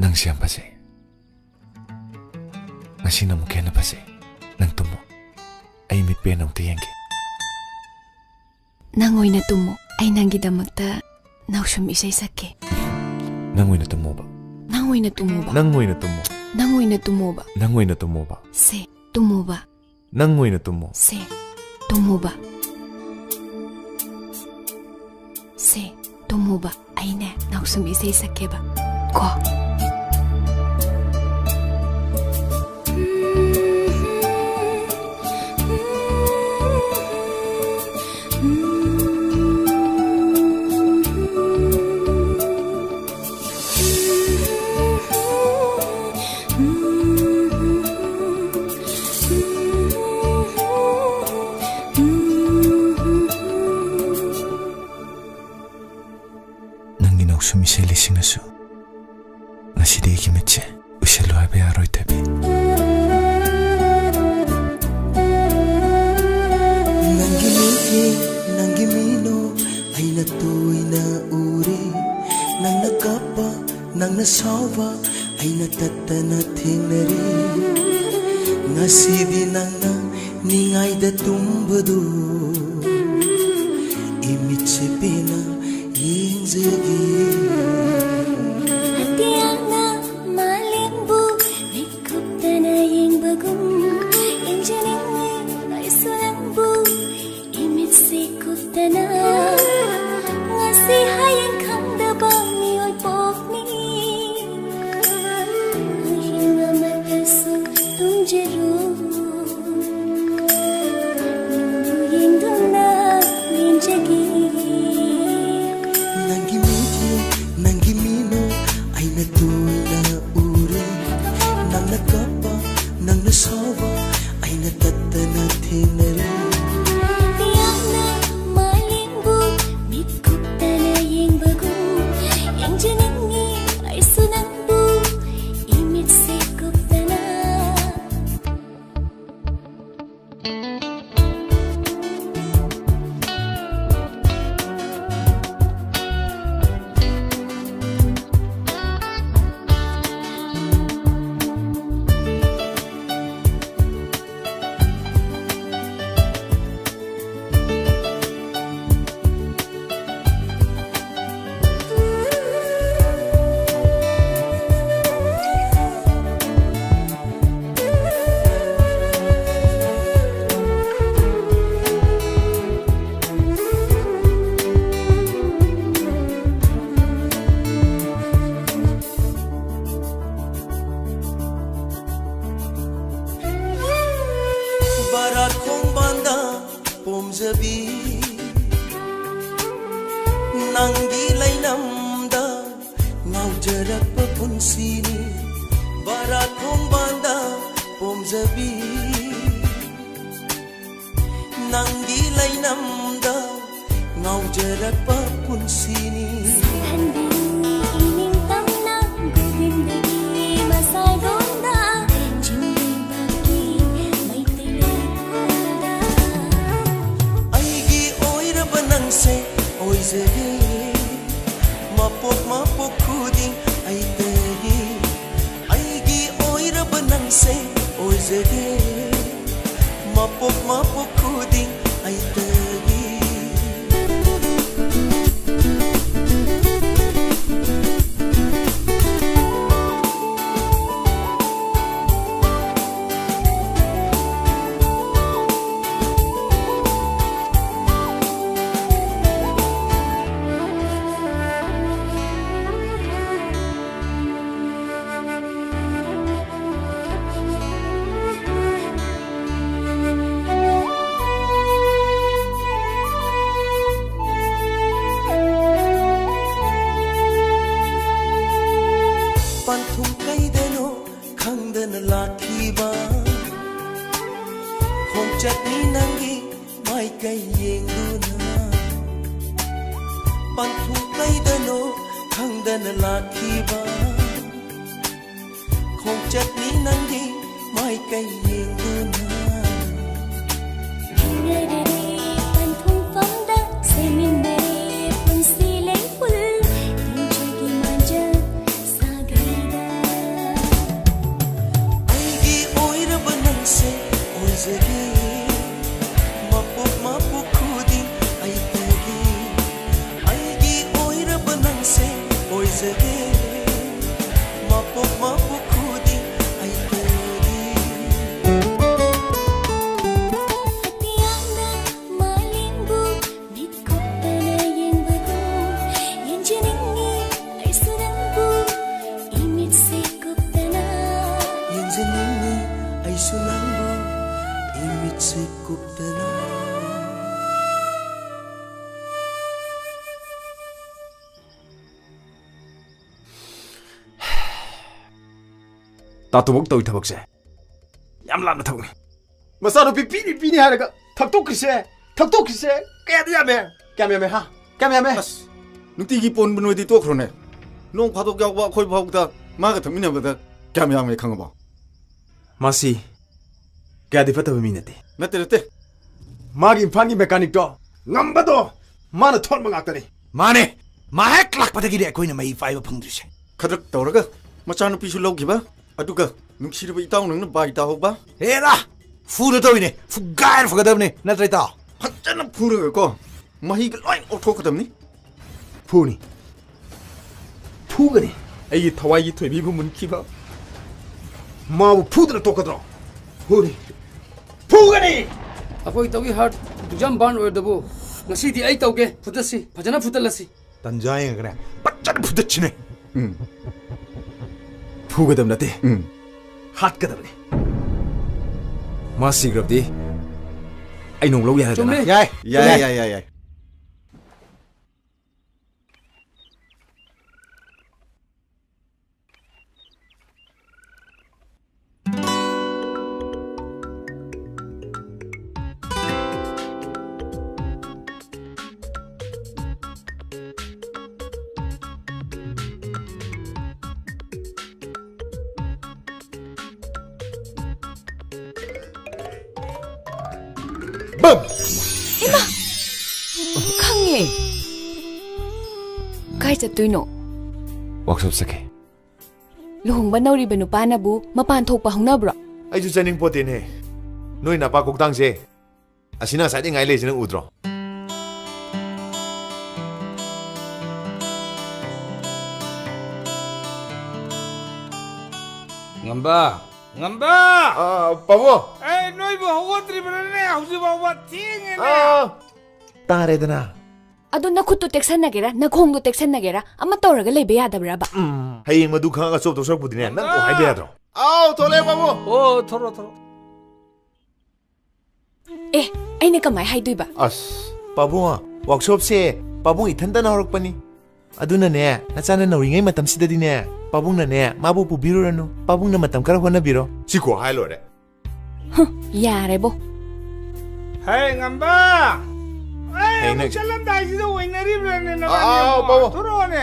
ꯅꯪꯁꯤ ꯌꯥꯝ ꯐꯖꯩ ꯉꯁꯤꯅ ꯑꯃꯨꯛ ꯍꯦꯟꯅ ꯐꯖꯩ ꯅꯪ ꯇꯨꯝꯃꯣ ꯑꯩ ꯃꯤꯠ ꯄꯦꯟꯅ ꯑꯃꯨꯛꯇ ꯌꯦꯡꯒꯦ ꯅꯪ ꯑꯣꯏꯅ ꯇꯨꯝꯃꯣ ꯑꯩ ꯅꯪꯒꯤꯗꯃꯛꯇ ꯅꯥꯎꯁꯨꯝ ꯏꯁꯩ ꯁꯛꯀꯦ ꯅꯪ ꯑꯣꯏꯅ ꯇꯨꯝꯃꯣꯕ ꯅꯪ ꯑꯣꯏꯅ ꯇꯨꯝꯃꯣꯕ ꯅꯪ ꯑꯣꯏꯅ ꯇꯨꯝꯃꯣ ꯅꯪ ꯑꯣꯏꯅ ꯇꯨꯝꯃꯣꯕ ꯅꯪ ꯑꯣꯏꯅ ꯇꯨꯝꯃꯣꯕ ꯁꯦ ꯇꯨꯝꯃꯣꯕ ꯅꯪ ꯑꯣꯏꯅ ꯇꯨꯝꯃꯣ ꯁꯦ ꯇꯨꯝꯃꯣꯕ ꯁꯦ ꯇꯨꯝꯃꯣꯕ ꯑꯩꯅꯦ ꯅꯥꯎꯁꯨꯝ ꯏꯁꯩ ꯁꯛꯀꯦꯕ ꯀꯣ ꯅꯪꯒꯤ ꯅꯥꯎꯁꯨꯝ ꯏꯁꯩ ꯂꯤꯁꯤꯡꯅꯁꯨ ꯉꯁꯤꯗꯤ ꯑꯩꯒꯤ ꯃꯤꯠꯁꯦ ꯎꯏꯁꯜꯂꯣ ꯍꯥꯏꯕ ꯌꯥꯔꯣꯏ ꯊꯣꯏꯕꯤ ꯅꯪꯒꯤ ꯃꯤꯠꯌꯦꯡ ꯅꯪꯒꯤ ꯃꯤꯅꯣꯛ ꯑꯩꯅ ꯇꯣꯏꯅ ꯎꯔꯦ ꯅꯪꯅ ꯀꯞꯄ ꯅꯪꯅ ꯁꯥꯎꯕ ꯑꯩꯅ ꯇꯠꯇꯅ ꯊꯦꯡꯅꯔꯦ ꯉꯁꯤꯗꯤ ꯅꯪꯅ ꯅꯤꯡꯉꯥꯏꯗ ꯇꯨꯝꯕꯗꯨ 이미치 비나 인적이 Hatiana malimbu Mikuptana yang bagum Yang janingi ay sulambu Imitsi kuptana Ngasih hayang kamda bang yoy pokni Hinga matasu tunjeru Yang duna ninjagi Nanggi mino ay natula uri Nang nakapa, nang nasawa ay natatana tinari Tiana malimbu Mikuptana yang bagum Yang janingi ay sunambu Imitsi kuptana ꯄꯣꯝꯖꯕꯤ ꯅꯪꯒꯤ ꯂꯩꯅꯝꯗ ꯉꯥꯎꯖꯔꯛꯄ ꯄꯨꯟꯁꯤꯅꯤ ꯕꯔꯥ ꯈꯣꯡꯕꯥꯟꯗ ꯄꯣꯝꯖꯕꯤ ꯅꯪꯒꯤ ꯂꯩꯅꯝꯗ ꯉꯥꯎꯖꯔꯛꯄ ꯄꯨꯟꯁꯤꯅꯤ ꯑꯩꯒꯤ ꯑꯣꯏꯔꯕ ꯅꯪꯁꯦ ꯑꯣꯏꯖꯒꯦ ꯃꯄꯣꯛ ꯃꯄꯣꯛ ꯈꯨꯗꯤꯡ ꯑꯩꯇꯒꯤ ꯑꯩꯒꯤ ꯑꯣꯏꯔꯕ ꯅꯪꯁꯦ ꯑꯣꯏꯖꯒꯦ ꯃꯄꯣꯛ ꯃꯄꯣꯛ ꯈꯨꯗꯤꯡ ꯑꯩꯇꯒꯤ तातुबक तौई थबकसे याम लाना थबक मचानुपी पीनी पीनी हारगा थक्तोक्रिसे कयादा यामे क्यामे हा क्यामे नुतिगी पोन बनोदी तोख्रोने नों फादोक यावबा खोय भावदा मागा थमिनाबदा क्यामे खंगबा मासी क्यादि फतब मिनते नते मागी इम्फानी मेकानिक तो ngambado mana thon mangakani माने माहेक लाखपदगिरि अखोइना मई फाइब फंगद्रिसे खदक तौरगा मचानुपीसु लौगिबा अदुगा नुंगसिरबा इताव नंगना बाइता होबा हेरा फुर तौइने फुगायर फगदबने नत्रैता फजन फुरगा को मही लोइ ओथोकदमनी फुनी फुगनी एगी थवाई थोइबीबु मुनखिबा माबु फुदना तोकद्रो फुनी फुगनी अखोई तौगी हार्ट दुजम बान ओरदबो ngasi di ai tauge futasi phajana futalasi tanjai ngane pachana futachine fugadam nate hat kadam ne masi grabdi ai nong lo ya dana yai ꯕꯝ 이마 강해 kai chattuino workshop sake luhongba nauriba nupanabu mapan thokpa hongnabro ai ju chaning potene noi na pa kokdang je asina sai ngai le jina udro ngamba pavo noi bo hogotri brane hauji bawa tinge ne tare dana adu nakhuttu teksanagera nakhongdu teksanagera ama tawraga lebe yadabra ba hayeng madu khanga chop to sok budine nang ko haibe yadro thole pavo thoro eh ꯑꯩꯅ ꯀꯃꯥꯏ ꯍꯥꯏꯗꯣꯏꯕ ꯄꯥꯕꯨꯡ ꯋꯥꯛꯁꯣꯞꯁꯦ ꯄꯥꯕꯨꯡ ꯏꯊꯟꯇꯅ ꯍꯧꯔꯛꯄꯅꯤ ꯑꯗꯨꯅꯅꯦ ꯅꯆꯥꯅ ꯅꯧꯔꯤꯉꯩ ꯃꯇꯝꯁꯤꯗꯗꯤꯅꯦ ꯄꯥꯕꯨꯡꯅꯅꯦ ꯃꯥꯕꯨ ꯄꯨꯕꯤꯔꯨꯔꯅꯨ ꯄꯥꯕꯨꯡꯅ ꯃꯇꯝ ꯈꯔ ꯍꯣꯠꯅꯕꯤꯔꯣ ꯁꯤꯀꯣ ꯍꯥꯏ ꯂꯣꯏꯔꯦ ꯌꯥꯔꯦꯕꯣ ꯍꯦ ꯉꯝꯕ ꯑꯩ ꯆꯠꯂꯝꯗꯥꯏꯁꯤꯗ ꯑꯣꯏꯅꯔꯤꯕ꯭ꯔꯅꯦ ꯄꯥꯕꯨꯡ ꯊꯣꯔꯛꯑꯣꯅꯦ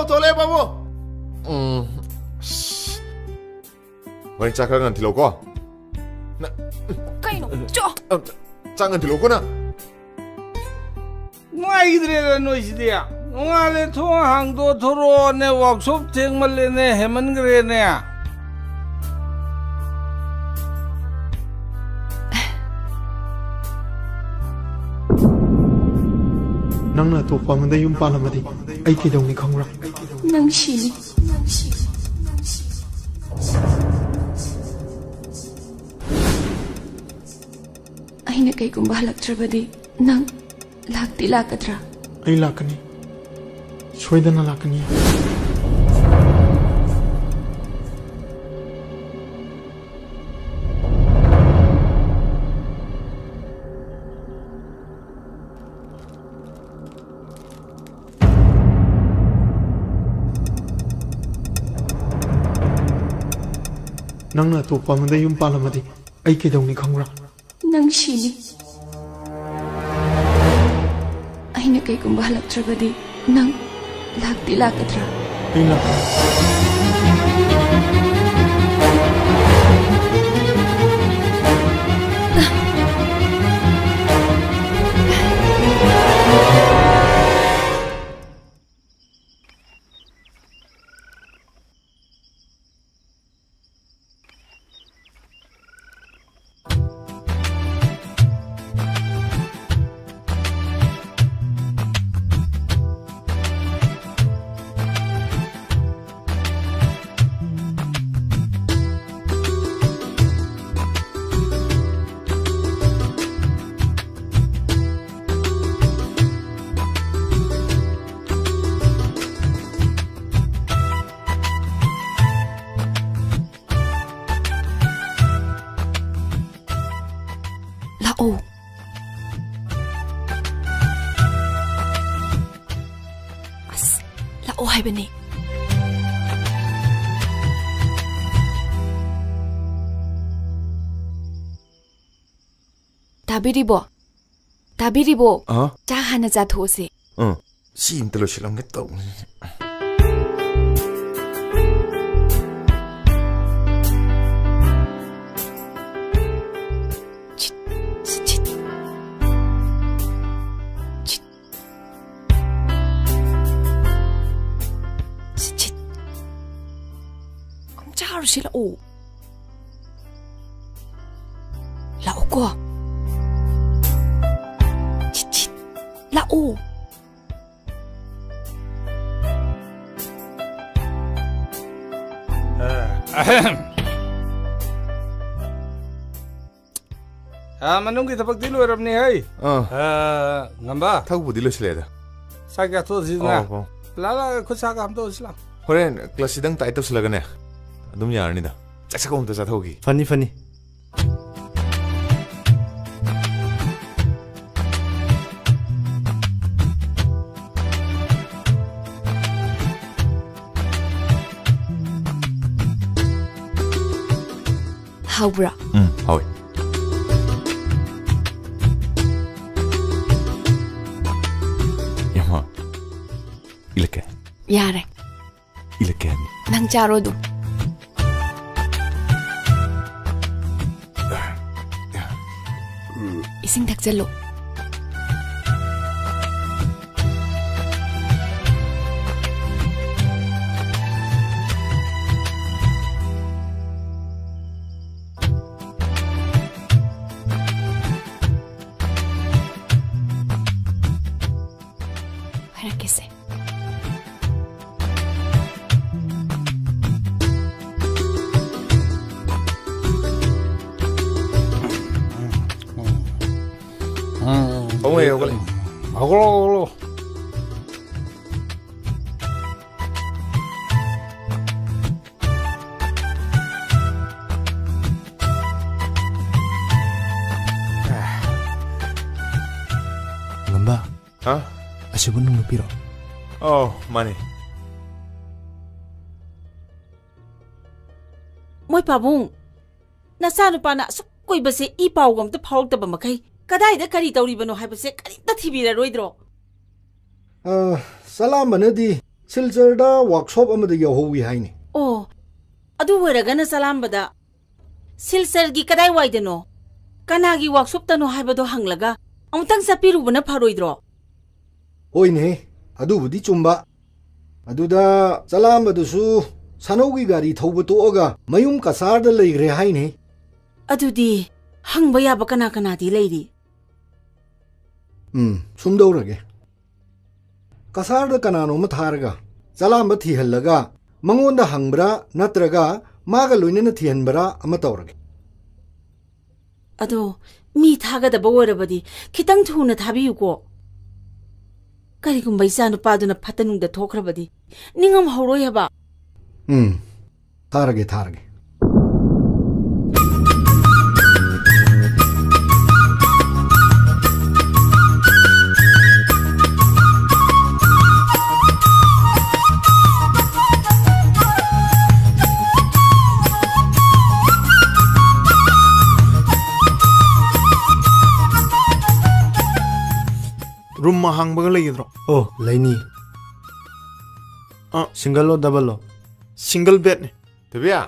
ꯊꯣꯛꯂꯛꯑꯦ ꯄꯥꯕꯨꯡ ꯍꯣꯔꯦꯟ ꯆꯥꯛ ꯈꯔ ꯉꯟ ꯊꯤꯜꯂꯛꯎꯀꯣ ꯀꯩꯅꯣ ꯆꯣ ꯆꯥꯛ ꯉꯟ ꯊꯤꯜꯂꯛꯎꯀꯣ ꯅꯪ ꯅꯨꯡꯉꯥꯏꯈꯤꯗ꯭ꯔꯦꯗ ꯅꯣꯏꯁꯤꯗꯤ ꯅꯣꯡꯉꯥꯜꯂꯦ ꯊꯣꯡ ꯍꯥꯡꯗꯣꯛ ꯊꯣꯔꯛꯑꯣꯅꯦ ꯋꯥꯛꯁꯣꯞ ꯊꯦꯡꯃꯜꯂꯦꯅꯦ ꯍꯦꯃꯟꯈ꯭ꯔꯦꯅꯦ ꯅꯪꯅ ꯑꯇꯣꯞꯄ ꯑꯃꯗ ꯌꯨꯝ ꯄꯥꯜꯂꯝꯃꯗꯤ ꯑꯩ ꯀꯩꯗꯧꯅꯤ ꯈꯪꯕ꯭ꯔꯥ ꯅꯪ ꯁꯤꯅꯤ ꯑꯩꯅ ꯀꯩꯒꯨꯝꯕ ꯍꯜꯂꯛꯇ꯭ꯔꯕꯗꯤ ꯅꯪ ꯂꯥꯛꯇꯤ ꯂꯥꯛꯀꯗ꯭ꯔꯥ ꯑꯩ ꯂꯥꯛꯀꯅꯤ ꯁꯣꯏꯗꯅ ꯂꯥꯛꯀꯅꯤ ꯅꯪꯅ ꯑꯇꯣꯞꯄ ꯑꯃꯗ ꯌꯨꯝ ꯄꯥꯜꯂꯝꯃꯗꯤ ꯑꯩ ꯀꯩꯗꯧꯅꯤ ꯈꯪꯕ꯭ꯔꯥ ꯅꯪ ꯁꯤꯅꯤ ꯑꯩꯅ ꯀꯩꯒꯨꯝꯕ ꯍꯜꯂꯛꯇ꯭ꯔꯕꯗꯤ ꯅꯪ ꯂꯥꯛꯇꯤ ꯂꯥꯛꯀꯗ꯭ꯔꯥ ꯑꯩ ꯂꯥꯛꯀꯅꯤ ꯂꯥꯛꯑꯣ ꯑꯁ ꯂꯥꯛꯑꯣ ꯍꯥꯏꯕꯅꯤ ꯇꯥꯕꯤꯔꯤꯕꯣ ꯇꯥꯕꯤꯔꯤꯕꯣ ꯆꯥꯛ ꯍꯥꯟꯅ ꯆꯥꯊꯣꯛꯑꯁꯦ ꯁꯤ ꯑꯝꯇ ꯂꯣꯏꯁꯤꯜꯂꯝꯒꯦ ꯇꯧꯕꯅꯤ 차로 실어 오 라오고 치치 라오 만ung기 tabak dilo erap ni hay. Ngamba. Thau budi lo sileda. Sakya to zina. Lala kusa kam to islam. Horen class sidang tai to silagane. Adum yarni da. Chaksa ko umta chathogi. Funny funny. 하우라. 하우이. 야마. 이렇게. 야래. 이렇게 하니. 낭자로도. 이승 닭젤로. 하얗게세. Ông yêu cái này. Aglo. ꯍꯥ ꯑꯁꯤꯕꯨ ꯅꯪ ꯅꯨꯄꯤꯔꯣ ꯑꯣ ꯃꯥꯅꯦ ꯃꯣꯏ ꯄꯥꯕꯨꯡ ꯅꯆꯥꯅꯨꯄꯥꯅ ꯑꯁꯨꯛ ꯀꯨꯏꯕꯁꯦ ꯏ ꯄꯥꯎꯒ ꯑꯝꯇ ꯐꯥꯎꯔꯛꯇꯕ ꯃꯈꯩ ꯀꯗꯥꯏꯗ ꯀꯔꯤ ꯇꯧꯔꯤꯕꯅꯣ ꯍꯥꯏꯕꯁꯦ ꯀꯔꯤꯝꯇ ꯊꯤꯕꯤꯔꯔꯣꯏꯗ꯭ꯔꯣ ꯆꯂꯥꯝꯕꯅꯗꯤ ꯁꯤꯜꯆꯔꯗ ꯋꯥꯔꯛꯁꯣꯞ ꯑꯃꯗ ꯌꯧꯍꯧꯋꯤ ꯍꯥꯏꯅꯤ ꯑꯣ ꯑꯗꯨ ꯑꯣꯏꯔꯒꯅ ꯆꯂꯥꯝꯕꯗ ꯁꯤꯜꯆꯔꯒꯤ ꯀꯗꯥꯏꯋꯥꯏꯗꯅꯣ ꯀꯅꯥꯒꯤ ꯋꯥꯔꯛꯁꯣꯞꯇꯅꯣ ꯍꯥꯏꯕꯗꯣ ꯍꯪꯂꯒ ꯑꯃꯨꯛꯇꯪ ꯆꯠꯄꯤꯔꯨꯕꯅ ꯐꯔꯣꯏꯗ꯭ꯔꯣ ꯍꯣꯏꯅꯦ ꯑꯗꯨꯕꯨꯗꯤ ꯆꯨꯝꯕ ꯑꯗꯨꯗ ꯆꯂꯥꯝꯕꯗꯨꯁꯨ ꯁꯥꯅꯧꯒꯤ ꯒꯥꯔꯤ ꯊꯧꯕ ꯇꯣꯛꯑꯒ ꯃꯌꯨꯝ ꯀꯁꯥꯔꯗ ꯂꯩꯈ꯭ꯔꯦ ꯍꯥꯏꯅꯤ ꯑꯗꯨꯗꯤ ꯍꯪꯕ ꯌꯥꯕ ꯀꯅꯥ ꯀꯅꯥꯗꯤ ꯂꯩꯔꯤ ꯁꯨꯝꯗꯧꯔꯒꯦ ꯀꯁꯥꯔꯗ ꯀꯅꯥꯅꯣꯃ ꯊꯥꯔꯒ ꯆꯂꯥꯝꯕ ꯊꯤꯍꯜꯂꯒ ꯃꯉꯣꯟꯗ ꯍꯪꯕ꯭ꯔꯥ ꯅꯠꯇ꯭ꯔꯒ ꯃꯥꯒ ꯂꯣꯏꯅꯅ ꯊꯤꯍꯟꯕ꯭ꯔꯥ ꯑꯃ ꯇꯧꯔꯒꯦ ꯑꯗꯣ ꯃꯤ ꯊꯥꯒꯗꯕ ꯑꯣꯏꯔꯕꯗꯤ ꯈꯤꯇꯪ ꯊꯨꯅ ꯊꯥꯕꯤꯌꯨꯀꯣ ꯀꯔꯤꯒꯨꯝꯕ ꯏꯆꯥꯅꯨꯄꯥꯗꯨꯅ ꯐꯠꯇ ꯅꯨꯡꯗ ꯊꯣꯛꯈ꯭ꯔꯕꯗꯤ ꯅꯤꯡꯉꯝꯍꯧꯔꯣꯏ ꯍꯥꯏꯕ ꯊꯥꯔꯒꯦ ꯊꯥꯔꯒꯦ रूम में हांगबगा लेगिद्रो ओ लेनी सिंगल लो डबल लो सिंगल बेड ने थुबिया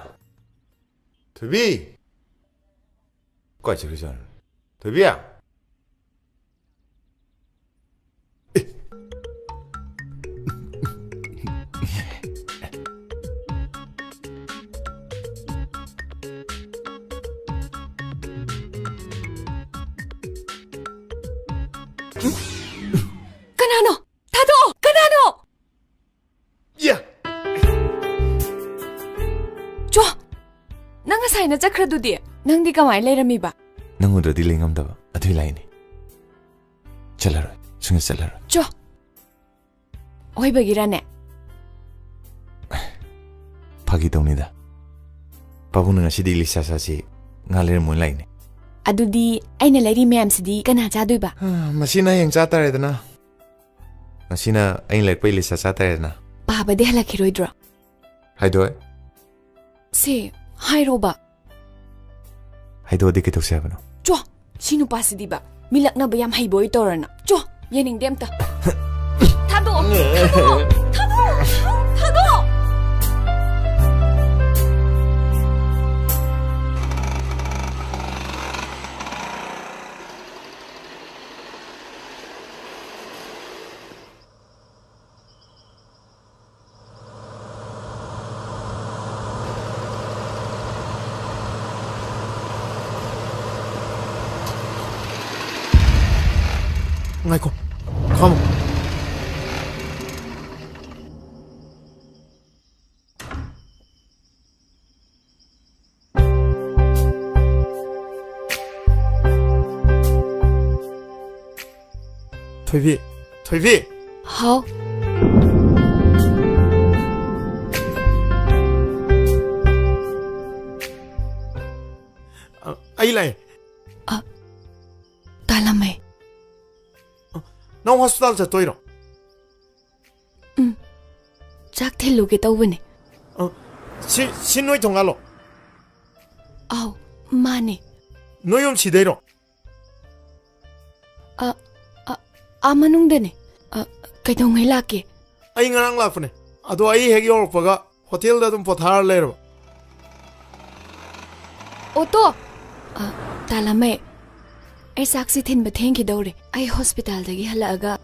थुबी काय चली जान थुबिया Kanano? Tado! Kanano? Yeah. Chua! Nang asay na chakra dudi. Nang di kamay layrami ba? Nang udra di lingam daba. Atoy laini. Chalaroy. Sunga chalaroy. Chua! Oy bagira ne. Pagi dawnida. Pabuna nga si Dili Sasasi ngalir mo laini. Adudi ay nalayri mayam sidi kana chadoy ba? Masina yang chataredana. Masina ay lakpay lisa chataredana. Baba de halakiroydro. Haidoy. Si, hayro ba? Haido di kitok siya no. Chua! Sino pa sidi ba? Milak na bayam hayboy torana. Chua! Yaning dem ta. Tado! Tado! Tado! Tado! Ngaiko, come. Thoibi, Thoibi. How? Ai lai. Talamay. Nang hospital sa toiro. Chak thilu ke tawbane. Sinoi thongalo. Aw, mane. Noyom sideiro. Amanung dane. Kaitong ngay laki. Ay ngarang lafne. Ado ay hegi orpaga hotel da dum pothar lero. Oto. Talamay. Ay saksi thin ba thank you dore. Ay hospital dagi halaga.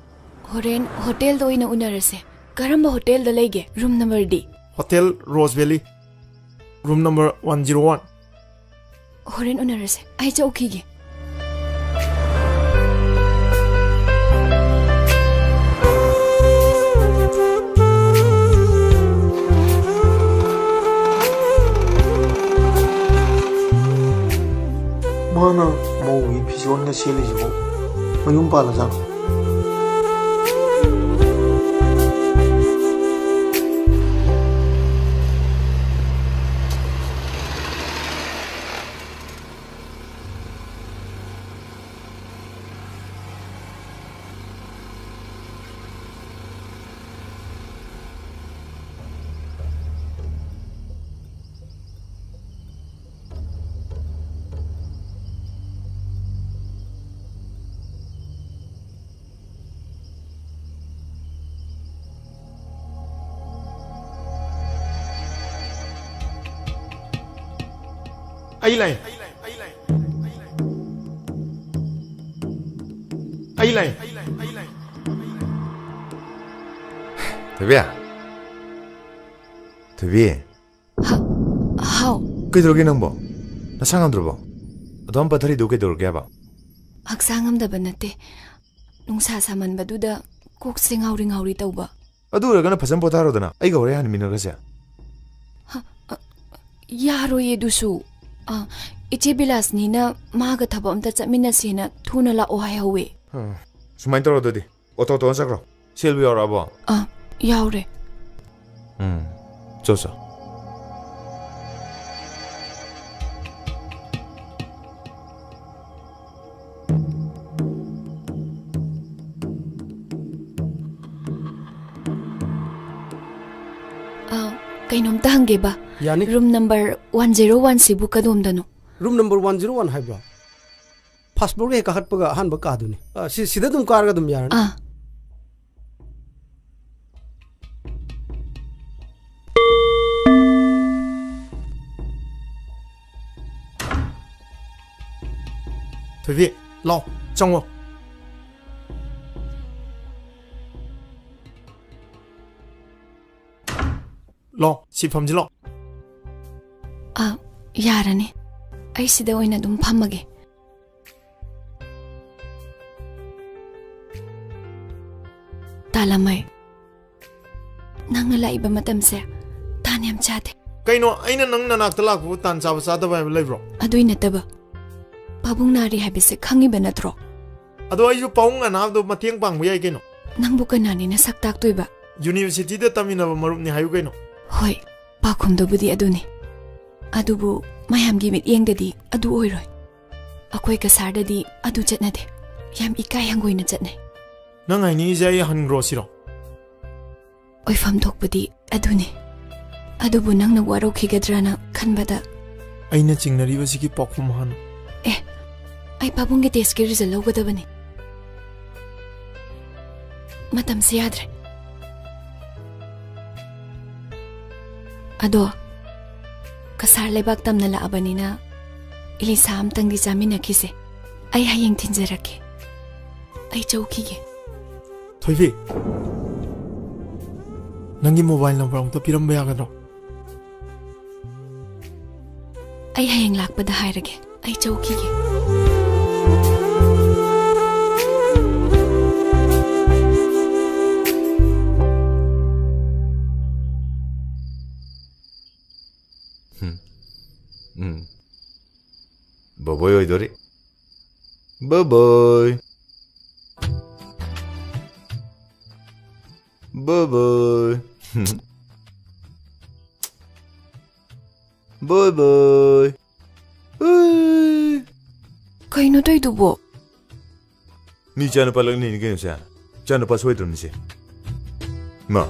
Horen hotel do ina unarase. Karamba hotel da lege. Room number D. Hotel Rose Valley. Room number 101. Horen unarase. Ay cha ukige. Mana mau wi pijon ga sele jibo. Mayum pala jang. आई लाइन आई लाइन थोबिया थोबी हाउ कईदोरगे नंबो नसा ngамद्रबो अदम पथरी दो कईदोरगे बा हक्सांग ngamdaba nate nungsa samanbaduda kokse ngauri ngauri tauba अदु रगना फसम पोतारोदना आई गौरे हान मिनरगसे यारो ये दुसु इचे बिलासनी ना मागा थबम ता चमिनसेना थुना ला ओहाय हवे सुमाइन तरोददि ओतो तो सकरो सेलबी औरबो यावरे जोसो kainom ta hange ba yani room number 101 sibu kadom dano room number 101 haibra first floor ke kahat paga han ba ka duni sida dum kar ga dum yar Thủy lo trong vô lo si phẩm gì lo yarane ai sida oina dum phamage talamai nang lai ba matam se tan yam chate kaino aina nang nanak talak bu tan cha ba da ba lai bro adui nataba babung nari habise khangi banatro ado ayu paung ana do mathiang pang bu yai kaino nang bu kanani na saktak toiba university da tamina ba marup ni hayu kaino hoi pakhum do budi aduni adubu mayam gi mit yeng dadi adu oiroi akoi ka sar dadi adu chatna de yam ikai hangoi na chatne nang ai ni jai han gro siro oi fam thok budi aduni adubu nang na waro khigadrana khanbada aina chingnari ba sigi pakhum han ai babung ge test ki result logo da bani matam se yadre ado kasar lebak tamna la abanina ilisa amtang di jamina khise ai hayeng thinjarake ai chauki ge thoivi nangi mobile number ang to piram ba yagadro ai hayeng lakpada hairage ai chauki ge Boboy oi dori. Boboy. Boboy. Boboy. Kaino doi dubo. Mi chana palang ni ni sa. Chana pa soi dun si. Ma.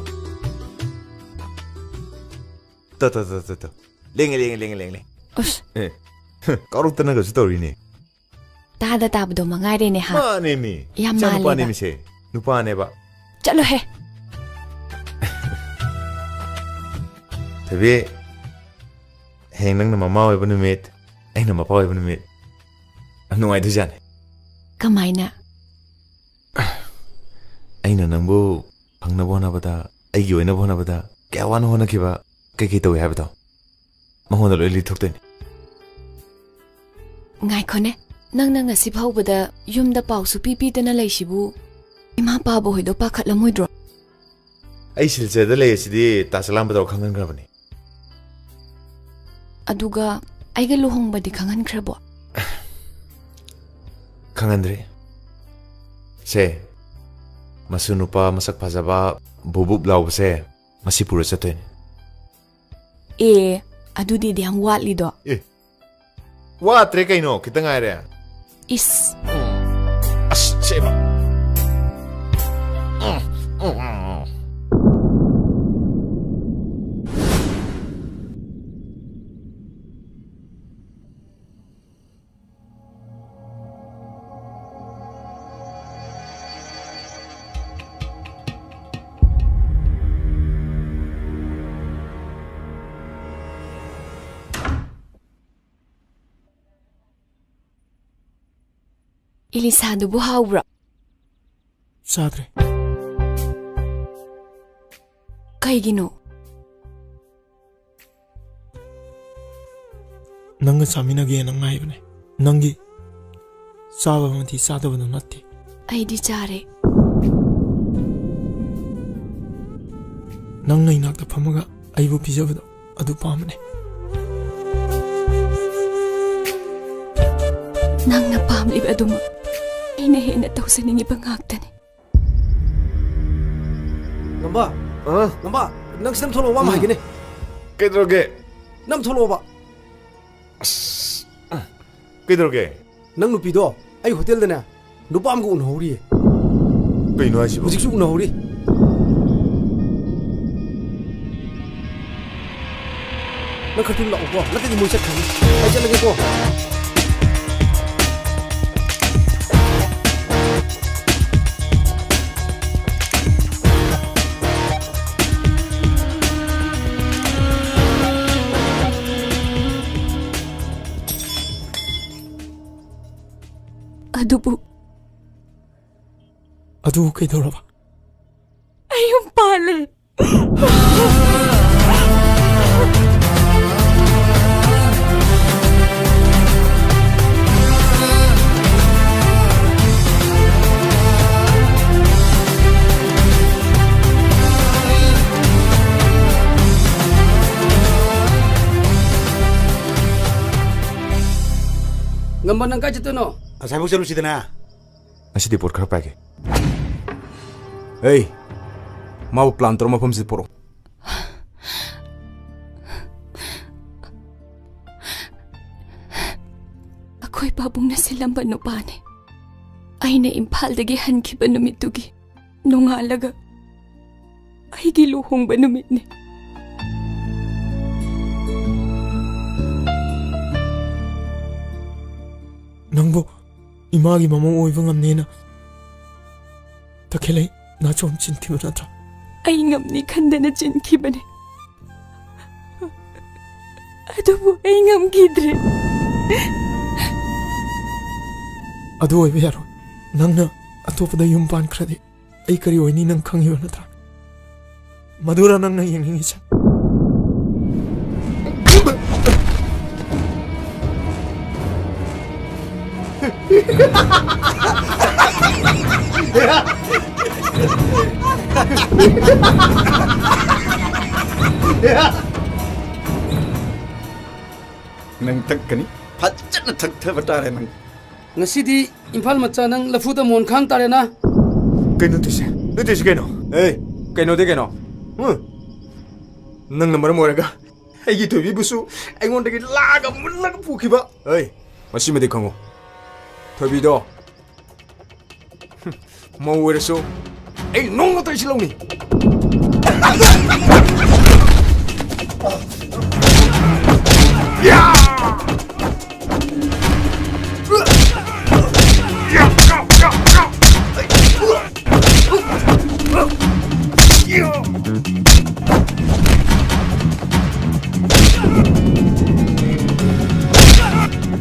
Ta. Ling. Us. Karuk tanah ke story ni. Tada tabdo mangare ne ha. Mana mi? Jangan lupa ni se. Lupa ne ba. Chalo he. Tapi, heng nang nama mau ibu numit, nama pau ibu numit. Anu ai tu jan. Kamaina. Aina nangbu pang na bona bata, ai gioi na bona bata. Kaya wan hona kiba, kaya kita wei habito. Mahona lo ili thukte ni. Ngai khone nang nang asi phau bada yum da pau su pi tana lai sibu ima pa bo hoido pa khat lamoi dro ai silche da lai sidi ta salam bada khangan grabani aduga ai ga luhong badi khangan khrabo khangan re se masunupa masak phajaba bubub law se masi pura chaten adudi diam watli do Wah, trek ini kita nggak ada. Is. Coba. Ilisadubu haubra. Sadre. Kaigino. Nanga samina ge nang ngai bane. Nangi saba mati sada bana natti. Ai di chare. Nang ngai nak ta phamaga ai bu pijabado adu pamne. Nang na pamli aduma. Ina hena tawsaningi pangaktani. Namba. Namba. Nang sinam tholo wa ma gine. Kedroge. Nam tholo ba. Kedroge. Nang nupi do ai hotel dana. Nupam ko unhori. Kaino ai sibo. Hujik su unhori. Nang khatul la ko. Lati mo set khani. Ai chalage ko. Adu kaidoraba. Ayun pala. Ngamba nang ka jito no. Asai bu jalu sidana. Nasi di port khara page. Hey, mau plan toro mafam si poro. Ako'y babong na silang banupane. Ay na Impaldagi hankiba numitugi. Nung alaga, ay giluhong ba numit ni. Nangbo, imagi mamong oiva ngamnena. Takilay, na 좀 진키면 하다. Ay ngamni kanda na jinkiba ni. Adubo ay ngam gidre. Adu oiva yaro. Nangna atopada yumpan kradi. Ay kari oini nang kanghiwa na tra. Madura nangna yenghingi chan. Nang takkani fajjana thakthaba tare nang. Ngasidi Imphal macha nang lafuda mon khang tare na. Kaino tise? Tise kaino? Hey, kaino de kaino? Nang namar moraga. Ai to bi busu ai ngon de laga mullaga pukhiba. Hey, masi me dekhango. Thobi do. Mau wereso. Ai nongo to isilongni. Yeah!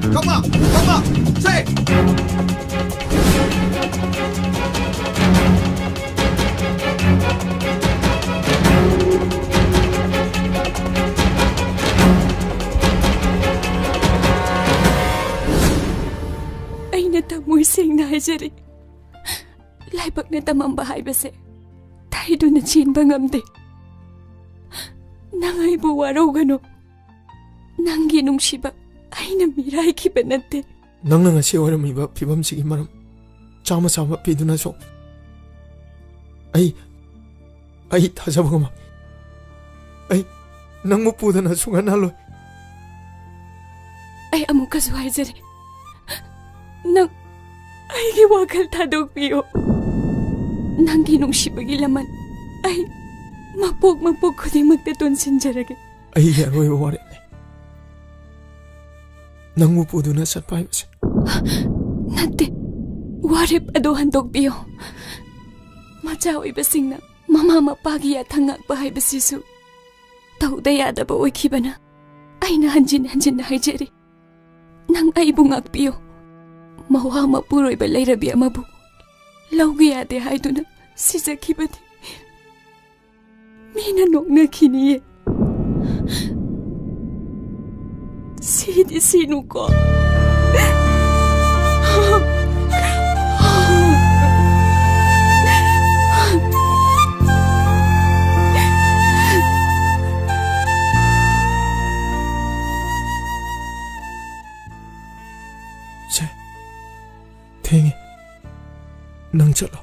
Come on, say. Ay natamoy sing na hajari. Laibag na tamang bahay ba se? Tayo doon na chin bangamde. Nangay buwaraw gano. Nang ginong shiba ay namiray kiba nante. Nang nga si oram iba pibam sige maram. Chama sama piduna so. Ay tajabagama. Ay nang mupuda na sungan halo. Ay amo kasuhay jari. Nang ay giwagal tadog piyo. Nang ginong shibagi laman ay mapog ko di magtatun sinjarage. Ay yaroy wari. Nang mupudo na sa payos. Nante, warip aduhan dog piyo. Machawi basing na mama mapagi at hangak bahay basisu. Tau dayada ba oy kiba na. Ay na hanjin na hajeri. Nang ay bungag piyo. मवा मपुरोइबा लेरबी अमबु लौगे यादे हाइदुना सिजखिबदि मीना नोक्नखिनिये सिदि सिनुको ꯊꯦꯡꯉꯦ ꯅꯪ ꯆꯠꯂꯣ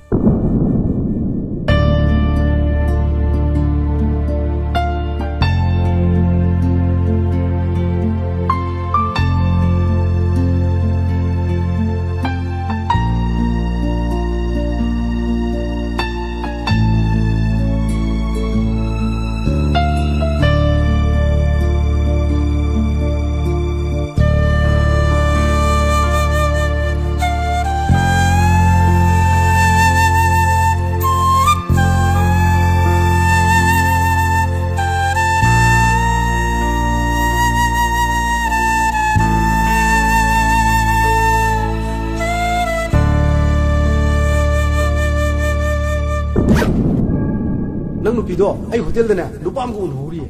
nang nupido ai hotel dana lupam gu unhuri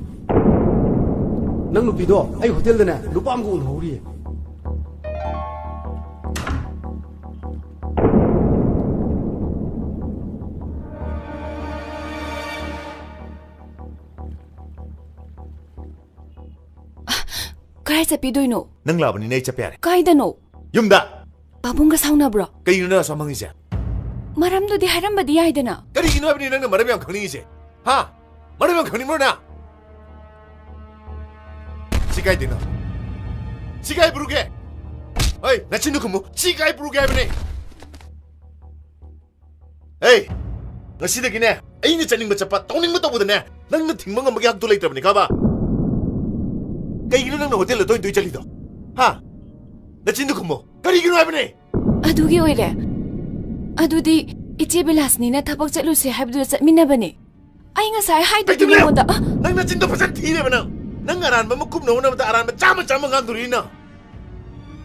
nang nupido ai hotel dana lupam gu unhuri Kaya chapidoino nang labani nei chapyare kaidano yumda babunga saunabro kayuna samangise maramdo di harambadi yaidana kari gino abni nang maram yam khangise ha maram yam khangni morna sikai dino sikai buruge oi nachinu kumu sikai buruge abne hey ngasida gine aini chaning ba chapa toning ba tobudane nang na thingma ngam gi haktu leitrabni ka ba kai gino nang hotel do doi chali do ha nachinu kumu kari gino abne adugi oire adudi iche belasni na thabak chalu se habdu chatmina bane ai nga sai hai du mo da nang na chin do phasan thire bana nang aran ba mukup no na da aran ba chama chama ngang duri na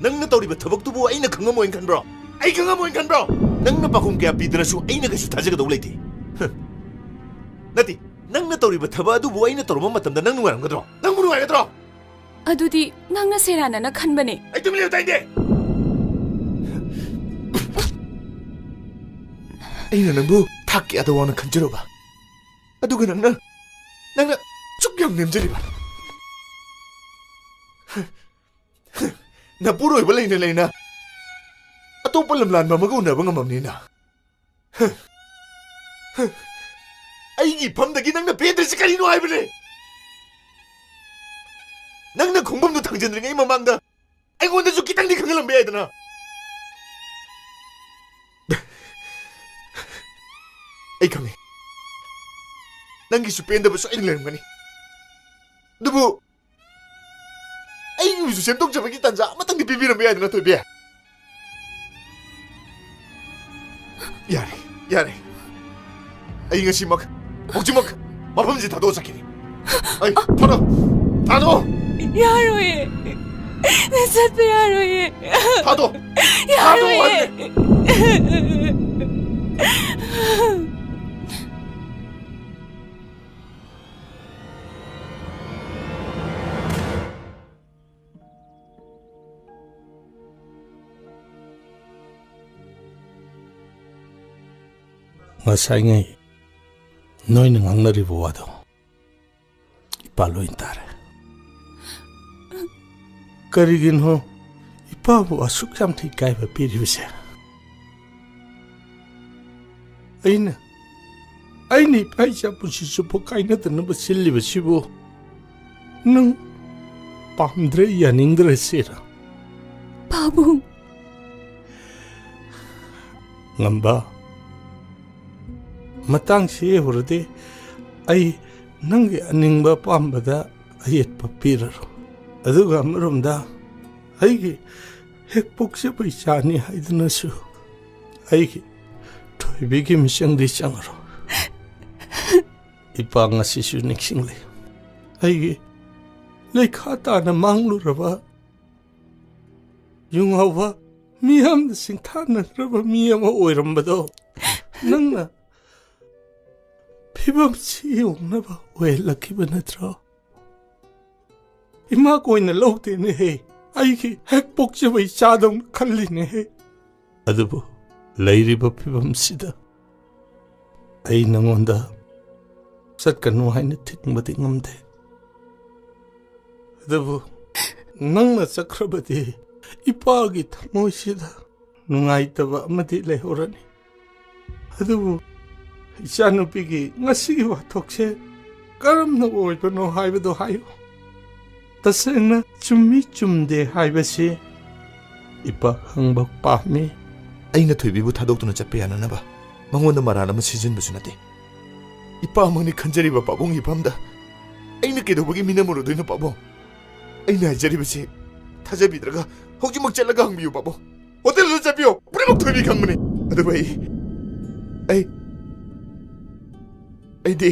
nang na tori ba thabak tu bu ai na khangam moin kan bro ai khangam moin kan bro nang na pakum kya pidra su ai na ka su thaje ga do leiti nati nang na tori ba thaba du bu ai na torma matam da nang nu ngang gadro nang mu nu ngai gadro adudi nang na serana na khan bane ai tum le tai de aina nangbu thakki adawana khanjaro ba aduga nangna chukyam nemjari ba na puroi ba leina atopa lamlan ma magu na banga mamni na ai gi pham da gi nangna pedre sikari no ai bane nangna khongbam du thangjen ring ai mamang da ai gonda ju kitang di khangalam be aidana ai khangi nangi su penda ba so ai lerm gani dubu ai ni su sem tok jaba gi tanja matang di bibiram be aidana to be yare ai ngasi mak hokjimak mafam ji thado sakini ai thado yaroye nesat pe yaroye thado ngasai ngai noi nang angnari bo wado ipalo intare karigin ho ipa bo asuk sam thi kai ba piri bise aini paisa pusi supo kai na tan ba silli ba sibo nang pamdre yaningdre sera babu ngamba matang si hurde ai nangi aningba pambada ayet papir aduga marumda ai hek pokse paisani haidna su ai toibigi misang di changro ipanga sisu nixingle ai lekhata na mangluraba yungawa 미함 싱탄나드라바 미함 오이럼바도 낭나 피범치 옹나바 웰라키바 나드라 이마 고이나 로테네 해 아이기 핵복제바 이자동 칼리네 해 아드부 레이리바 피범시다 아이 낭원다 삿가누 하이나 틱마디 ngamde 아드부 낭나 사크라바디 이빠기 타모시다 누가이타바 아마디 레호라니 아드부 이샤누피기 ngasi기 와톡세 까람나 오이바노 하이바도 하요 다세나 춤미 춤데 하이바시 이빠 항박 빠미 ꯑꯩꯅ ꯊꯣꯏꯕꯤꯕꯨ ꯊꯥꯗꯣꯛꯇꯨꯅ ꯆꯠꯄ ꯌꯥꯅꯅꯕ ꯃꯉꯣꯟꯗ ꯃꯔꯥꯜ ꯑꯃ ꯁꯤꯖꯤꯟꯕꯁꯨ ꯅꯠꯇꯦ ꯏꯄꯥ ꯑꯃꯅꯤ ꯈꯟꯖꯔꯤꯕ ꯄꯥꯕꯨꯡꯒꯤ ꯐꯝꯗ ꯑꯩꯅ ꯀꯩꯗꯧꯕꯒꯤ ꯃꯤꯅꯝꯃꯨꯔꯣꯏꯗꯣꯏꯅꯣ ꯄꯥꯕꯨꯡ ꯑꯩꯅ ꯍꯥꯏꯖꯔꯤꯕꯁꯤ ꯊꯥꯖꯕꯤꯗ꯭ꯔꯒ ꯍꯧꯖꯤꯛꯃꯛ ꯆꯠꯂꯒ ꯍꯪꯕꯤꯌꯨ ꯄꯥꯕꯨꯡ ꯍꯣꯇꯦꯜꯗ ꯆꯠꯄꯤꯌꯣ ꯄꯨꯝꯅꯃꯛ ꯊꯣꯏꯕꯤ ꯈꯪꯕꯅꯤ ꯑꯗꯨꯕꯨ ꯑꯩꯗꯤ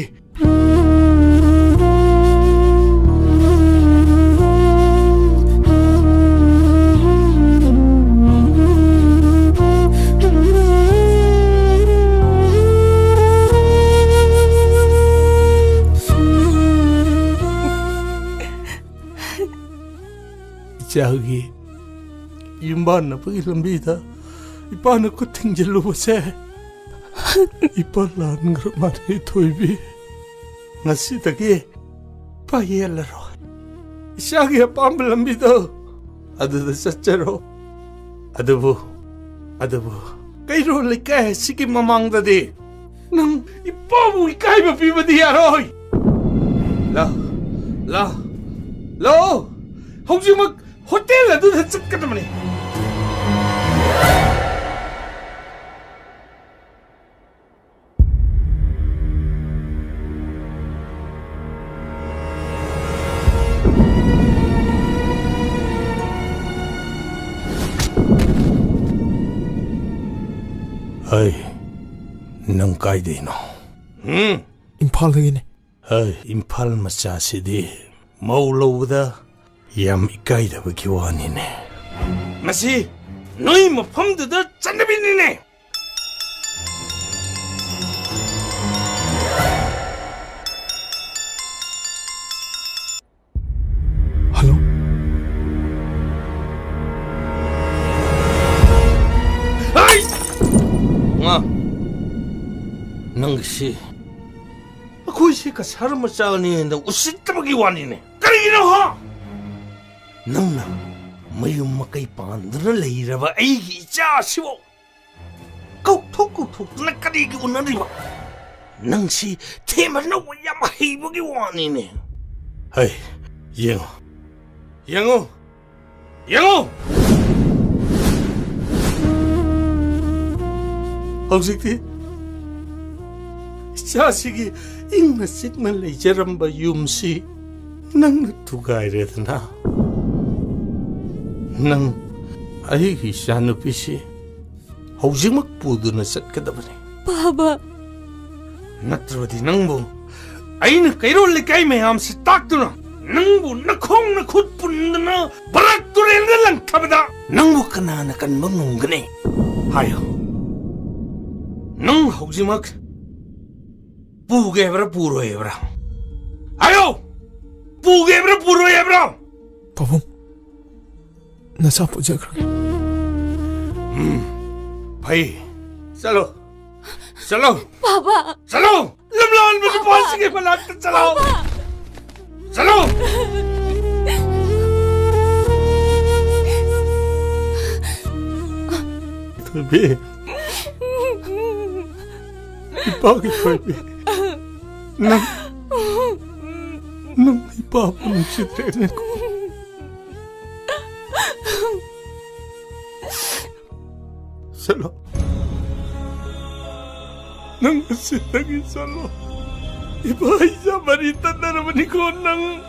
자기 임반나 버기 럼비다 이빠나 코팅질로 보세 이빨란 그만이 토이비 나시다기 파이엘라로 샤기야 빰블람비다 아드다 샷자로 아드부 까이로 리까 시기 마망다디 능 이빠부 이까이바 비바디 야로이 라 혹시막 호텔 나도 ꯆꯠꯀꯗꯕꯅꯤ ꯑꯩ ꯅꯪ ꯀꯥꯏꯗꯩꯅꯣ ꯏꯝꯐꯥꯜꯗꯒꯤꯅꯦ ꯏꯝꯐꯥꯜ ꯃꯆꯥꯁꯤꯗꯤ ꯃꯧ ꯂꯧꯕꯗ ꯌꯥꯝ 이까이ꯗꯕꯒꯤ 와니네 마시 너희 모품들도 짠나비니네 할로 아이 낭시 고시가 사람을 싸우니는데 우시다박이 와니네 그러기는 하 ꯅꯪꯅ ꯃꯌꯨꯝ ꯃꯀꯩ ꯄꯥꯟꯗꯨꯅ ꯂꯩꯔꯕ ꯑꯩꯒꯤ ꯏꯆꯥꯁꯤꯕꯨ ꯀꯧꯊꯣꯛꯇꯨꯅ ꯀꯔꯤꯒꯤ ꯎꯅꯔꯤꯕ ꯅꯪꯁꯤ ꯊꯦꯝꯕꯅꯧꯕ ꯌꯥꯝ ꯍꯩꯕꯒꯤ ꯋꯥꯅꯤꯅꯦ ꯍꯩ ꯌꯦꯡꯉꯣ ꯍꯧꯖꯤꯛꯇꯤ 이자식이 잉나 씩나 레이저람바 윰시 낭나 두가이레드나 낭 아이기 샤누피시 hꯧ지막 부두나 satkadabani 바바 나트로디 낭부 아이는 까이롤리 까이메함시 딱두나 낭부 나콩나 굿분드나 바락두렌들랑 타바다 낭부 까나나 깐먹는거네 하여 낭 hꯧ지막 부게브라 부로에브라 아요 부게브라 부로에브라 바봉 नशा पूजा कर भाई चलो पापा चलो लमलान में पास के बनाते चलो तबे 이빠기 거비 난 이빠 아픈 시대네고 살로 nang sitagi salo iba isa marita na naman ko nang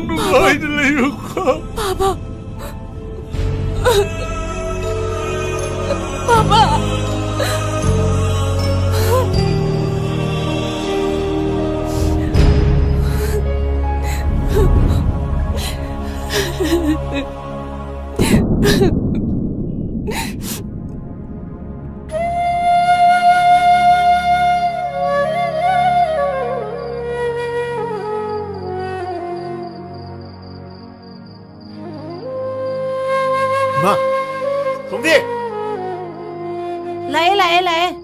nuhay nila ka papa papa 마, 동비. 라에.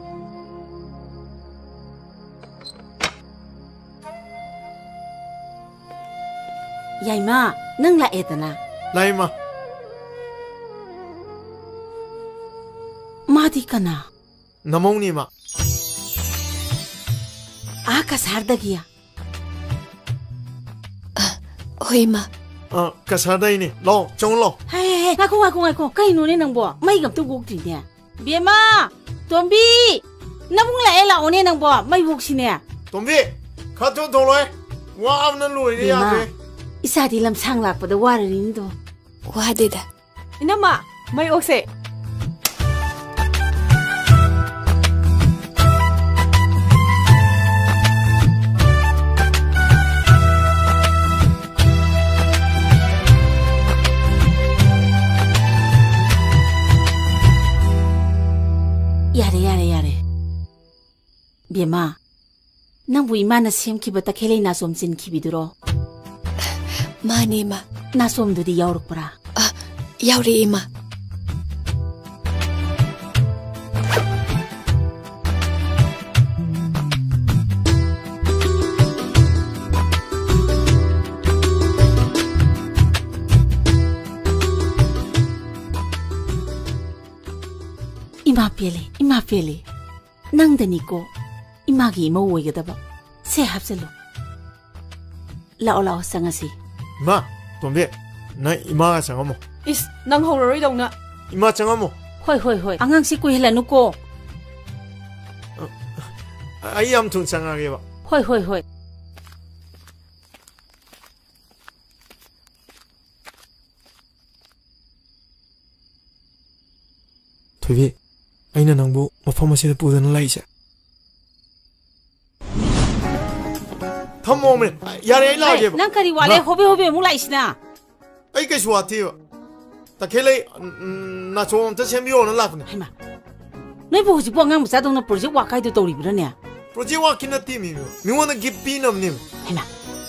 야이마, 능 라에다나. 라이마. 마디 까나. 나몽니 마. 아까 살다기야. Hoi ma. Kasadaini. Lo, chong lo. Hey, ngaku. Kay nune nang bo. May gam tu guk ti ne. Biema, Tombi. Nabung la one nang bo. May buk si ne. Tombi, khato tholoi. Wa amna loi ni ya be. Isa di lam sang lak pa da war rin do. Wa de da. Inama, may okse. Yare. Biema, nang bu ima na siyam ki bata khelay na som sin ki biduro. Mani ma. Na som do di yauruk para. Yauri ima. Ima pele. Nang daniko. Imagi ima uwi gadaba. Se hapsalo. Lao sangasi. Ma, Tombi, na ima changamo. Is, nang horror daw na. Ima changamo. Hoy. Angang si kuya lanuko. Ay am tung changage ba. Hoy. Tobi, aina nangbu mafam asida pudana laise. Thammo me, yare ai lage ba. Nang kari wale hobe mu laisina. Ai kai swati ba. Ta khele na chom ta sembiyo na lakne. Haima. Noi bo ji bo ngang musa dong na project wa kai do tori bra ne. Project wa kinati mi wona give pinam nim. Haima.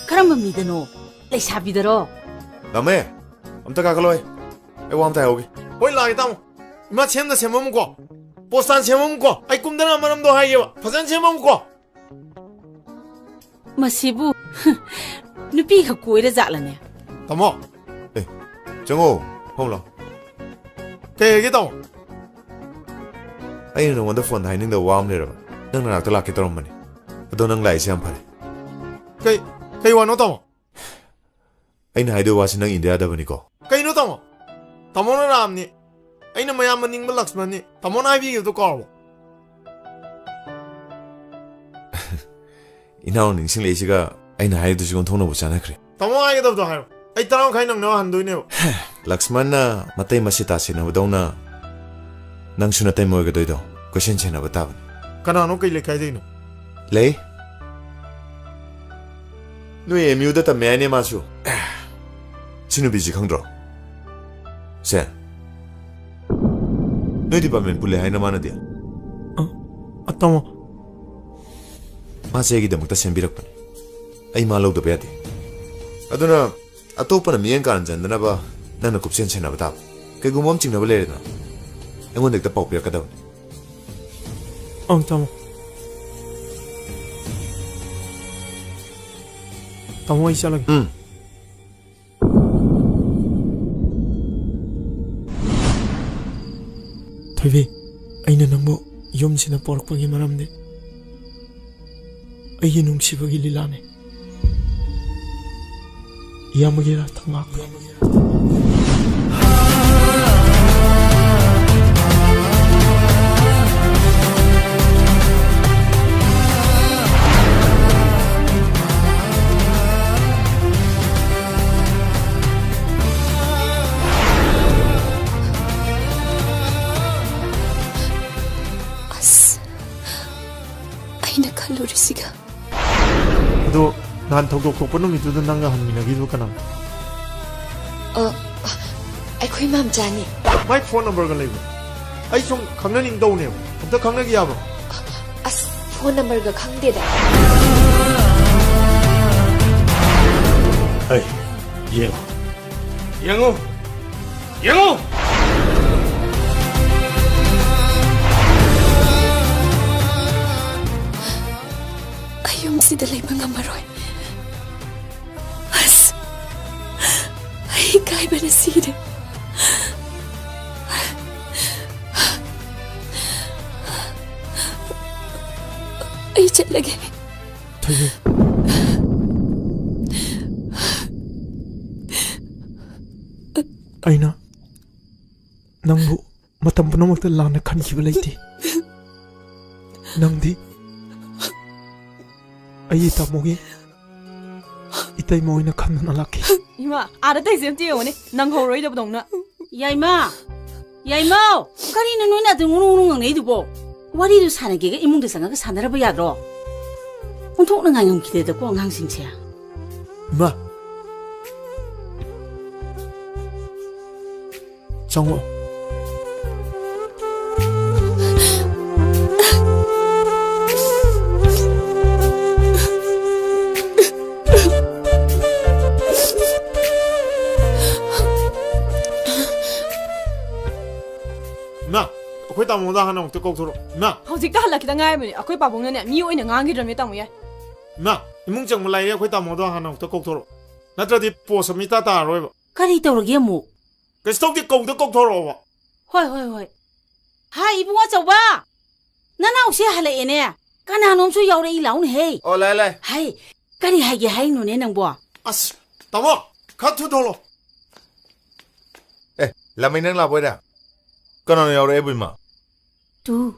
Karamba mi dano. Leisa bidaro. Lame, amta ka kaloi. Ai wam ta hoge. Hoi lage tam. Ma chem da semam ko. Postan semam ko. Ai kumdana maram do haye ba. Fajan semam ko. Masibu. Nupi ka koira zatlane. Tamo. 정호, 홈라. Kaya daw. Ay no wanda phone hai ning da wam ne ra. Nang na ta la ke torom mani. Ado nang lai siam phare. Kay wano tamo. Ay na hai do wasin nang India da bani ko. Kay no tamo. Tamo na ram ni. Ay na mayam maning Laxman ni. Tamo na bi to ko. Inaw ning sing le siga ay na hai do sigon thong no bu chana kre. Tamo ai daw do hayo. Ay tarang kay nang no handoi ne. Laxman na matay masita sin na daw na nang sunatay mo ga doido. Question chena bataw. Kana no kay le kay dino. Le? No ye miuda ta mane masu. Sino biji khangdro. Se. No department pule hai na mana dia. Atamo. Ma se gi damukta sembirak pane. Ai ma lo do be ade. Aduna atopana mien kan jandana ba nana kupsen chena bata ke gumom chingna ba le na engon dekta pau pya kada tamo ai chala Tobi aina nangbo yom sina porkpagi maramde ai nungshibagi lilane Yamagira tangak. Aina kalorisiga. Do nan thok thok pa nung itu nang ga han minagi du kana. Ai khoi mam jani. My phone number ga lebu. Ai sung khangna ning do ne. Amta khangna gi yaba. As phone number ga khangde da. Ai, yengo. ꯃꯁꯤꯗ ꯂꯩꯕ ꯉꯝꯃꯔꯣꯏ ꯑꯁ ꯑꯩ ꯏꯀꯥꯏꯕꯅ ꯁꯤꯔꯦ ꯑꯩ ꯆꯠꯂꯒꯦ ꯊꯣꯏꯕꯤ ꯑꯩꯅ ꯅꯪꯕꯨ ꯃꯇꯝ ꯄꯨꯝꯅꯃꯛꯇ ꯂꯥꯟꯅ ꯈꯟꯈꯤꯕ ꯂꯩꯇꯦ ꯅꯪꯗꯤ ꯑꯩ ꯇꯥꯃꯣꯒꯤ 이따이모 오이나 칸나 날라키 이마 알았다 이제 뛰어오네 난 거울로이다 보동나 야이마 야이마 까리는 너나 등으로 오는 건 애도 보 와리도 사는 게가 이몽대 상가가 사나라 봐야로 온통는 안용 기대도 꼭 항신체야 마 정호 나 ꯑꯩꯈꯣꯏ ꯇꯥꯃꯣꯗ ꯍꯥꯟꯅ ꯑꯃꯨꯛꯇ ꯀꯧꯊꯣꯔꯛꯑꯣ ꯏꯃꯥ ꯍꯧꯖꯤꯛꯇ ꯍꯜꯂꯛꯈꯤꯗ ꯉꯥꯏꯕꯅꯦ ꯑꯩꯈꯣꯏ ꯄꯥꯕꯨꯡꯅꯅꯦ ꯃꯤ ꯑꯣꯏꯅ ꯉꯥꯡꯈꯤꯗ꯭ꯔꯕꯅꯦ ꯇꯥꯃꯣ ꯌꯥꯏ ꯏꯃꯥ ꯏꯃꯨꯡ ꯆꯪꯕ ꯂꯩꯔꯦ ꯑꯩꯈꯣꯏ ꯇꯥꯃꯣꯗ ꯍꯥꯟꯅ ꯑꯃꯨꯛꯇ ꯀꯧꯊꯣꯔꯛꯑꯣ ꯅꯠꯇ꯭ꯔꯗꯤ ꯄꯣꯁ ꯑꯃ ꯏꯇꯥ ꯇꯥꯔꯔꯣꯏꯕ ꯀꯔꯤ ꯇꯧꯔꯒꯦ ꯑꯃꯨꯛ ꯀꯩꯁꯨ ꯇꯧꯗꯦ ꯀꯧꯗ ꯀꯧꯊꯣꯔꯛꯑꯣꯕ ꯍꯣꯏ ꯍꯣꯏ ꯍꯣꯏ ꯍꯥꯏ 이bun ꯑꯆꯧꯕ ꯅꯅꯥꯎꯁꯦ ꯍꯜꯂꯛꯑꯦꯅꯦ ꯀꯅꯥꯅꯣꯝꯁꯨ ꯌꯥꯎꯔꯛꯏ ꯂꯥꯎꯅꯦꯍꯦ ꯑꯣ ꯂꯥꯏ ꯂꯥꯏ ꯍꯥꯏ ꯀꯔꯤ ꯍꯥꯏꯒꯦ ꯍꯥꯏꯅꯣꯅꯦ ꯅꯪꯕꯣ ꯑꯁ ꯇꯥꯃꯣ ꯈꯔ ꯊꯨ ꯊꯣꯛꯂꯣ ꯑꯦ ꯂꯝꯃꯩ ꯅꯪ ꯂꯥꯛꯄꯣꯏꯗ ꯀꯅꯥꯅꯣ ꯌꯥꯎꯔꯛꯑꯦꯕꯨ ꯏꯃꯥ ꯇꯨ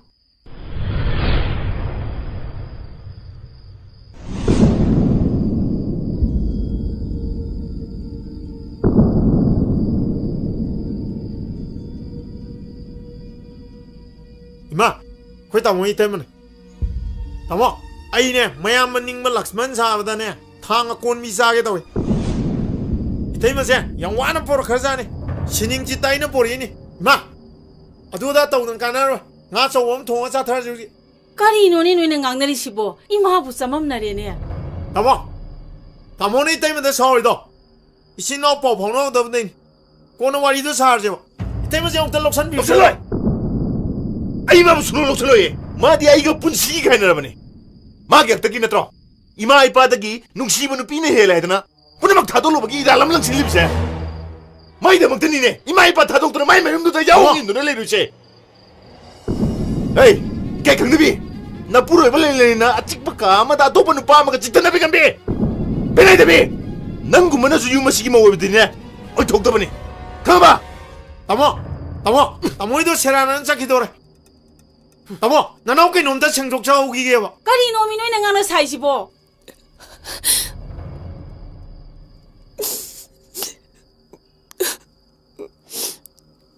이마 ꯑꯩꯈꯣꯏ ꯇꯥꯃꯣ 이때문에 ꯇꯥꯃꯣ ꯑꯩꯅꯦ ꯃꯌꯥꯝ ꯅꯤꯡꯕ ꯂꯛꯁꯃꯟ ꯁꯥꯕꯗꯅꯦ ꯊꯥꯡ ꯑꯀꯣꯟꯕꯤ ꯆꯥꯒꯦ ꯇꯧꯏ 이태이마ꯁꯦ ꯌꯥꯝ ꯋꯥꯅ ꯄꯣꯔꯛꯈ꯭ꯔꯖꯥꯠꯅꯤ ꯁꯤꯅꯤꯡ ꯆꯤꯠꯇ ꯑꯩꯅ ꯄꯣꯔꯛꯏꯅꯤ ꯏꯃꯥ ꯑꯗꯨꯗ ꯇꯧꯗꯅ ꯀꯥꯟꯅꯔꯣꯏ ꯉꯥ ꯑꯆꯧꯕ ꯑꯃ ꯊꯣꯡꯉ ꯆꯥꯊꯔꯁꯤ ꯍꯧꯖꯤꯛ ꯀꯔꯤꯅꯣꯅꯦ ꯅꯣꯏꯅ ꯉꯥꯡꯅꯔꯤꯁꯤꯕꯣ ꯏꯃꯥꯕꯨ ꯆꯃꯝꯅꯔꯦꯅꯦ ꯇꯥꯃꯣ ꯇꯥꯃꯣꯅ 이태이마ꯗ ꯁꯥꯎꯔꯤꯗꯣ 이신 ꯏꯅꯥꯎ ꯄꯥꯎ ꯐꯥꯎꯅꯒꯗꯕꯅꯤ ꯀꯣꯟꯅ ꯋꯥꯔꯤꯗꯣ ꯁꯥꯔꯁꯦꯕ 이태이마ꯁꯦ ꯑꯃꯨꯛꯇ ꯂꯧꯁꯟꯕꯤꯌꯨ ꯂꯧꯁꯜꯂꯣꯏ ꯑꯩ ꯃꯥꯕꯨ ꯁꯨꯡꯂꯧ ꯂꯧꯁꯜꯂꯣꯏꯌꯦ ꯃꯥꯗꯤ ꯑꯩꯒ ꯄꯨꯟꯁꯤꯒꯤ ꯈꯥꯏꯅꯔꯕꯅꯤ ꯃꯥꯒꯤ ꯍꯛꯇꯒꯤ ꯅꯠꯇ꯭ꯔꯣ ꯏꯃꯥ ꯏꯄꯥꯗꯒꯤ ꯅꯨꯡꯁꯤꯕ ꯅꯨꯄꯤꯅ ꯍꯦꯜꯂꯦ ꯍꯥꯏꯗꯅ ꯄꯨꯝꯅꯃꯛ ꯊꯥꯗꯣꯛꯂꯨꯕꯒꯤ ꯏꯔꯥꯜ ꯑꯃ ꯂꯪꯁꯤꯜꯂꯤꯕꯁꯦ ꯃꯥꯏꯗꯃꯛꯇꯅꯤꯅꯦ ꯏꯃꯥ ꯏꯄꯥ ꯊꯥꯗꯣꯛꯇꯨꯅ ꯃꯥꯏ ꯃꯌꯨꯝꯗꯨꯗ ꯌꯥꯎꯍꯟꯗꯨꯅ ꯂꯩꯔꯨꯁꯦ ꯍꯩ ꯏꯀꯥꯏ ꯈꯪꯗꯕꯤ ꯅꯄꯨꯔꯣꯏꯕ ꯂꯩꯅ ꯑꯆꯤꯛꯄ ꯀꯥ ꯑꯃꯗ ꯑꯇꯣꯞꯄ ꯅꯨꯄꯥ ꯑꯃꯒ ꯆꯤꯛꯇꯅꯕꯤ ꯉꯝꯕꯤ ꯄꯦꯅꯥꯏꯗꯕꯤ ꯅꯪꯒꯨꯝꯕꯅꯁꯨ ꯌꯨꯝ ꯑꯁꯤꯒꯤ ꯃꯧ ꯑꯣꯏꯕꯗꯤꯅꯦ ꯑꯣꯏꯊꯣꯛꯇꯕꯅꯤ ꯈꯪꯉꯕ ꯇꯥꯃꯣ ꯇꯥꯃꯣ ꯇꯥꯃꯣꯏꯗꯣ ꯁꯦꯔꯥꯟꯅꯅ ꯆꯠꯈꯤꯗꯧꯔꯦ ꯇꯥꯃꯣ ꯅꯅꯥꯎ ꯀꯩꯅꯣꯝꯇ ꯁꯦꯡꯗꯣꯛꯆꯍꯧꯈꯤꯒꯦꯕ ꯀꯔꯤꯅꯣꯃꯤ ꯅꯣꯏꯅ ꯉꯥꯡꯅ ꯁꯥꯏꯁꯤꯕꯣ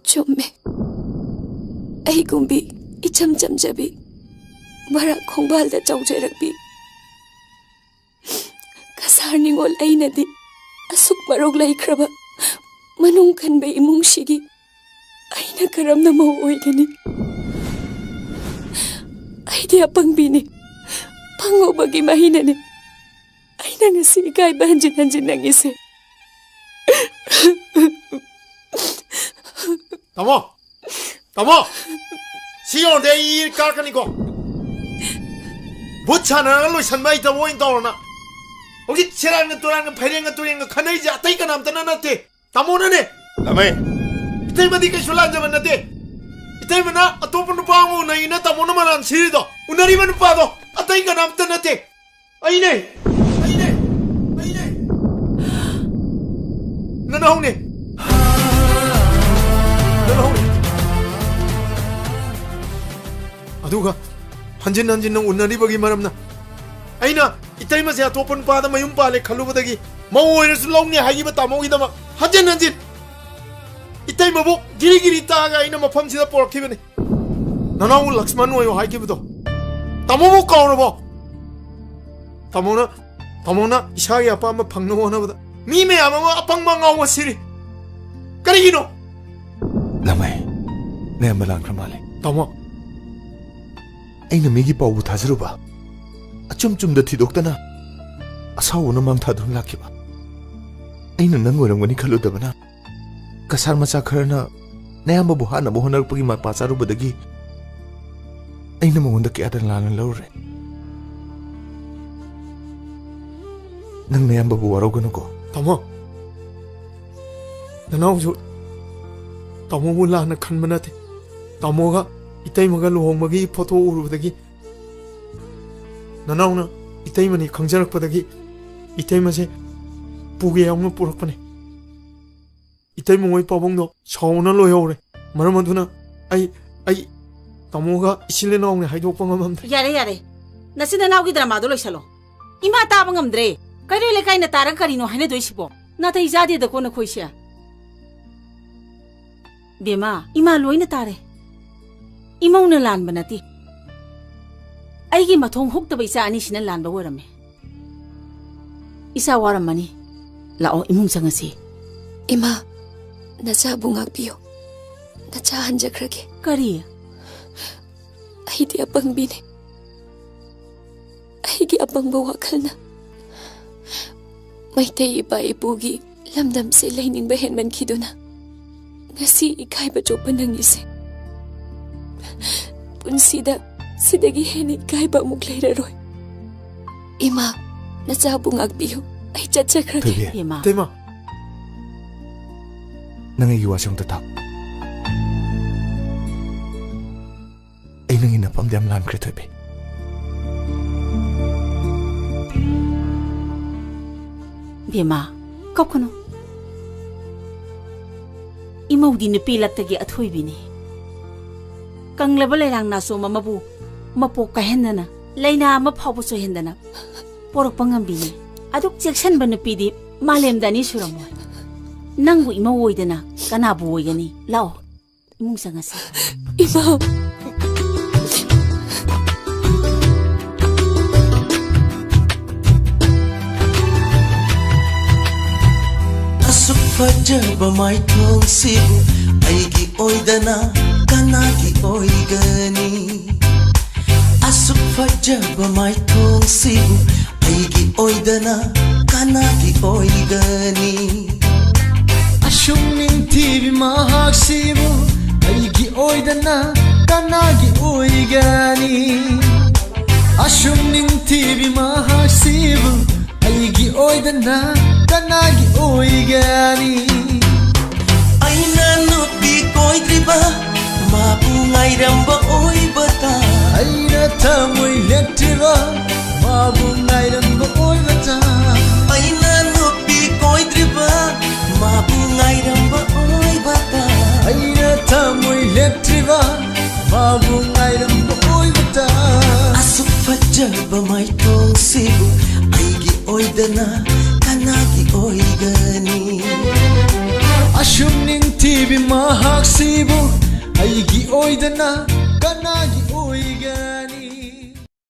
ꯆꯨꯝꯃꯦ ꯑꯩꯒꯨꯝꯕꯤ 이참 잠자비 마라 공부할다 정죄락비 가사닝올 아이나디 아숙 마록 라이크라바 만ung kanbe imungshigi aina karamna mo oigani aide apangbini pangobagi mahinane aina ngasi kai banjin nangise tamo 시온데 이 깔까니고 못차나 로션마 있다 모인 떠오나 혹시 제랑은 또랑은 배랭은 또랭은 가나이지 아따이가 남다나 나한테 다모나네 라메 이때만 니가 술안 잡았는데 이때만 나 또분도 방어 나이나 다모나만 안 시리도 우나리만 봐도 아따이가 남다나한테 아이네 나나오네 aduga hanjin nang unaribagi maramna aina 이때마세 아토폰 바다 마윰 발레 칼루버다기 마오에르스 롱니 하기바 따모기다마 hanjin 이때마보 기리기리 따가 이나 마팜시다 뽀르키베네 나나우 락스만 와요 하이키부도 따모보 까오르보 따모나 이샤기 아빠 아마 박노원하보다 미메 아마마 아빵망 아오마 시리 까리기노 라마이 내 말랑 그만해 따모 ꯑꯩꯅ ꯃꯤꯒꯤ ꯄꯥꯎꯕꯨ ꯊꯥꯖꯔꯨꯕ ꯑꯆꯨꯝ-ꯆꯨꯝꯗ ꯊꯤꯗꯣꯛꯇꯅ ꯑꯁꯥꯎꯕꯅ ꯃꯥꯡꯊꯥꯗꯨꯅ ꯂꯥꯛꯈꯤꯕ ꯑꯩꯅ ꯅꯪ ꯑꯣꯏꯔꯝꯒꯅꯤ ꯈꯜꯂꯨꯗꯕꯅ ꯀꯁꯥꯔ ꯃꯆꯥ ꯈꯔꯅ ꯅꯌꯥꯝꯕꯕꯨ ꯍꯥꯠꯅꯕ ꯍꯣꯠꯅꯔꯛꯄꯒꯤ ꯃꯄꯥ ꯆꯥꯔꯨꯕꯗꯒꯤ ꯑꯩꯅ ꯃꯉꯣꯟꯗ ꯀꯌꯥꯗ ꯂꯥꯟꯅ ꯂꯧꯔꯨꯔꯦ ꯅꯪꯅ ꯌꯥꯝꯕꯕꯨ ꯋꯥꯔꯧꯒꯅꯨꯀꯣ ꯇꯥꯃꯣ ꯅꯅꯥꯎꯁꯨ ꯇꯥꯃꯣꯕꯨ ꯂꯥꯟꯅ ꯈꯟꯕ ꯅꯠꯇꯦ ꯇꯥꯃꯣꯒ 이때이마가 루홍마기 포토 우르부다기 나나오나 이때이마니 강자락바다기 이때이마세 부게 양무 뿌락바네 이때이몽의 빠봉도 서우나 로여오래 말하면두나 아이 तामोगा इसीलिए ना उन्हें हाइडो पंगम हम यारे यारे नसीना नाव की ड्रामा दो लोग इमा ताबंगम द्रे कई ले कई न तारक करीनो हने दो इसी बो ना तो इजादी दको न खोइशिया बेमा इमा लोई न तारे इमा उन्हें लान बनाती आई की मथोंग हुक तब इसा अनिश न लान बवरम में इसा वारम मनी लाओ इमुंग संगसी इमा नचा बुंगाक पियो नचा हंजक्रगे करी अहिदी अपंगबीने अहिगी अपंगब वाखलना मैतै इपा इपुगी लमदम से लेनिंग बहन मनखिदुना ngasi ikaiba jopa nangise punsida sidagi heni ikaiba muk leiraroi ima nacha bungak biyo ai chachakhrage ima tema nang ai wasong tata ai nang ina pam diam lan kre thobe bima kopkono इमौदी नुपी लक्तगी अथोइबिनी कंगलब लेरांग नासो ममबु मपो कहेंदना लेना म फावबो सोहेंदना पोरक पंगमबिनी अदुक जेक्शन बनुपीदी मालेम दानी सुरमो नंगु इमौ ओइदना कनाबु ओइगनी लाओ इमुंग संगसे इमौ fajaba mai thong sibu aigi oidana kanagi oigani asuk fajaba mai thong sibu aigi oidana kanagi oigani ashum ning tibi mahak sibu aigi oidana kanagi oigani ashum ning tibi mahak sibu aigi oidana kanagi oigani aina nupi koidriba mabu ngairamba oibata aina thamoi letriba mabu ngairamba oibata aina nupi koidriba mabu ngairamba oibata aina thamoi letriba mabu ngairamba oibata asuk fajaba mai thong sibu aigi oidana kanagi oigani ashum ning tibi mahak sibu aigi oidana kanagi